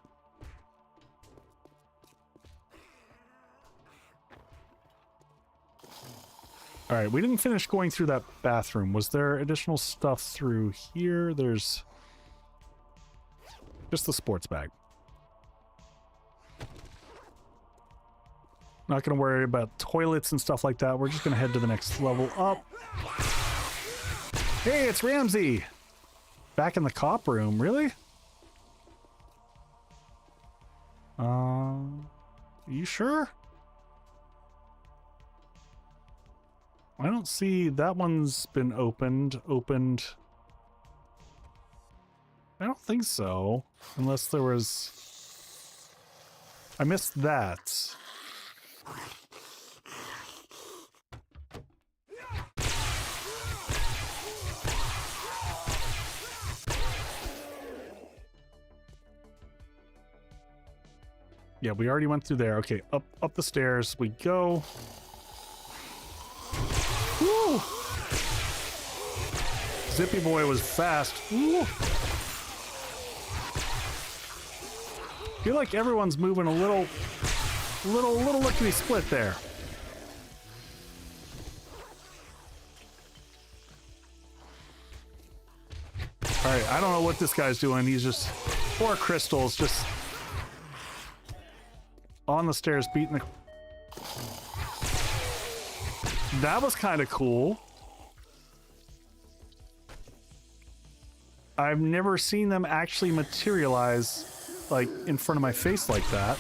All right, we didn't finish going through that bathroom. Was there additional stuff through here? There's just the sports bag. Not going to worry about toilets and stuff like that. We're just going to head to the next level up. Hey, it's Ramsey! Back in the cop room, really? You sure? I don't see that one's been opened. I don't think so. Unless there was... I missed that. Yeah, we already went through there. Okay, up the stairs we go. Woo! Zippy boy was fast. Woo! Feel like everyone's moving a little lickety split there. All right, I don't know what this guy's doing. He's just poor Crystal's just on the stairs beating the... That was kind of cool. I've never seen them actually materialize like in front of my face like that.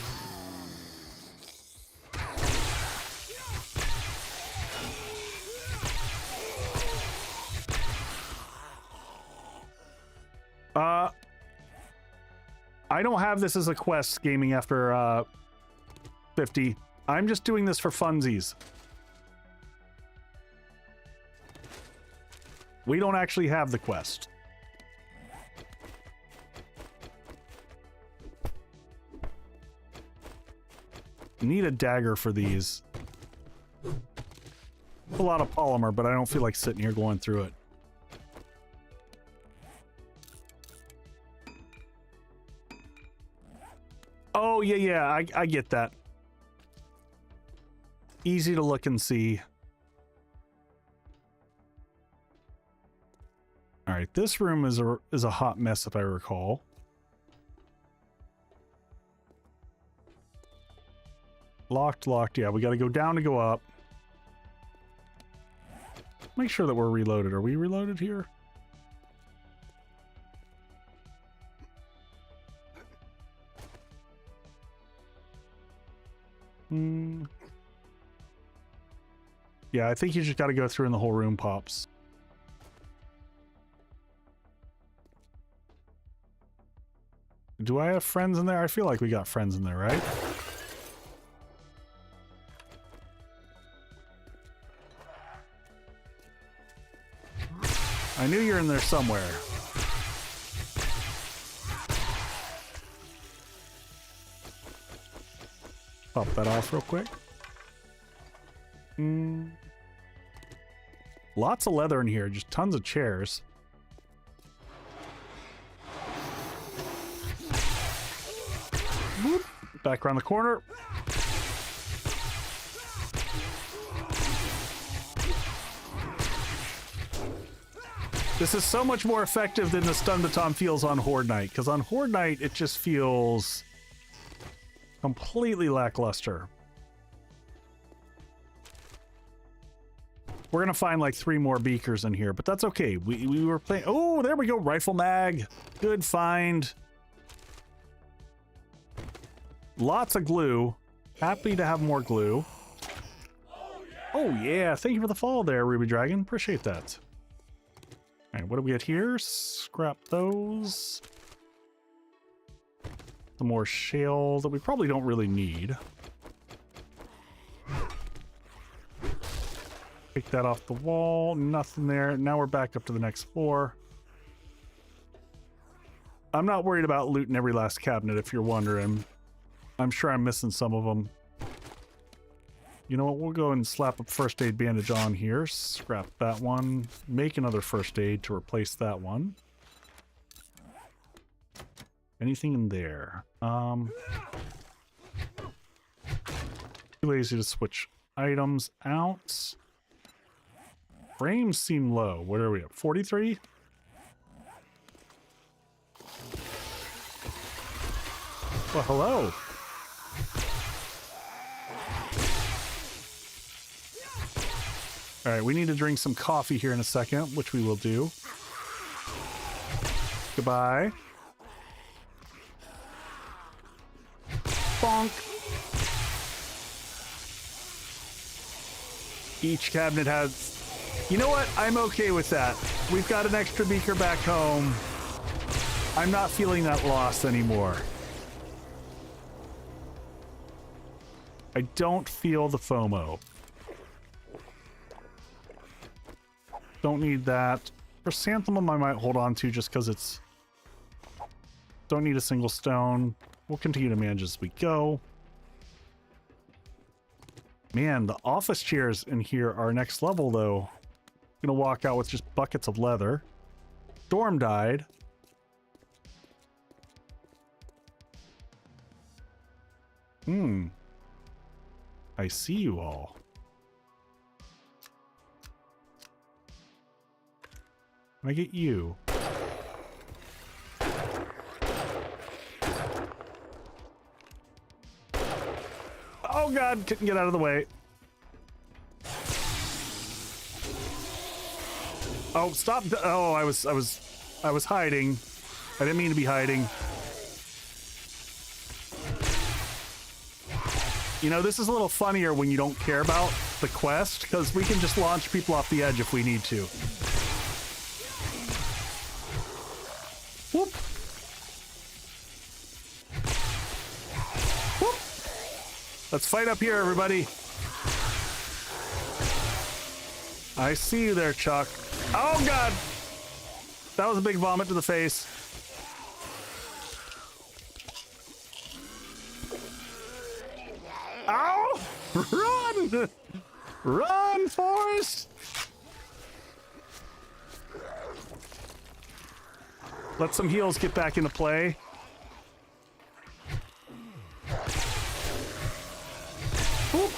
I don't have this as a quest gaming after 50. I'm just doing this for funsies. We don't actually have the quest. Need a dagger for these. A lot of polymer, but I don't feel like sitting here going through it. Oh, yeah, I get that. Easy to look and see. All right, this room is a hot mess if I recall. Locked. Yeah, we got to go down to go up. Make sure that we're reloaded. Are we reloaded here? Yeah, I think you just got to go through and the whole room pops. Do I have friends in there? I feel like we got friends in there, right? I knew you're in there somewhere. Pop that off real quick. Lots of leather in here, just tons of chairs. Whoop. Back around the corner. This is so much more effective than the stun baton feels on Horde Night, because on Horde Night it just feels completely lackluster. We're gonna find like 3 more beakers in here, but that's okay. We were playing. Oh, there we go. Rifle mag. Good find. Lots of glue. Happy to have more glue. Oh yeah, thank you for the follow there, Ruby Dragon. Appreciate that. All right, what do we get here? Scrap those. Some more shale that we probably don't really need. Take that off the wall. Nothing there. Now we're back up to the next floor. I'm not worried about looting every last cabinet, if you're wondering. I'm sure I'm missing some of them. You know what? We'll go and slap a first aid bandage on here. Scrap that one. Make another first aid to replace that one. Anything in there? Too lazy to switch items out. Frames seem low. What are we at? 43? Well, hello. All right, we need to drink some coffee here in a second, which we will do. Goodbye. Bonk. Each cabinet has... You know what? I'm okay with that. We've got an extra beaker back home. I'm not feeling that loss anymore. I don't feel the FOMO. Don't need that. Chrysanthemum I might hold on to just because it's... Don't need a single stone. We'll continue to manage as we go. Man, the office chairs in here are next level, though. Gonna walk out with just buckets of leather. Storm died. I see you all. Can I get you? Oh god, couldn't get out of the way. Oh, stop. Oh, I was hiding. I didn't mean to be hiding. You know, this is a little funnier when you don't care about the quest, because we can just launch people off the edge if we need to. Whoop. Whoop. Let's fight up here, everybody. I see you there, Chuck. Oh, God. That was a big vomit to the face. Ow! Run! Run, Forrest! Let some heals get back into play. Whoop.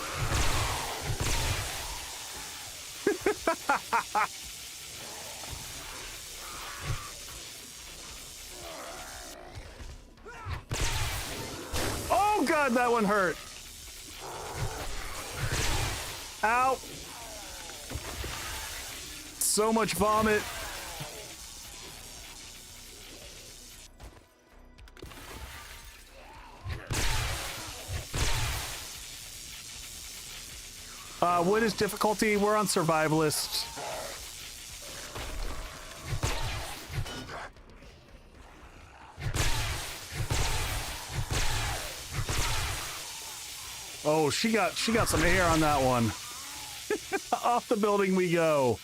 Oh god, that one hurt. Ow. So much vomit. What is difficulty? We're on survivalist. Oh, she got some air on that one. Off the building we go.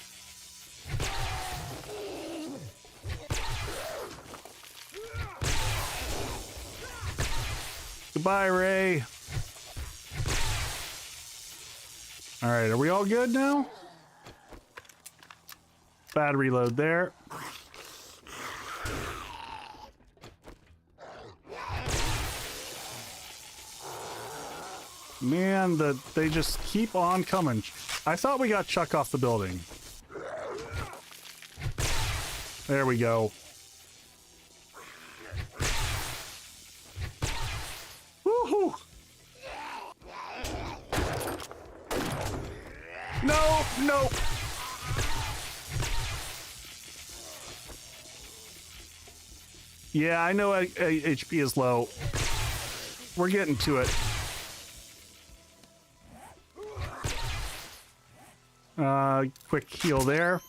Goodbye, Ray. All right, are we all good now? Bad reload there. Man, they just keep on coming. I thought we got Chuck off the building. There we go. Woohoo! No, no. Yeah, I know HP is low. We're getting to it. Quick heal there.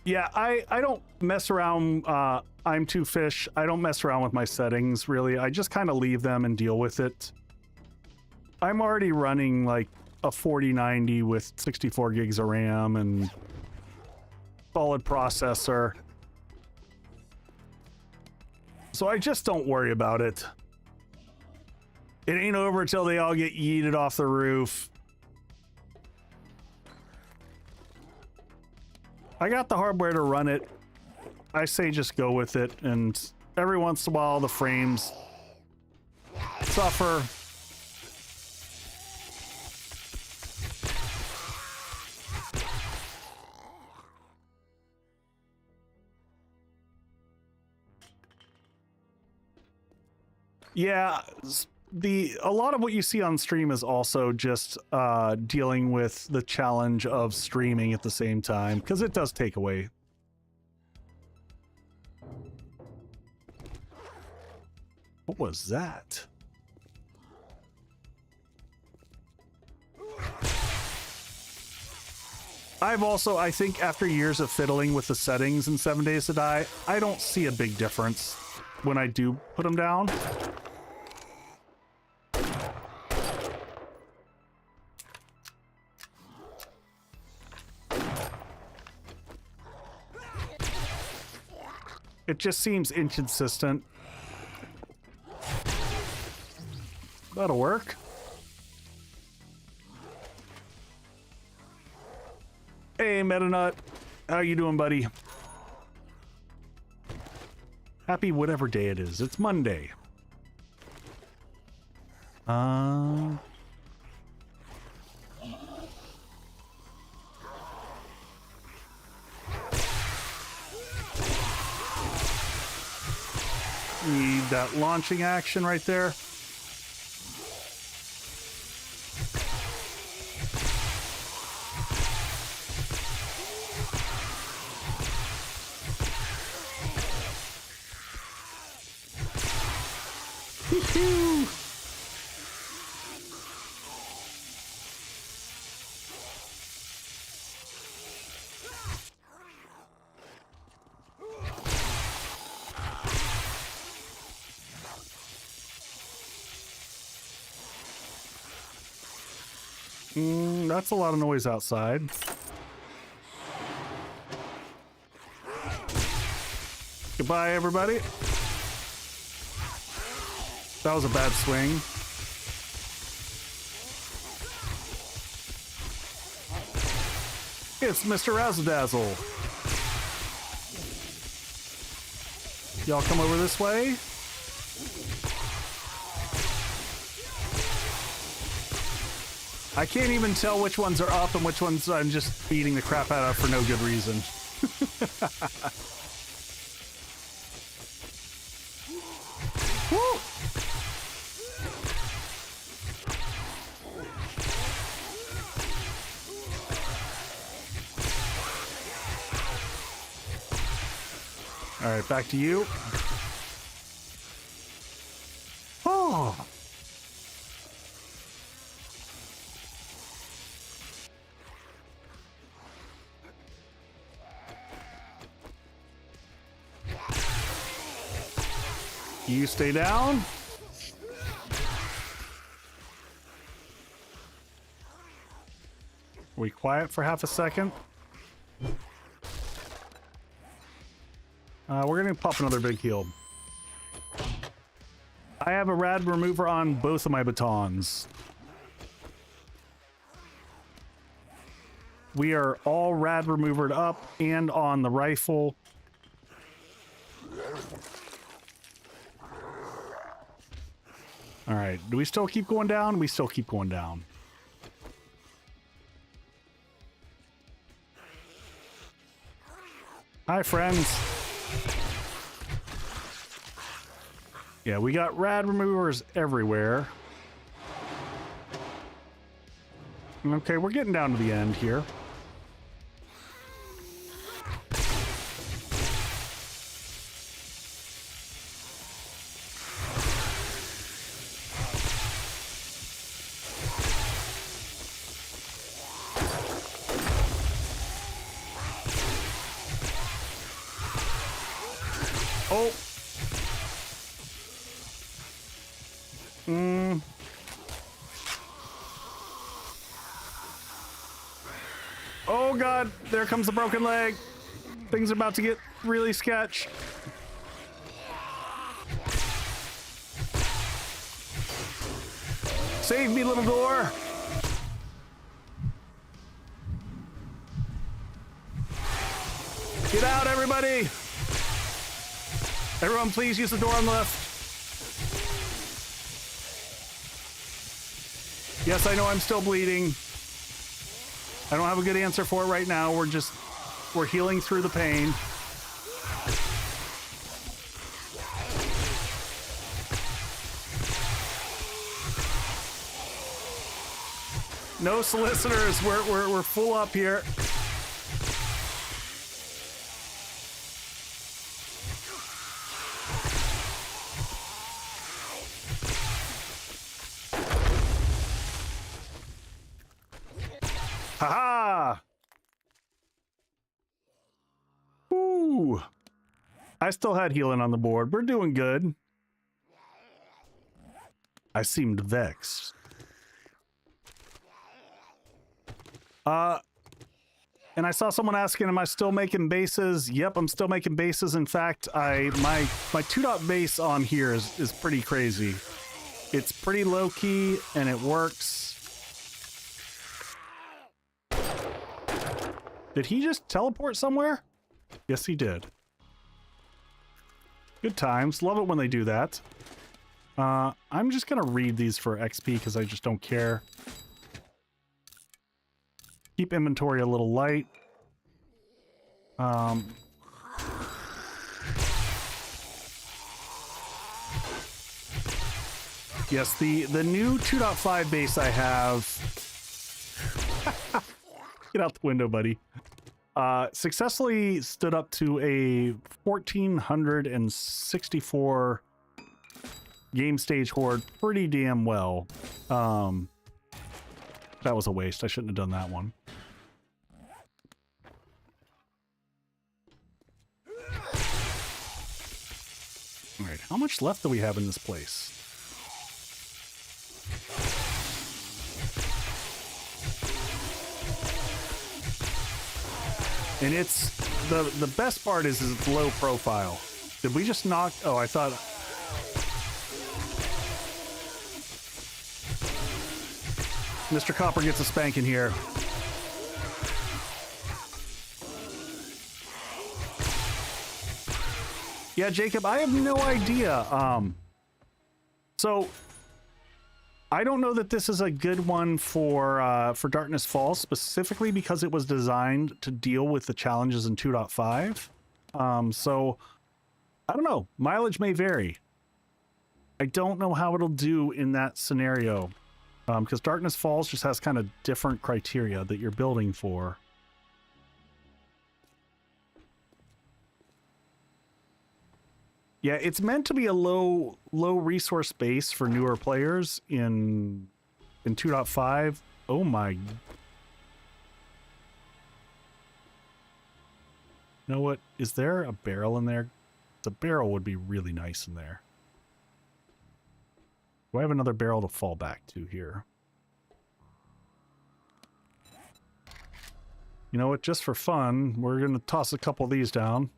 Yeah, I don't mess around. I'm too fish. I don't mess around with my settings, really. I just kind of leave them and deal with it. I'm already running like a 4090 with 64 gigs of RAM and solid processor. So I just don't worry about it. It ain't over until they all get yeeted off the roof. I got the hardware to run it. I say just go with it, and every once in a while the frames suffer. Yeah, a lot of what you see on stream is also just dealing with the challenge of streaming at the same time, because it does take away. What was that? I've also, I think after years of fiddling with the settings in 7 Days to Die, I don't see a big difference when I do put them down. It just seems inconsistent. That'll work. Hey, Meta Nut. How you doing, buddy? Happy whatever day it is. It's Monday. Need that launching action right there. That's a lot of noise outside. Goodbye, everybody. That was a bad swing. It's Mr. Razzle-Dazzle. Y'all come over this way. I can't even tell which ones are up and which ones I'm just beating the crap out of for no good reason. Woo! All right, back to you. Oh. You stay down. We quiet for half a second. We're gonna pop another big heal. I have a rad remover on both of my batons. We are all rad removered up and on the rifle. All right, do we still keep going down? We still keep going down. Hi, friends. Yeah, we got rad removers everywhere. Okay, we're getting down to the end here. Oh. Oh God, there comes the broken leg. Things are about to get really sketch. Save me, little door. Get out, everybody. Everyone, please use the door on the left. Yes, I know I'm still bleeding. I don't have a good answer for it right now. We're healing through the pain. No solicitors. We're full up here. Haha! Ooh. I still had healing on the board. We're doing good. I seemed vexed. And I saw someone asking, am I still making bases? Yep, I'm still making bases. In fact, my 2-dot base on here is pretty crazy. It's pretty low-key, and it works. Did he just teleport somewhere? Yes, he did. Good times. Love it when they do that. I'm just gonna read these for XP because I just don't care. Keep inventory a little light. Yes, the new 2.5 base I have. Get out the window, buddy. Successfully stood up to a 1,464 game stage horde pretty damn well. That was a waste. I shouldn't have done that one. All right, how much left do we have in this place? And it's the best part is it's low profile. Did we just knock? Oh, I thought. Mr. Copper gets a spanking here. Yeah, Jacob, I have no idea. So I don't know that this is a good one for Darkness Falls, specifically because it was designed to deal with the challenges in 2.5. So I don't know. Mileage may vary. I don't know how it'll do in that scenario, because Darkness Falls just has kind of different criteria that you're building for. Yeah, it's meant to be a low resource base for newer players in 2.5. Oh my. You know what? Is there a barrel in there? The barrel would be really nice in there. Do I have another barrel to fall back to here? You know what? Just for fun, we're going to toss a couple of these down.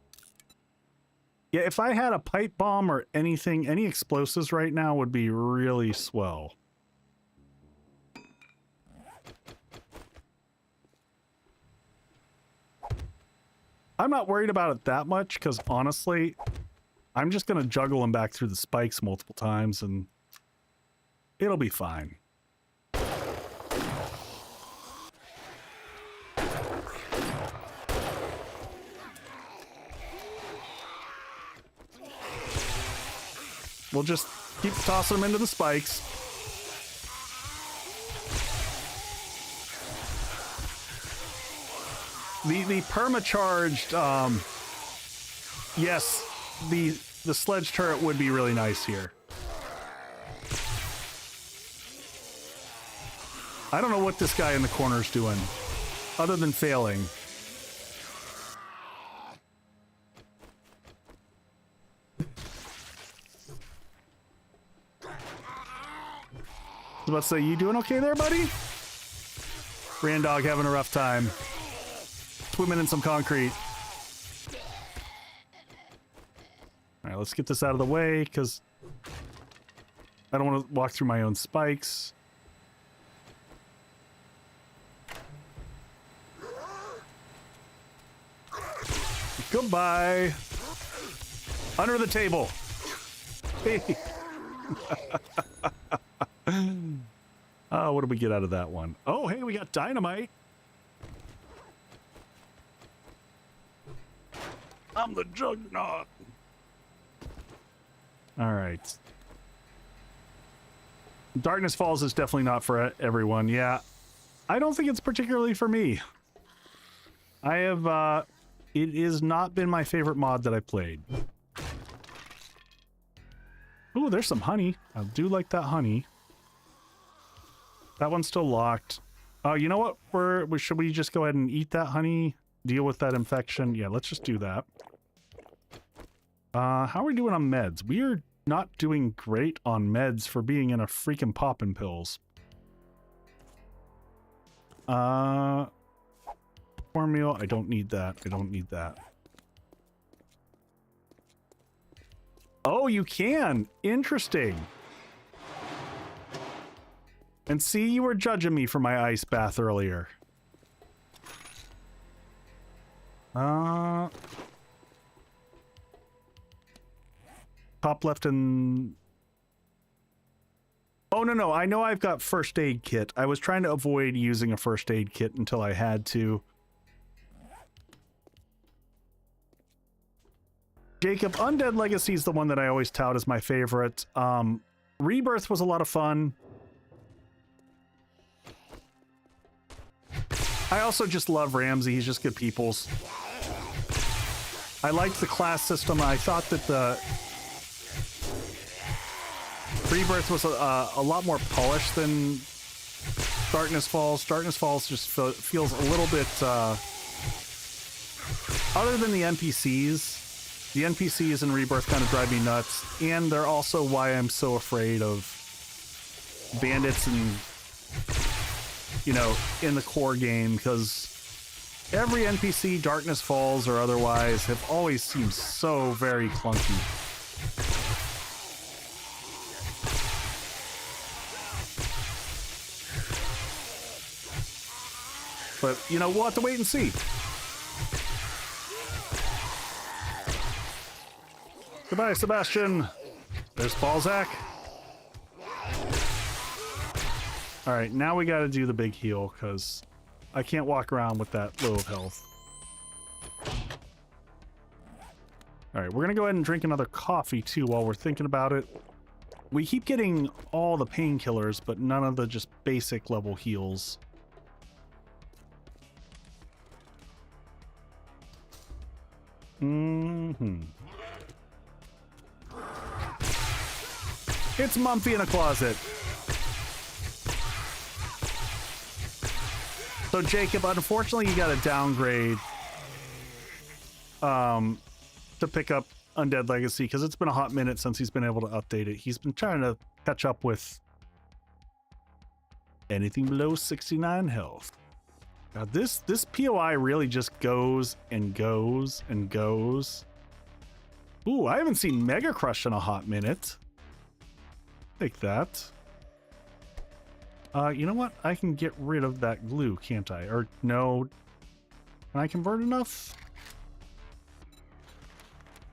Yeah, if I had a pipe bomb or anything, any explosives right now would be really swell. I'm not worried about it that much because honestly, I'm just going to juggle them back through the spikes multiple times and it'll be fine. We'll just keep tossing them into the spikes. The perma-charged, yes, the sledge turret would be really nice here. I don't know what this guy in the corner is doing, other than failing. I was about to say, you doing okay there, buddy? Randog having a rough time. Swimming in some concrete. Alright, let's get this out of the way, because I don't want to walk through my own spikes. Goodbye. Under the table. Hey. What did we get out of that one? Oh, hey, we got dynamite. I'm the juggernaut. All right. Darkness Falls is definitely not for everyone. Yeah, I don't think it's particularly for me. I have, it has not been my favorite mod that I played. Ooh, there's some honey. I do like that honey. That one's still locked. Oh, you know what? Should we just go ahead and eat that honey? Deal with that infection? Yeah, let's just do that. How are we doing on meds? We are not doing great on meds for being in a freaking poppin' pills. Cornmeal, I don't need that. I don't need that. Oh, you can! Interesting. And see, you were judging me for my ice bath earlier. Top left and... Oh, no, I know I've got first aid kit. I was trying to avoid using a first aid kit until I had to. Jacob, Undead Legacy is the one that I always tout as my favorite. Rebirth was a lot of fun. I also just love Ramsey. He's just good peoples. I liked the class system. I thought that the Rebirth was a lot more polished than Darkness Falls. Darkness Falls just feels a little bit... other than the NPCs in Rebirth kind of drive me nuts. And they're also why I'm so afraid of bandits and... you know, in the core game, because every NPC, Darkness Falls or otherwise, have always seemed so very clunky. But, you know, we'll have to wait and see. Goodbye, Sebastian. There's Balzac. All right, now we got to do the big heal because I can't walk around with that low of health. All right, we're going to go ahead and drink another coffee too while we're thinking about it. We keep getting all the painkillers, but none of the just basic level heals. It's Mumphy in a closet. So Jacob, unfortunately, you got to downgrade to pick up Undead Legacy because it's been a hot minute since he's been able to update it. He's been trying to catch up with anything below 69 health. Now this POI really just goes and goes and goes. Ooh, I haven't seen Mega Crush in a hot minute. Take that. You know what? I can get rid of that glue, can't I? Or no. Can I convert enough?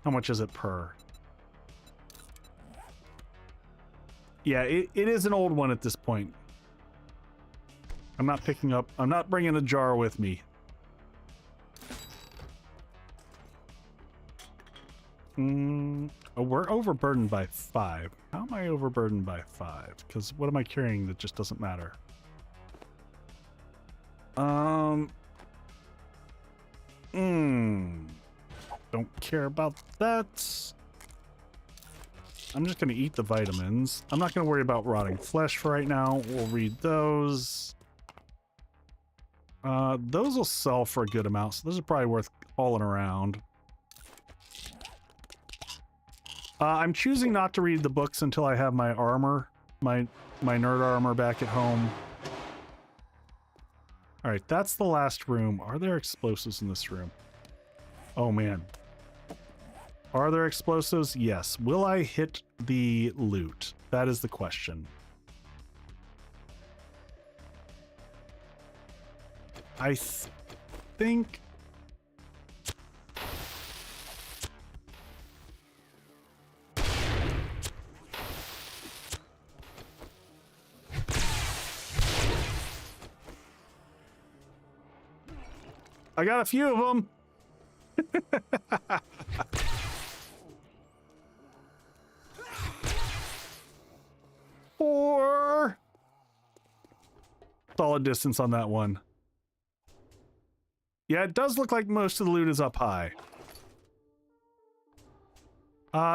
How much is it per? Yeah, it is an old one at this point. I'm not bringing a jar with me. Oh, we're overburdened by 5. How am I overburdened by 5? Because what am I carrying that just doesn't matter? Don't care about that. I'm just going to eat the vitamins. I'm not going to worry about rotting flesh for right now. We'll read those. Those will sell for a good amount, so those are probably worth hauling around. I'm choosing not to read the books until I have my armor, my nerd armor back at home. All right, that's the last room. Are there explosives in this room? Oh man. Are there explosives? Yes. Will I hit the loot? That is the question. I think I got a few of them. Four. Solid distance on that one. Yeah, it does look like most of the loot is up high.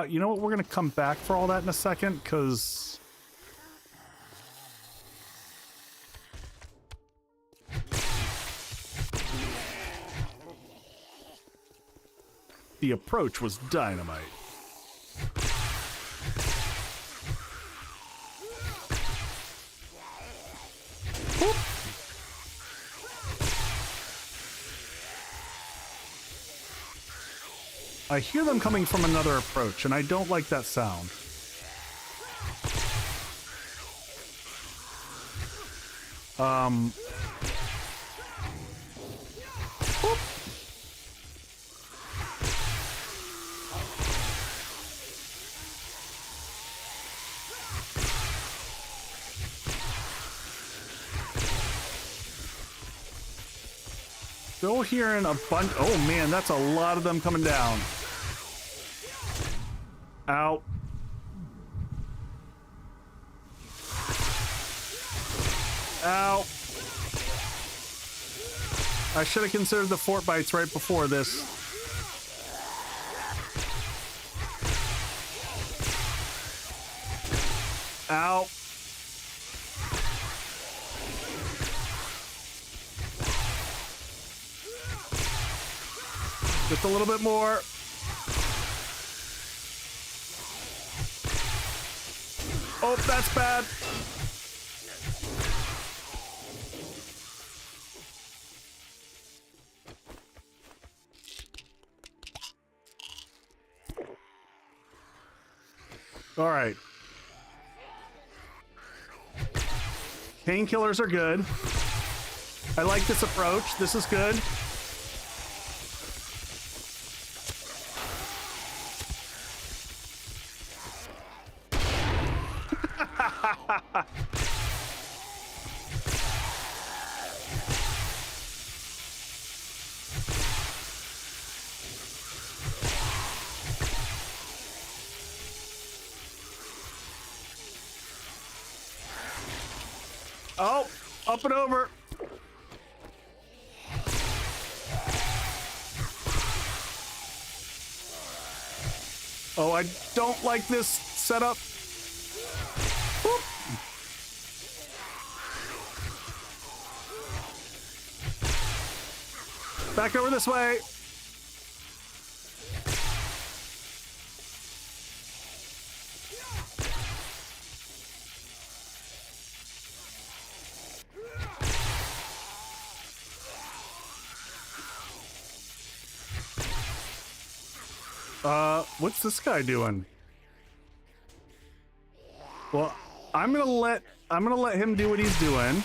You know what? We're gonna come back for all that in a second, because the approach was dynamite. Whoop. I hear them coming from another approach, and I don't like that sound. Whoop. Still hearing a bunch. Oh man, that's a lot of them coming down. Ow. Ow. I should have considered the fort bites right before this. Ow. Just a little bit more. Oh, that's bad. All right. Painkillers are good. I like this approach. This is good. Oh, up and over. Oh, I don't like this setup. Whoop. Back over this way. What's this guy doing? Well, I'm gonna let him do what he's doing.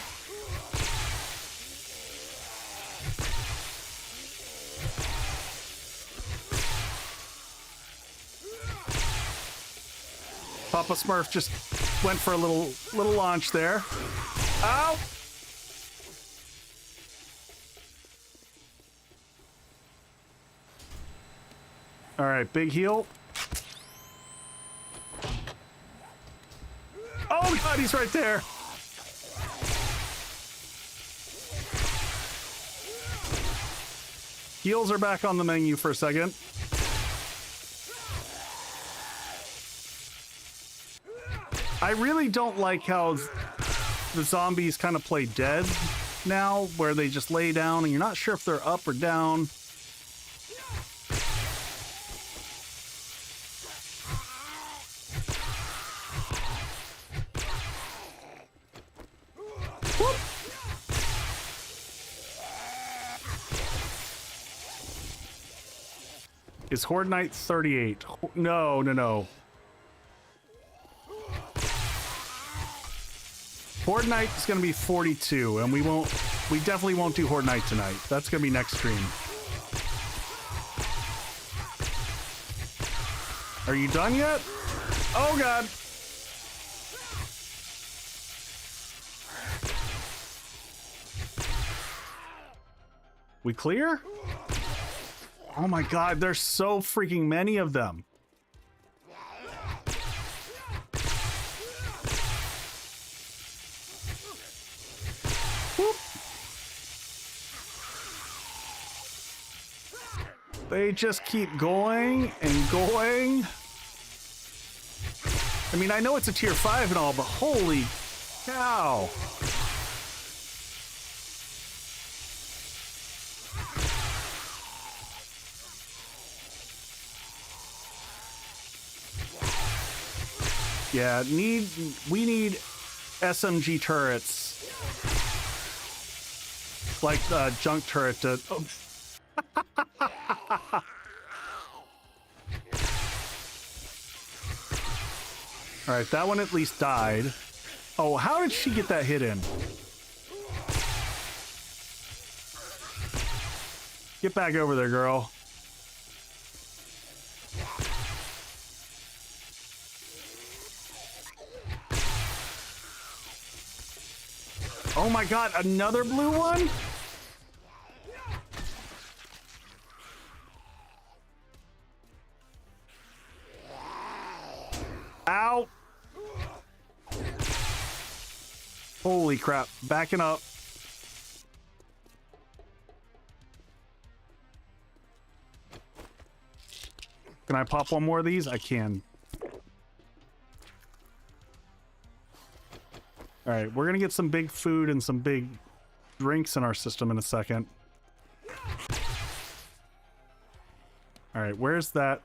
Papa Smurf just went for a little launch there. Ow! All right, big heal. Oh God, he's right there. Heals are back on the menu for a second. I really don't like how the zombies kind of play dead now, where they just lay down and you're not sure if they're up or down. Is Horde Knight 38? No. Horde Knight is going to be 42, and we definitely won't do Horde Knight tonight. That's going to be next stream. Are you done yet? Oh God. We clear? Oh my god, there's so freaking many of them. Whoop. They just keep going and going. I mean, I know it's a tier 5 and all, but holy cow. Yeah, we need SMG turrets. Like the junk turret to... Oh. Alright, that one at least died. Oh, how did she get that hit in? Get back over there, girl. Oh my god, another blue one? Ow! Holy crap, backing up. Can I pop one more of these? I can. All right, we're gonna get some big food and some big drinks in our system in a second. All right, where's that?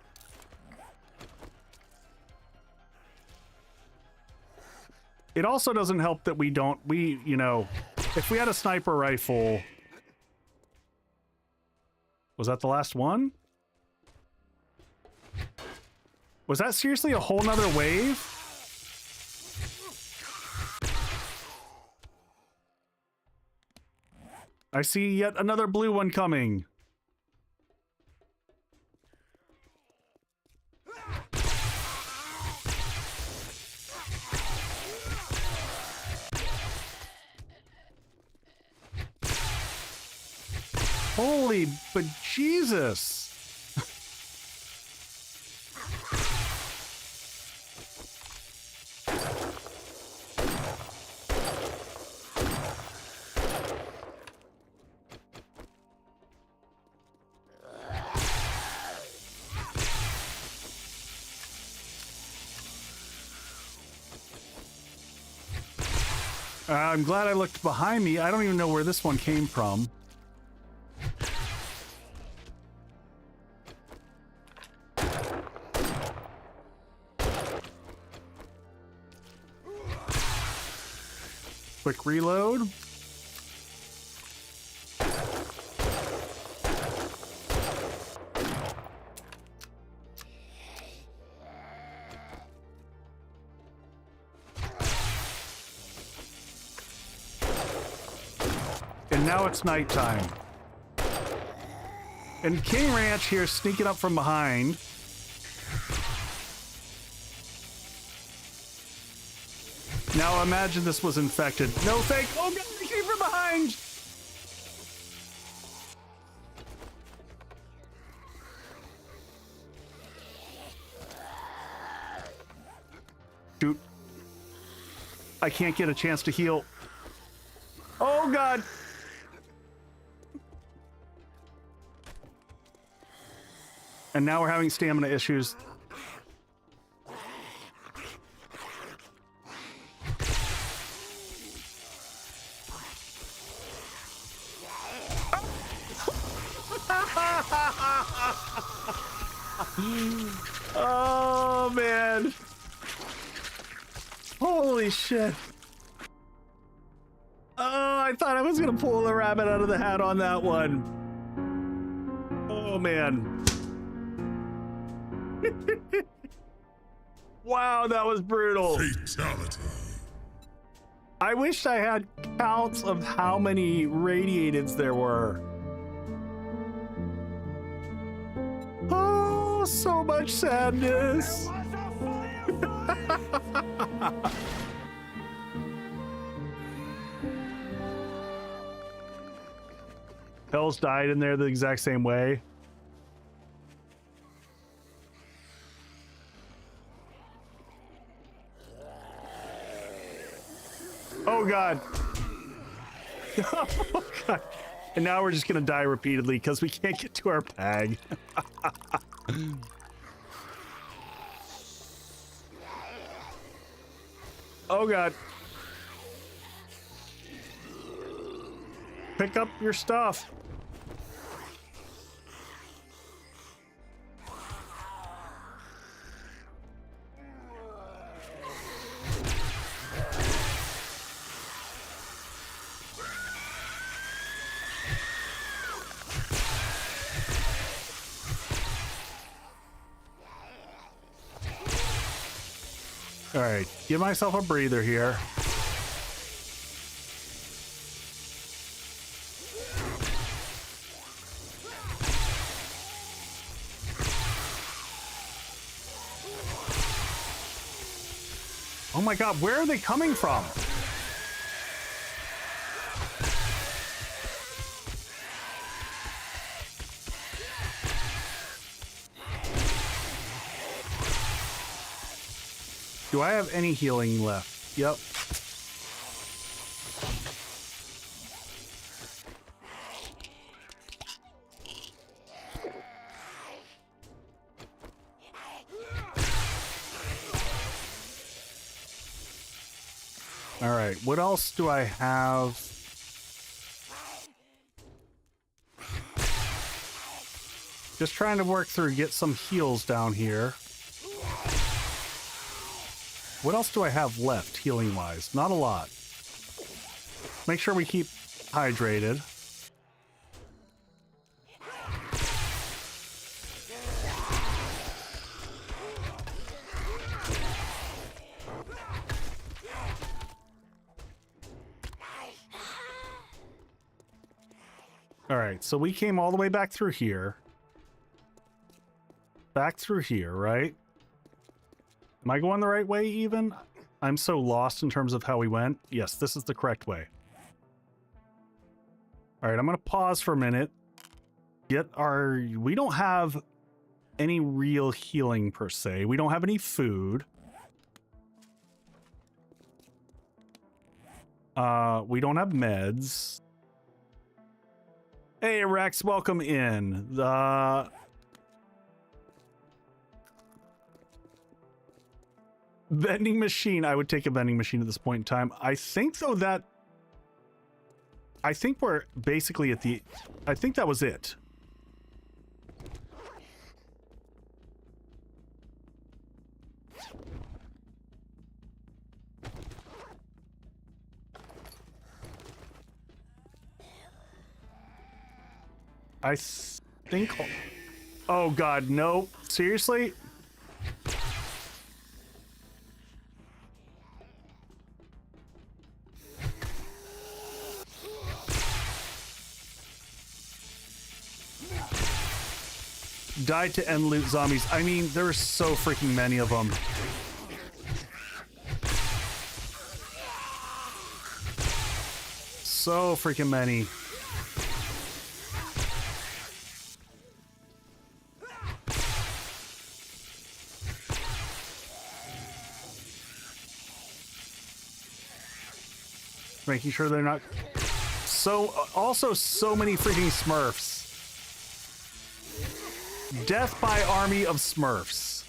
It also doesn't help that you know, if we had a sniper rifle. Was that the last one? Was that seriously a whole nother wave? I see yet another blue one coming. Holy bejesus. I'm glad I looked behind me. I don't even know where this one came from. Quick reload. And now it's nighttime. And King Ranch here sneaking up from behind. Now imagine this was infected. No fake. Oh god, he came from behind. Shoot. I can't get a chance to heal. Oh god. And now we're having stamina issues. Oh man. Holy shit. Oh, I thought I was gonna pull the rabbit out of the hat on that one. Oh man. Wow, that was brutal. Fatality. I wish I had counts of how many radiateds there were. Oh, so much sadness. Hell's died in there the exact same way. Oh god. Oh god. And now we're just gonna die repeatedly because we can't get to our bag. Oh god. Pick up your stuff. All right, give myself a breather here. Oh my god, where are they coming from? Do I have any healing left? Yep. All right, what else do I have? Just trying to work through, get some heals down here. What else do I have left, healing-wise? Not a lot. Make sure we keep hydrated. All right, so we came all the way back through here. Back through here, right? Am I going the right way even? I'm so lost in terms of how we went. Yes, this is the correct way. All right, I'm going to pause for a minute. We don't have any real healing per se. We don't have any food. We don't have meds. Hey, Rex, welcome in. The vending machine. I would take a vending machine at this point in time. I think, though, that... I think we're basically at the... I think that was it. I think... Oh, God, no. Seriously? Died to end loot zombies. I mean, there are so freaking many of them. So freaking many. Making sure they're not... So, also so many freaking Smurfs. Death by army of Smurfs.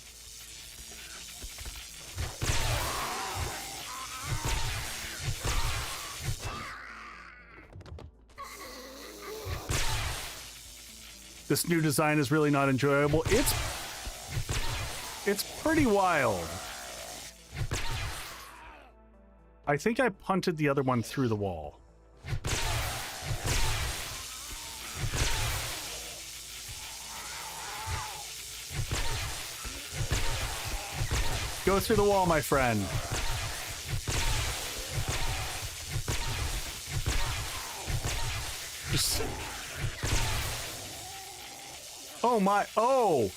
This new design is really not enjoyable. It's pretty wild. I think I punted the other one through the wall. Go through the wall, my friend. Just... Oh my, oh!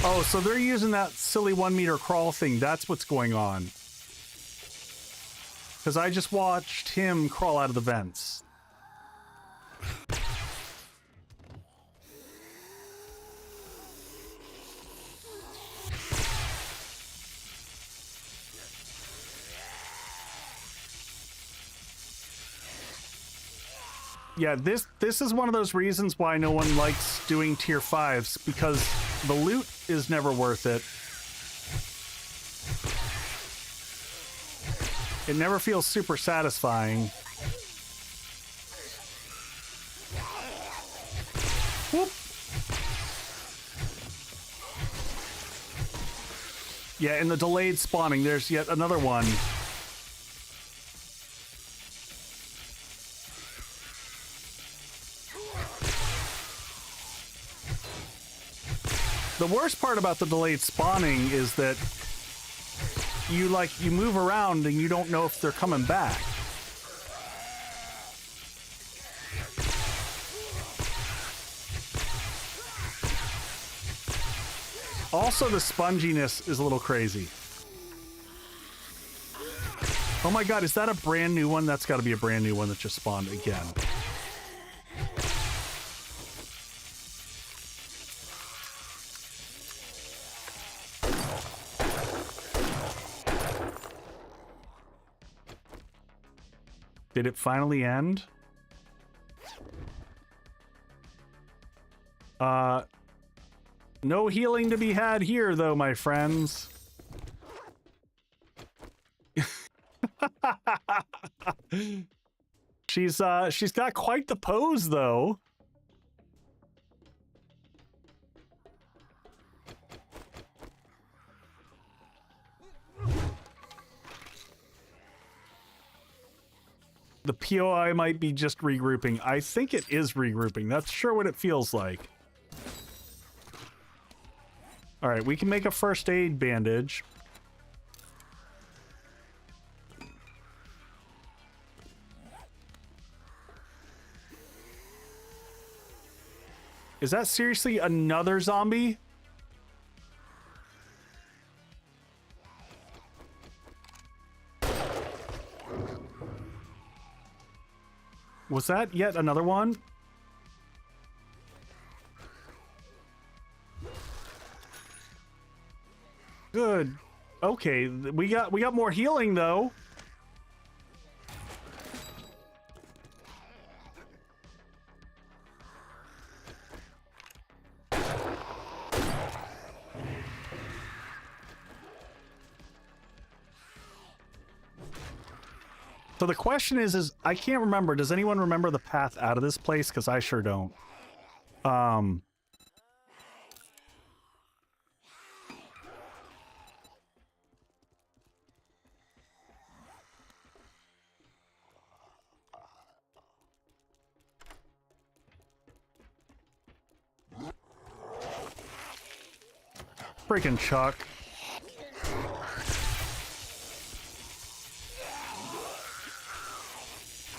Oh, so they're using that silly 1 meter crawl thing. That's what's going on. Because I just watched him crawl out of the vents. Yeah, this is one of those reasons why no one likes doing tier 5s, because the loot is never worth it. It never feels super satisfying. Whoop. Yeah, and the delayed spawning, there's yet another one. The worst part about the delayed spawning is that you move around and you don't know if they're coming back. Also, the sponginess is a little crazy. Oh my god, is that a brand new one? That's got to be a brand new one that just spawned again. Did it finally end? No healing to be had here, though, my friends. She's got quite the pose, though. The POI might be just regrouping. I think it is regrouping. That's sure what it feels like. All right, we can make a first aid bandage. Is that seriously another zombie? Was that yet another one? Good. Okay, we got more healing though. So the question is I can't remember. Does anyone remember the path out of this place? Because I sure don't. Freaking Chuck.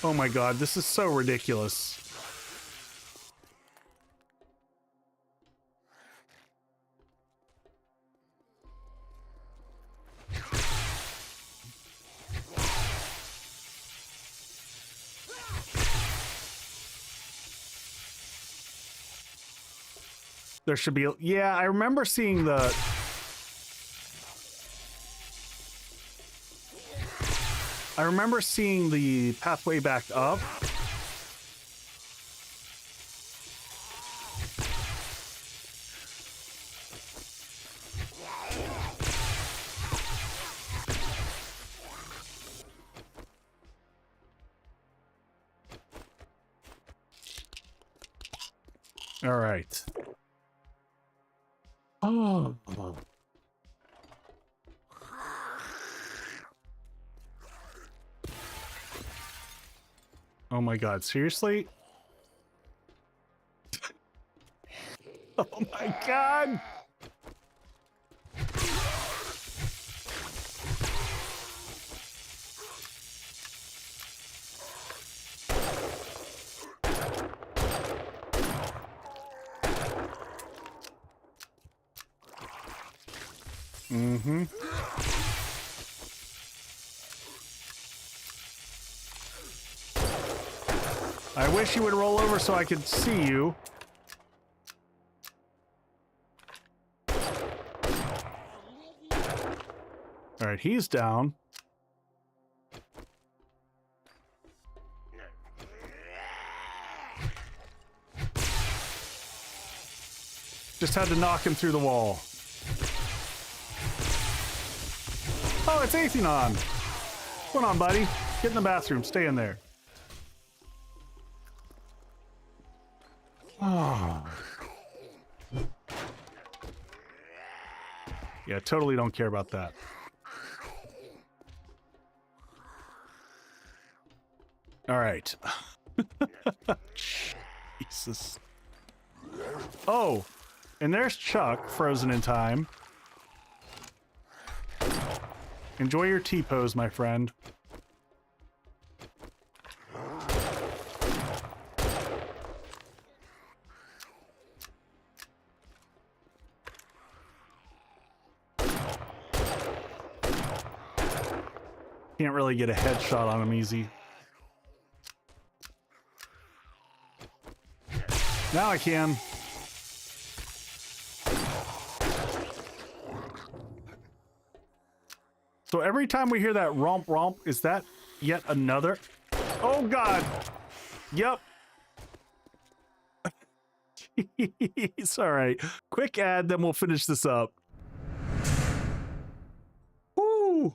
Oh my god, this is so ridiculous. There should be... Yeah, I remember seeing the... I remember seeing the pathway backed up. All right. Oh. Oh my god, seriously? Oh my god! Mm-hmm. I wish you would roll over so I could see you. All right, he's down. Just had to knock him through the wall. Oh, it's Athenon. What's going on, buddy? Get in the bathroom. Stay in there. Oh. Yeah, totally don't care about that. All right. Jesus. Oh, and there's Chuck, frozen in time. Enjoy your T-pose, my friend. Can't really get a headshot on him easy. Now I can. So every time we hear that romp romp, is that yet another? Oh God. Yep. It's all right. Quick ad, then we'll finish this up. Woo.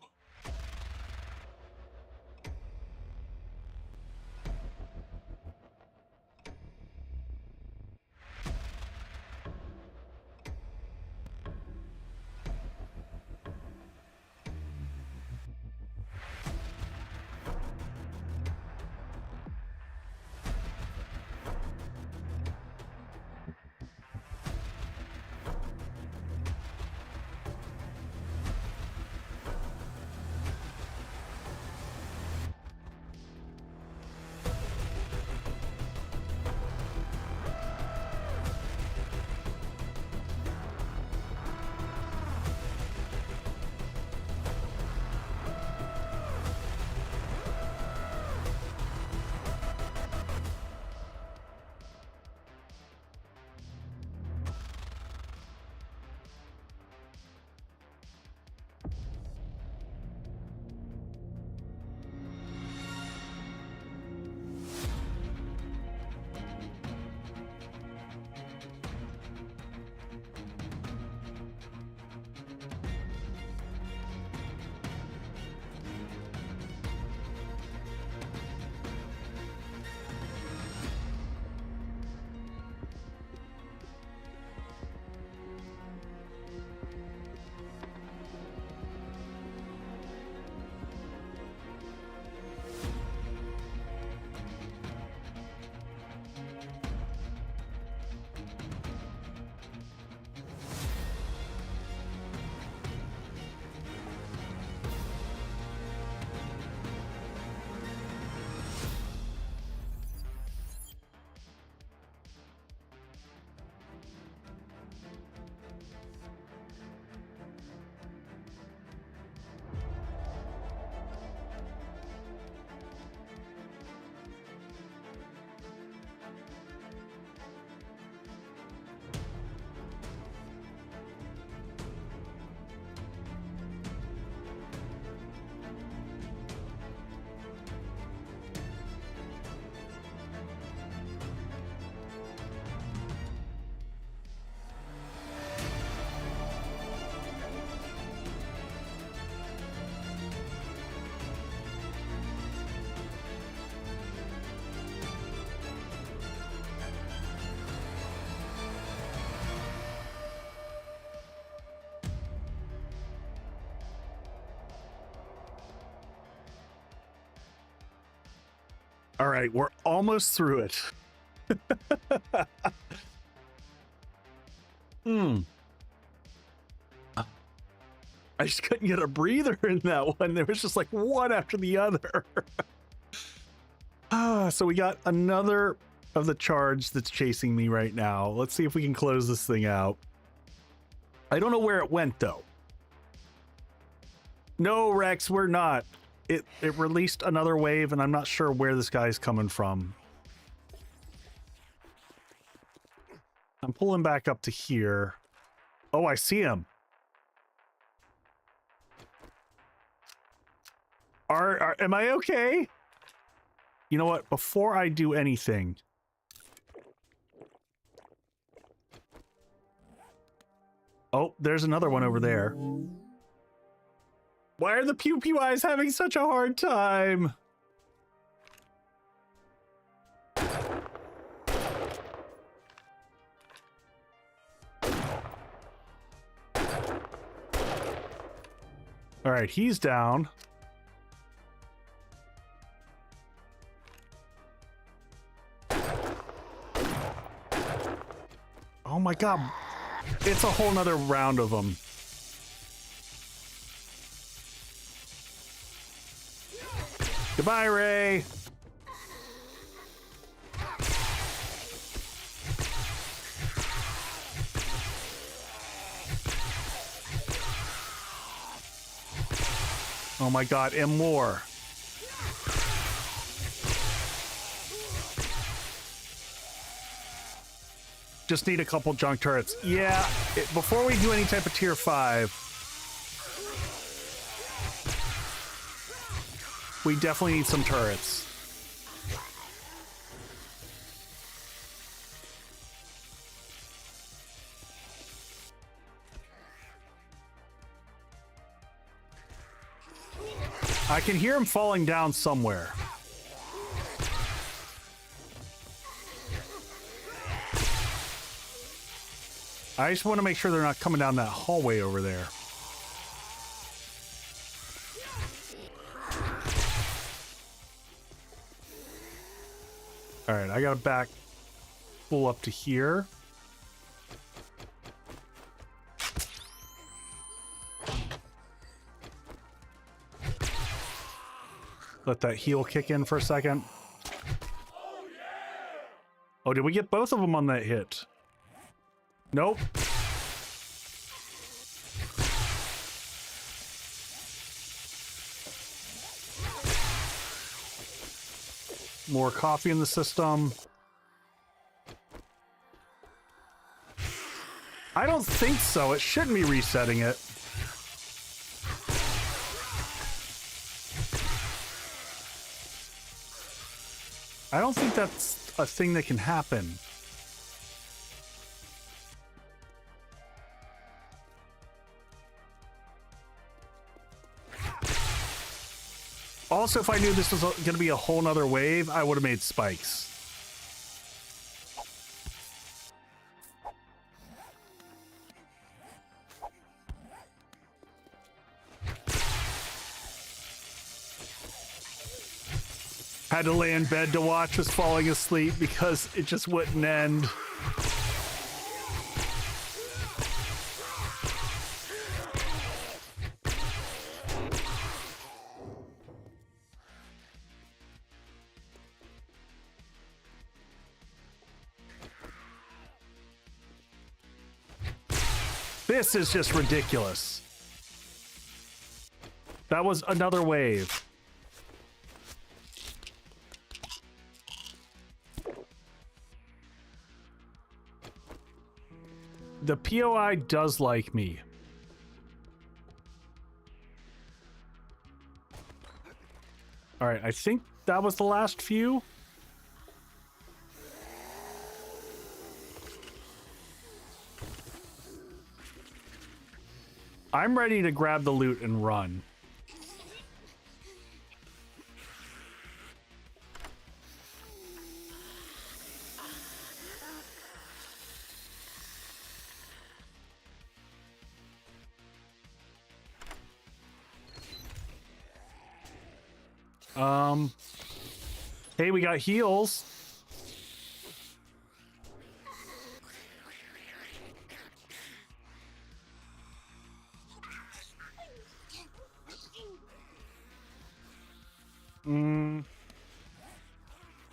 All right, we're almost through it. I just couldn't get a breather in that one. There was just like one after the other. So we got another of the charge that's chasing me right now. Let's see if we can close this thing out. I don't know where it went though. No, Rex, we're not. It released another wave, and I'm not sure where this guy's coming from. I'm pulling back up to here. Oh, I see him. Am I okay? You know what? Before I do anything, Oh, there's another one over there. Why are the pew pew eyes having such a hard time? All right, he's down. Oh my god. It's a whole nother round of them. Goodbye, Ray. Oh my god, and more. Just need a couple junk turrets. Yeah, before we do any type of tier 5, we definitely need some turrets. I can hear him falling down somewhere. I just want to make sure they're not coming down that hallway over there. All right, I got to back pull up to here. Let that heal kick in for a second. Oh, did we get both of them on that hit? Nope. More coffee in the system. I don't think so. It shouldn't be resetting it. I don't think that's a thing that can happen. Also, if I knew this was going to be a whole nother wave, I would have made spikes. Had to lay in bed to watch, was falling asleep because it just wouldn't end. This is just ridiculous. That was another wave. The POI does like me. All right, I think that was the last few. I'm ready to grab the loot and run. Hey, we got heals.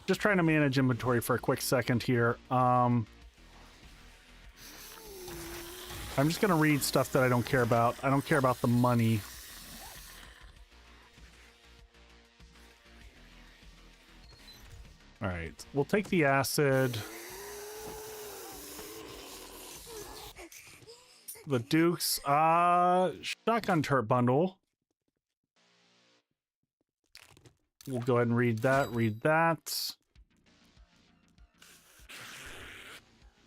Just trying to manage inventory for a quick second here. I'm just gonna read stuff that I don't care about. I don't care about the money. All right, we'll take the acid. The Dukes, shotgun turret bundle. We'll go ahead and read that.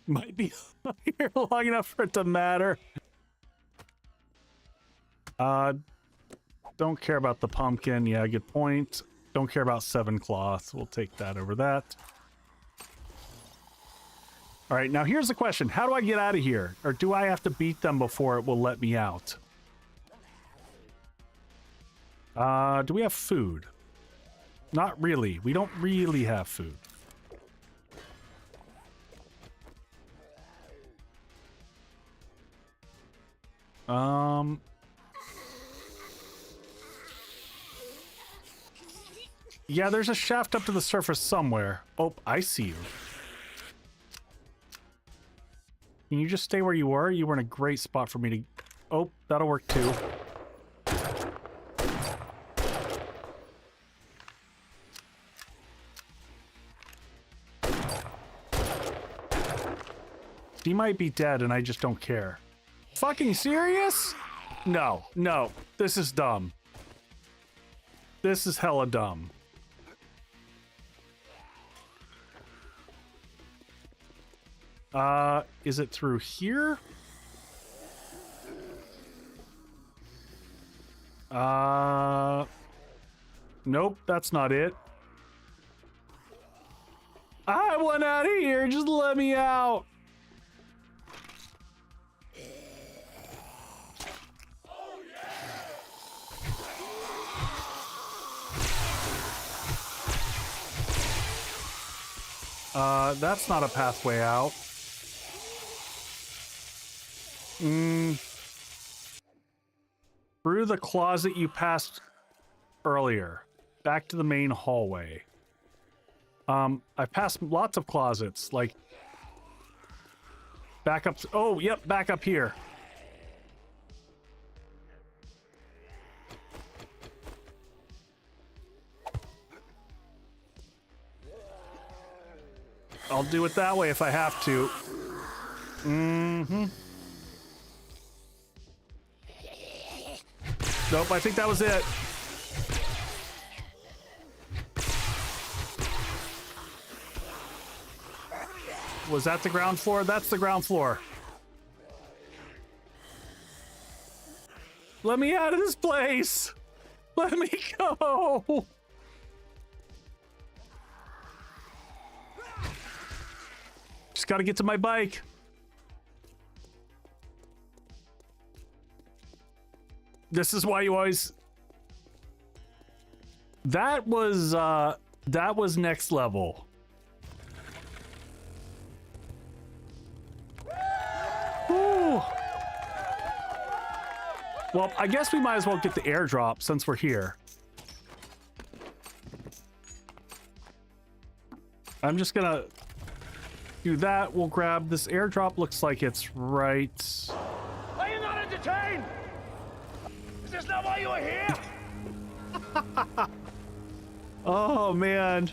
Might be here long enough for it to matter. Don't care about the pumpkin. Yeah, good point. Don't care about 7 cloth. We'll take that over that. All right, now here's the question. How do I get out of here? Or do I have to beat them before it will let me out? Do we have food? Not really. We don't really have food. Yeah, there's a shaft up to the surface somewhere. Oh, I see you. Can you just stay where you were? You were in a great spot for me to... Oh, that'll work too. He might be dead and I just don't care. Fucking serious? No, no. This is dumb. This is hella dumb. Is it through here? Nope, that's not it. I want out of here, just let me out. That's not a pathway out. Through the closet you passed earlier. Back to the main hallway. I passed lots of closets, like... Back up... Oh, yep, back up here. I'll do it that way if I have to. Nope, I think that was it. Was that the ground floor? That's the ground floor. Let me out of this place. Let me go. Just gotta get to my bike. This is why you always... That was next level. Whew. Well, I guess we might as well get the airdrop since we're here. I'm just gonna do that. We'll grab this airdrop. Looks like it's right... Are you not entertained? Is this not why you are here? Oh man,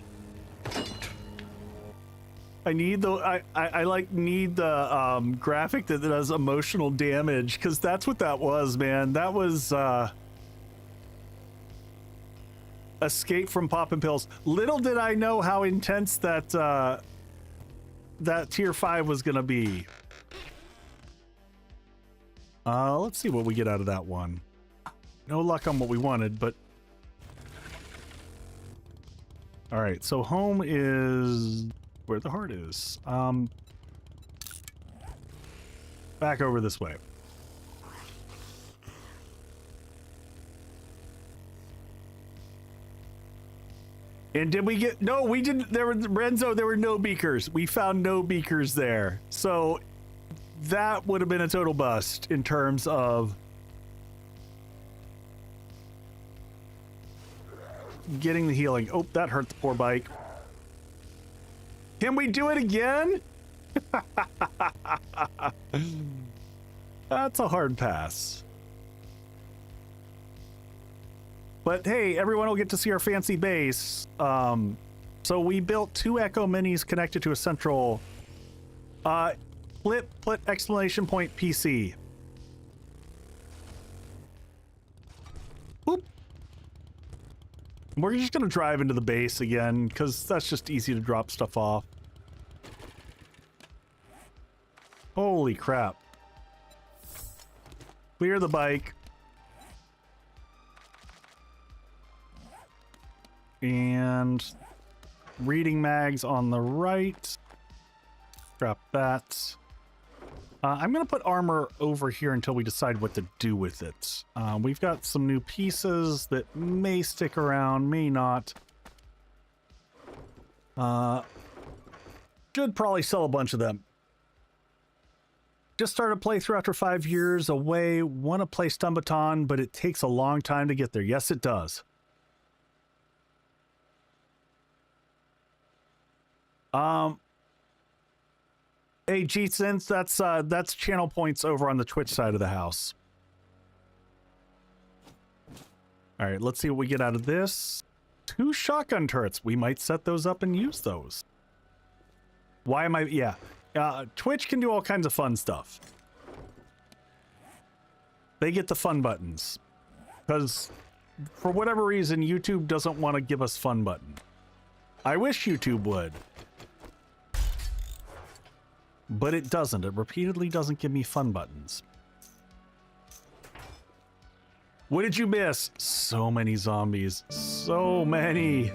I need the I like need the graphic that does emotional damage, because that's what that was, man. That was Escape from Poppin' Pills. Little did I know how intense that that tier 5 was gonna be. Let's see what we get out of that one. No luck on what we wanted, but all right, so home is where the heart is. Back over this way. And did we get... No, we didn't. There were... Renzo, there were no beakers. We found no beakers there. So that would have been a total bust in terms of getting the healing. Oh, that hurt the poor bike. Can we do it again? That's a hard pass. But hey, everyone will get to see our fancy base. So we built 2 Echo Minis connected to a central put exclamation point PC. Boop. We're just gonna drive into the base again, because that's just easy to drop stuff off. Holy crap. Clear the bike. And reading mags on the right. Scrap that. I'm going to put armor over here until we decide what to do with it. We've got some new pieces that may stick around, may not. Should probably sell a bunch of them. Just started a playthrough after 5 years away. Want to play Stumbaton, but it takes a long time to get there. Yes, it does. Hey, G-Sense, that's channel points over on the Twitch side of the house. All right, let's see what we get out of this. 2 shotgun turrets. We might set those up and use those. Why am I... Yeah. Twitch can do all kinds of fun stuff. They get the fun buttons. Because, for whatever reason, YouTube doesn't want to give us fun button. I wish YouTube would. But it doesn't. It repeatedly doesn't give me fun buttons. What did you miss? So many zombies. So many.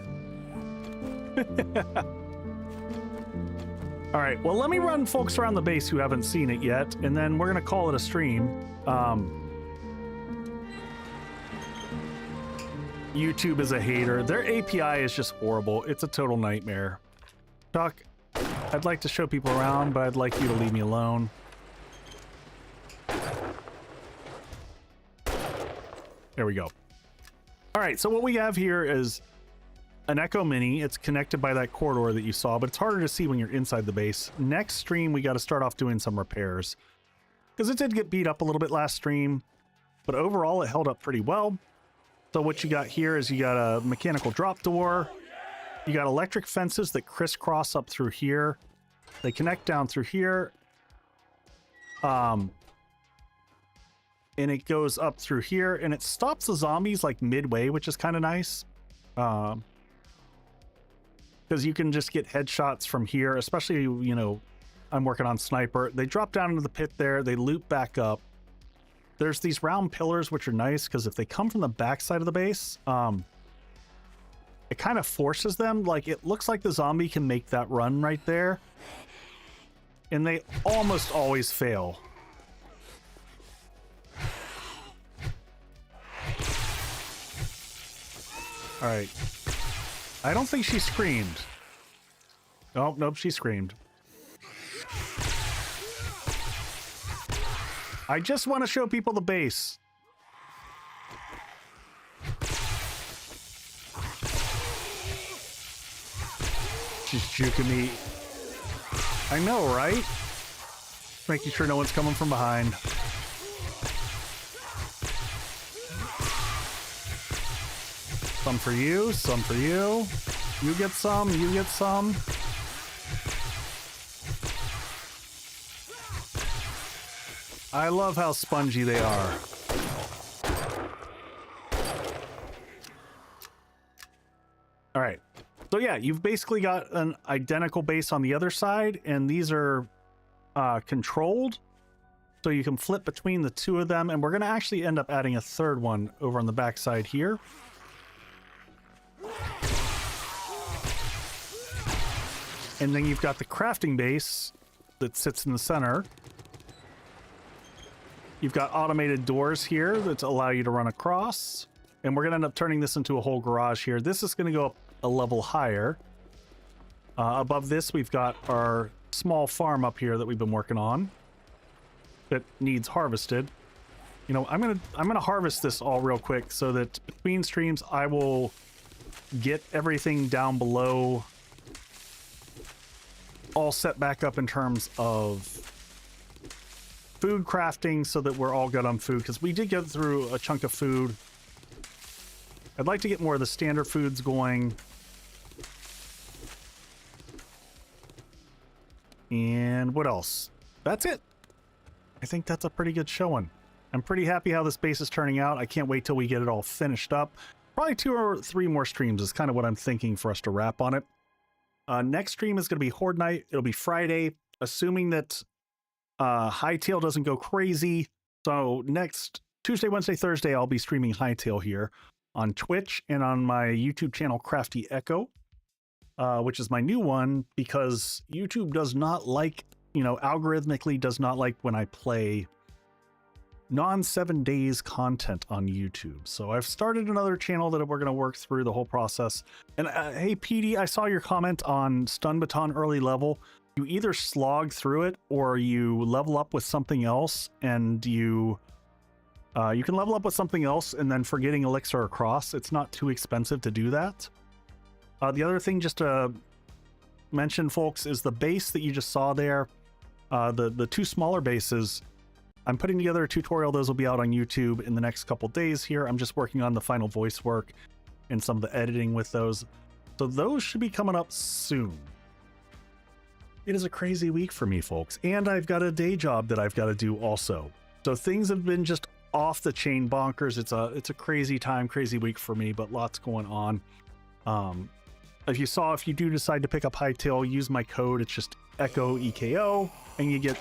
All right, well, let me run folks around the base who haven't seen it yet, and then we're going to call it a stream. YouTube is a hater. Their API is just horrible. It's a total nightmare. Chuck, I'd like to show people around, but I'd like you to leave me alone. There we go. All right, so what we have here is an Echo Mini. It's connected by that corridor that you saw, but it's harder to see when you're inside the base. Next stream, we got to start off doing some repairs, because it did get beat up a little bit last stream, but overall it held up pretty well. So what you got here is you got a mechanical drop door. You got electric fences that crisscross up through here. They connect down through here. And it goes up through here, and it stops the zombies like midway, which is kind of nice. Because you can just get headshots from here, especially, you know, I'm working on sniper. They drop down into the pit there. They loop back up. There's these round pillars, which are nice because if they come from the back side of the base, it kind of forces them. Like, it looks like the zombie can make that run right there. And they almost always fail. All right. I don't think she screamed. Oh, nope, she screamed. I just want to show people the base. She's juking me. I know, right? Making sure no one's coming from behind. Some for you, some for you. You get some, you get some. I love how spongy they are. All right. So yeah, you've basically got an identical base on the other side, and these are controlled. So you can flip between the two of them, and we're going to actually end up adding a third one over on the back side here. And then you've got the crafting base that sits in the center. You've got automated doors here that allow you to run across. And we're going to end up turning this into a whole garage here. This is going to go up a level higher. Above this, we've got our small farm up here that we've been working on that needs harvested. You know, I'm gonna harvest this all real quick so that between streams I will get everything down below all set back up in terms of food crafting so that we're all good on food, because we did get through a chunk of food. I'd like to get more of the standard foods going. And what else? That's it. I think that's a pretty good showing. I'm pretty happy how this base is turning out. I can't wait till we get it all finished up. Probably 2 or 3 more streams is kind of what I'm thinking for us to wrap on it. Next stream is going to be Horde night. It'll be Friday, assuming that hightail doesn't go crazy. So next Tuesday, Wednesday, Thursday, I'll be streaming hightail here. on Twitch and on my YouTube channel, Crafty Echo, which is my new one because YouTube does not like, algorithmically does not like when I play non-7 days content on YouTube. So I've started another channel that we're going to work through the whole process. And hey, PD, I saw your comment on Stun Baton early level. You either slog through it or you level up with something else, and you can level up with something else and then for getting elixir across, it's not too expensive to do that. The other thing just to mention, folks, is the base that you just saw there. The two smaller bases, I'm putting together a tutorial. Those will be out on YouTube in the next couple days here. I'm just working on the final voice work and some of the editing with those. So those should be coming up soon. It is a crazy week for me, folks. And I've got a day job that I've got to do also. So things have been just off the chain bonkers. It's a crazy time, crazy week for me, but lots going on. If you do decide to pick up Hightail, use my code. It's just Echo EKO, and you get...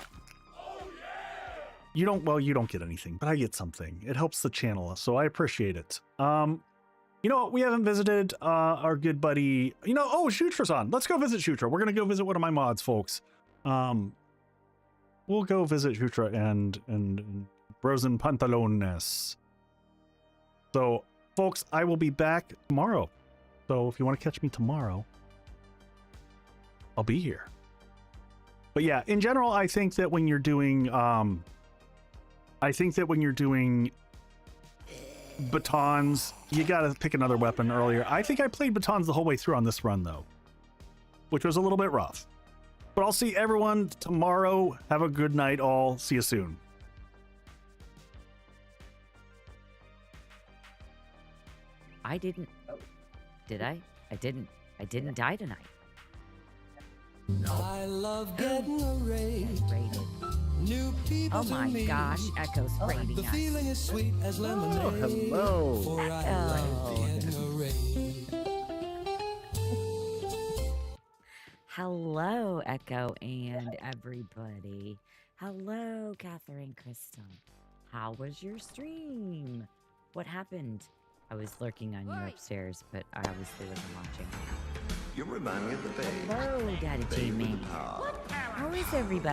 You don't get anything, but I get something. It helps the channel, so I appreciate it. You know what? We haven't visited our good buddy. Shutra's on. Let's go visit Shutra. We're gonna go visit one of my mods, folks. We'll go visit Shutra and Brosen Pantalones. So, folks, I will be back tomorrow. So if you want to catch me tomorrow, I'll be here. But yeah, in general, I think that when you're doing batons, you gotta pick another weapon earlier. I think I played batons the whole way through on this run though, which was a little bit rough. But I'll see everyone tomorrow. Have a good night all. See you soon. I didn't. Did I? I didn't die tonight. I love getting raided. New people Oh my gosh, Echo's raiding the us. feeling is sweet as lemonade. Hello. For I like getting raided. Hello, Echo and everybody. Hello, Catherine Crystal. How was your stream? What happened? I was lurking on you upstairs, but I obviously wasn't watching. You remind me of the bay. Hello, Daddy Jamie. How is everybody?